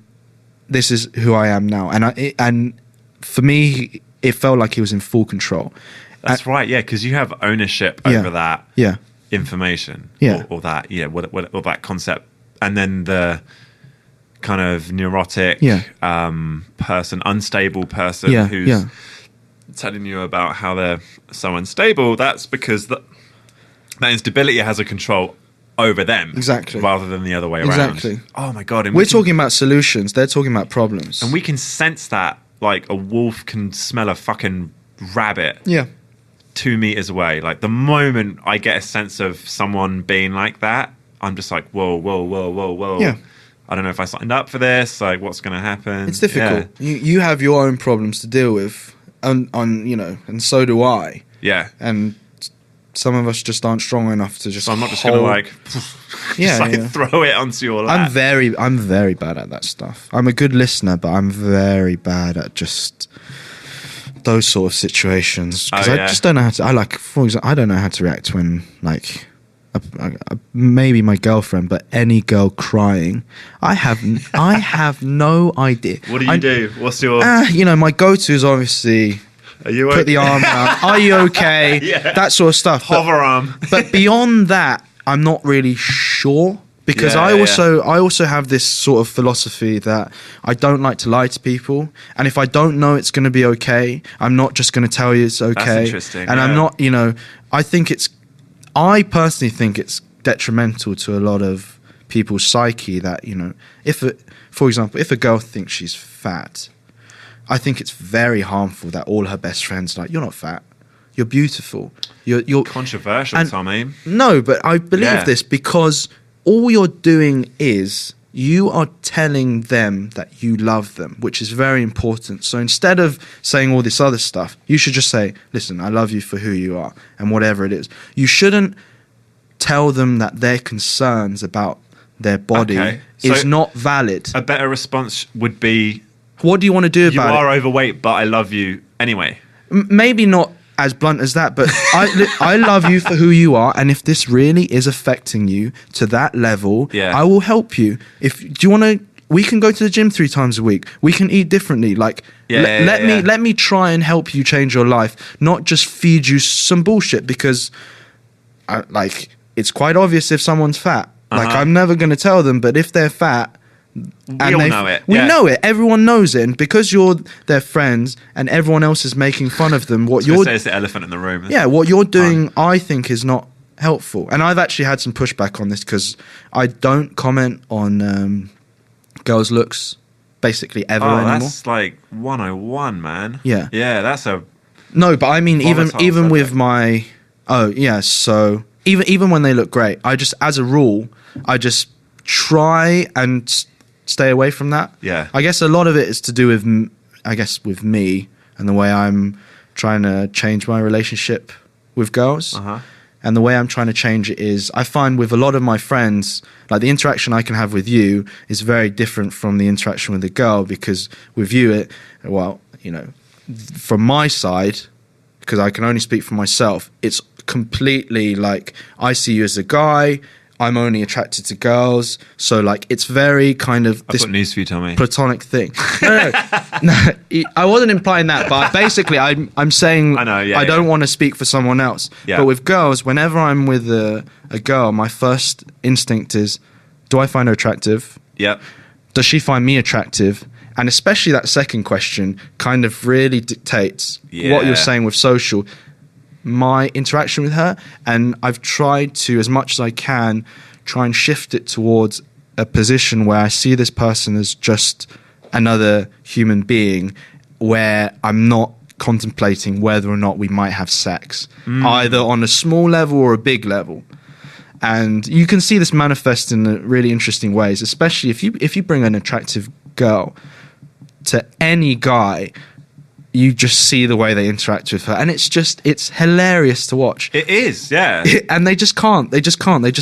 this is who I am now. And for me, it felt like he was in full control. That's right, yeah, because you have ownership over that information, or that, or that concept, and then the kind of neurotic person, unstable person who's telling you about how they're so unstable. That's because that instability has a control over them, rather than the other way around. Oh my god! We're talking about solutions; they're talking about problems, and we can sense that like a wolf can smell a fucking rabbit. 2 meters away. Like, the moment I get a sense of someone being like that, I'm just like, whoa. Yeah. I don't know if I signed up for this. Like, what's going to happen? It's difficult. You have your own problems to deal with, and so do I. Yeah. And some of us just aren't strong enough to just. So I'm not just going to like, throw it onto your lap. I'm very bad at that stuff. I'm a good listener, but I'm very bad at just those sort of situations, because I just don't know how to. For example, I don't know how to react when, like, maybe my girlfriend, but any girl crying, I have no idea. What do you do? What's your? My go-to is obviously. Are you put the arm out? Are you okay? That sort of stuff. Hover arm. But beyond that, I'm not really sure. Because I also have this sort of philosophy that I don't like to lie to people, and if I don't know it's going to be okay, I'm not just going to tell you it's okay. That's interesting. And I'm not, I personally think it's detrimental to a lot of people's psyche that, for example, if a girl thinks she's fat, I think it's very harmful that all her best friends are like, you're not fat, you're beautiful, you're controversial, Tommy. No, but I believe this because all you're doing is you are telling them that you love them, which is very important. So instead of saying all this other stuff, you should just say, listen, I love you for who you are, and whatever it is. You shouldn't tell them that their concerns about their body is not valid. A better response would be, what do you want to do about it? You are overweight, but I love you anyway. Maybe not as blunt as that, but I love you for who you are, and if this really is affecting you to that level, I will help you. Do you want to? We can go to the gym 3 times a week. We can eat differently. Like, let me try and help you change your life, not just feed you some bullshit. Because, it's quite obvious if someone's fat. Like, I'm never going to tell them, but if they're fat. We all know it. We know it. Everyone knows it. And because you're their friends and everyone else is making fun of them, what you're... It's the elephant in the room. Yeah, what you're doing, I think, is not helpful. And I've actually had some pushback on this because I don't comment on girls' looks basically ever anymore. That's like 101, man. Yeah. Yeah, that's a... No, but I mean, even with my... Oh, yeah, so... Even when they look great, I just, as a rule, I just try and stay away from that. Yeah. I guess a lot of it is to do with, with me and the way I'm trying to change my relationship with girls. And the way I'm trying to change it is, I find with a lot of my friends, like the interaction I can have with you is very different from the interaction with a girl, because with you, from my side, because I can only speak for myself, it's completely like, I see you as a guy, I'm only attracted to girls, so like it's very kind of I've got news for you, Tommy. platonic thing. No, I wasn't implying that, but basically I'm saying I know, yeah, I don't yeah. want to speak for someone else. Yeah. But with girls, whenever I'm with a girl, my first instinct is, do I find her attractive? Yep. Does she find me attractive? And especially that second question kind of really dictates what you're saying with social, my interaction with her. And I've tried to, as much as I can, try and shift it towards a position where I see this person as just another human being, where I'm not contemplating whether or not we might have sex, either on a small level or a big level. And you can see this manifest in really interesting ways, especially if you bring an attractive girl to any guy, you just see the way they interact with her, and it's hilarious to watch. It is, yeah. And they just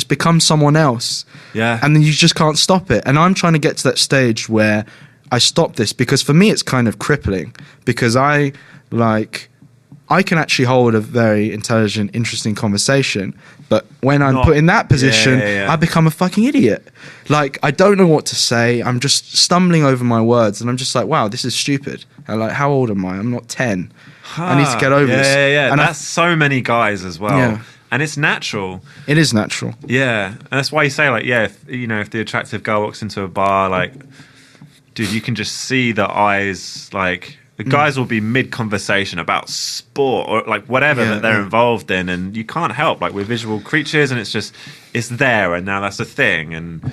become someone else. Yeah. And then you just can't stop it. And I'm trying to get to that stage where I stop this, because for me it's kind of crippling, because I can actually hold a very intelligent, interesting conversation, but when I'm put in that position, I become a fucking idiot. Like, I don't know what to say. I'm just stumbling over my words, and I'm just like, wow, this is stupid. And like, how old am I? I'm not 10. I need to get over this. Yeah. And that's so many guys as well. Yeah. And it's natural. It is natural. Yeah. And that's why you say, like, yeah, if the attractive girl walks into a bar, like, dude, you can just see the eyes, like, the guys will be mid-conversation about sport or like whatever that they're involved in, and you can't help, like, we're visual creatures, and it's there, and now that's a thing, and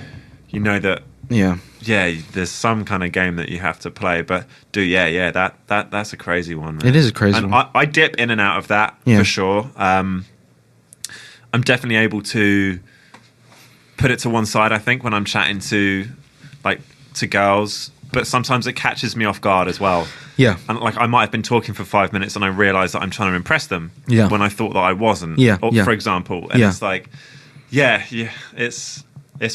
you know that there's some kind of game that you have to play. But that's a crazy one, man. It is a crazy one. I dip in and out of that for sure. I'm definitely able to put it to one side, I think, when I'm chatting to girls, but sometimes it catches me off guard as well. Yeah. And like, I might have been talking for 5 minutes and I realize that I'm trying to impress them when I thought that I wasn't. For example. And it's like, it's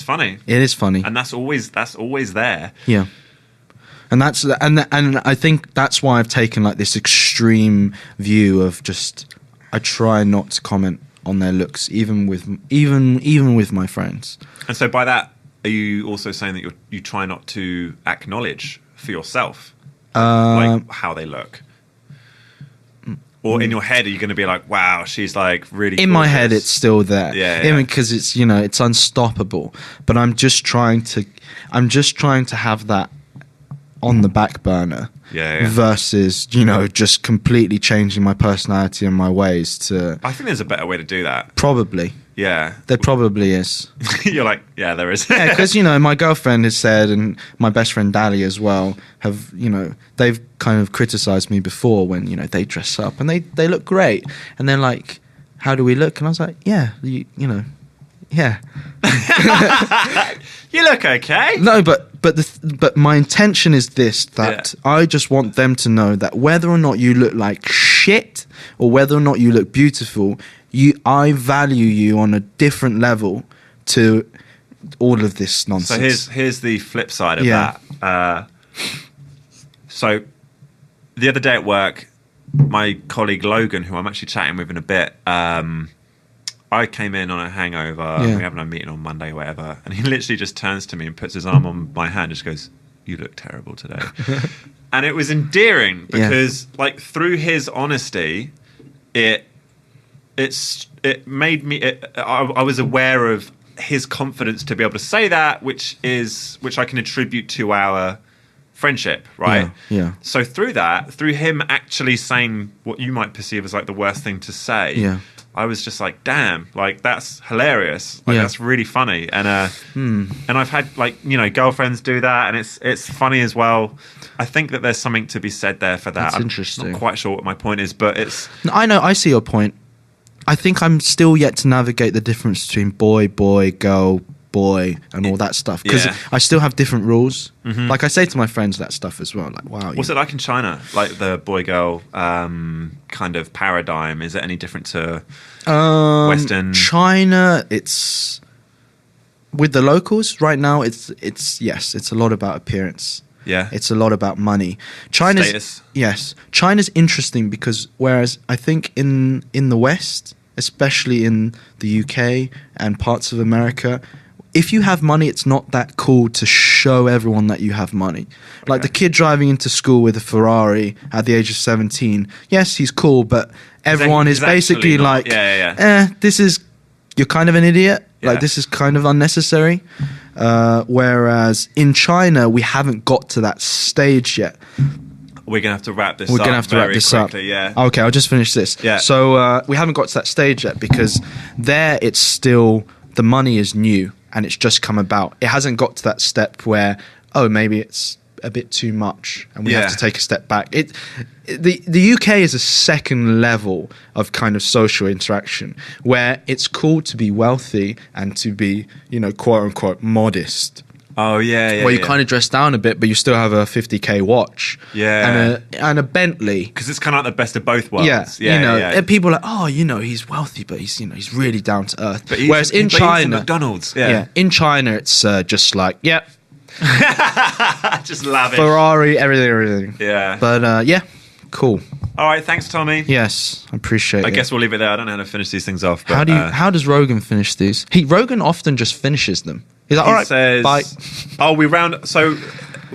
funny. It is funny. And that's always there. Yeah. And and I think that's why I've taken like this extreme view of just, I try not to comment on their looks, even with my friends. And so by that, are you also saying that you try not to acknowledge for yourself like how they look? Or in your head, are you going to be like, wow, she's like really in gorgeous? my head, it's still there. Yeah. Even because it's, it's unstoppable. But I'm just trying to have that on the back burner. Versus, just completely changing my personality and my ways to... I think there's a better way to do that. Probably. Yeah. There probably is. You're like, yeah, there is. Yeah, because, my girlfriend has said, and my best friend Dali as well, have, they've kind of criticised me before when, they dress up and they look great. And they're like, how do we look? And I was like, yeah, yeah. You look okay. No, but my intention is this, that I just want them to know that whether or not you look like shit or whether or not you look beautiful, I value you on a different level to all of this nonsense. So here's the flip side of that. So the other day at work, my colleague Logan, who I'm actually chatting with in a bit, I came in on a hangover. We having a meeting on Monday or whatever, and he literally just turns to me and puts his arm on my hand and just goes, "You look terrible today." And it was endearing because, like, through his honesty, it made me. I was aware of his confidence to be able to say that, which I can attribute to our friendship, right? Yeah. So through him actually saying what you might perceive as like the worst thing to say, I was just like, damn, like, that's hilarious. Like, that's really funny. And and I've had, like, girlfriends do that, and it's funny as well. I think that there's something to be said there for that. That's interesting. I'm not quite sure what my point is, but it's... No, I know, I see your point. I think I'm still yet to navigate the difference between boy, girl, boy, and all that stuff. Because I still have different rules. Mm-hmm. Like, I say to my friends that stuff as well. Like, wow. What's it like in China? Like, the boy-girl kind of paradigm. Is it any different to Western? China, it's... With the locals, right now, it's a lot about appearance. Yeah. It's a lot about money. China's Status. Yes. China's interesting because whereas I think in the West, especially in the UK and parts of America, if you have money, it's not that cool to show everyone that you have money. Like the kid driving into school with a Ferrari at the age of 17. Yes, he's cool, but everyone is basically like, this is, you're kind of an idiot. Like, this is kind of unnecessary. Whereas in China, we haven't got to that stage yet. We're going to have to wrap this We're up going to have to very wrap this quickly, up. Okay, I'll just finish this. Yeah. So we haven't got to that stage yet because there it's still, the money is new and it's just come about. It hasn't got to that step where, oh, maybe it's a bit too much and we have to take a step back. The UK is a second level of kind of social interaction where it's cool to be wealthy and to be, you know, quote unquote modest. Oh yeah. Where you kind of dress down a bit, but you still have a 50k watch. Yeah. And a Bentley. Because it's kind of like the best of both worlds. Yeah. You know, and people are like, oh, you know, he's wealthy, but he's, you know, he's really down to earth. But whereas in China, McDonald's. In China, it's just like, just lavish. Ferrari, everything. Yeah. But cool. All right, thanks, Tommy. Yes, I appreciate it. I guess we'll leave it there. I don't know how to finish these things off. But, how does Rogan finish these? Rogan often just finishes them. He's like, all right, says, bye. Oh, we round. So,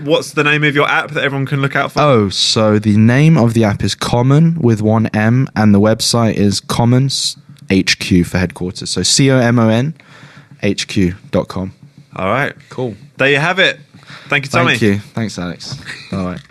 what's the name of your app that everyone can look out for? Oh, so the name of the app is Common with one M, and the website is Commons HQ for headquarters. So COMON HQ.com. All right, cool. There you have it. Thank you, Tommy. Thank you. Thanks, Alex. All right.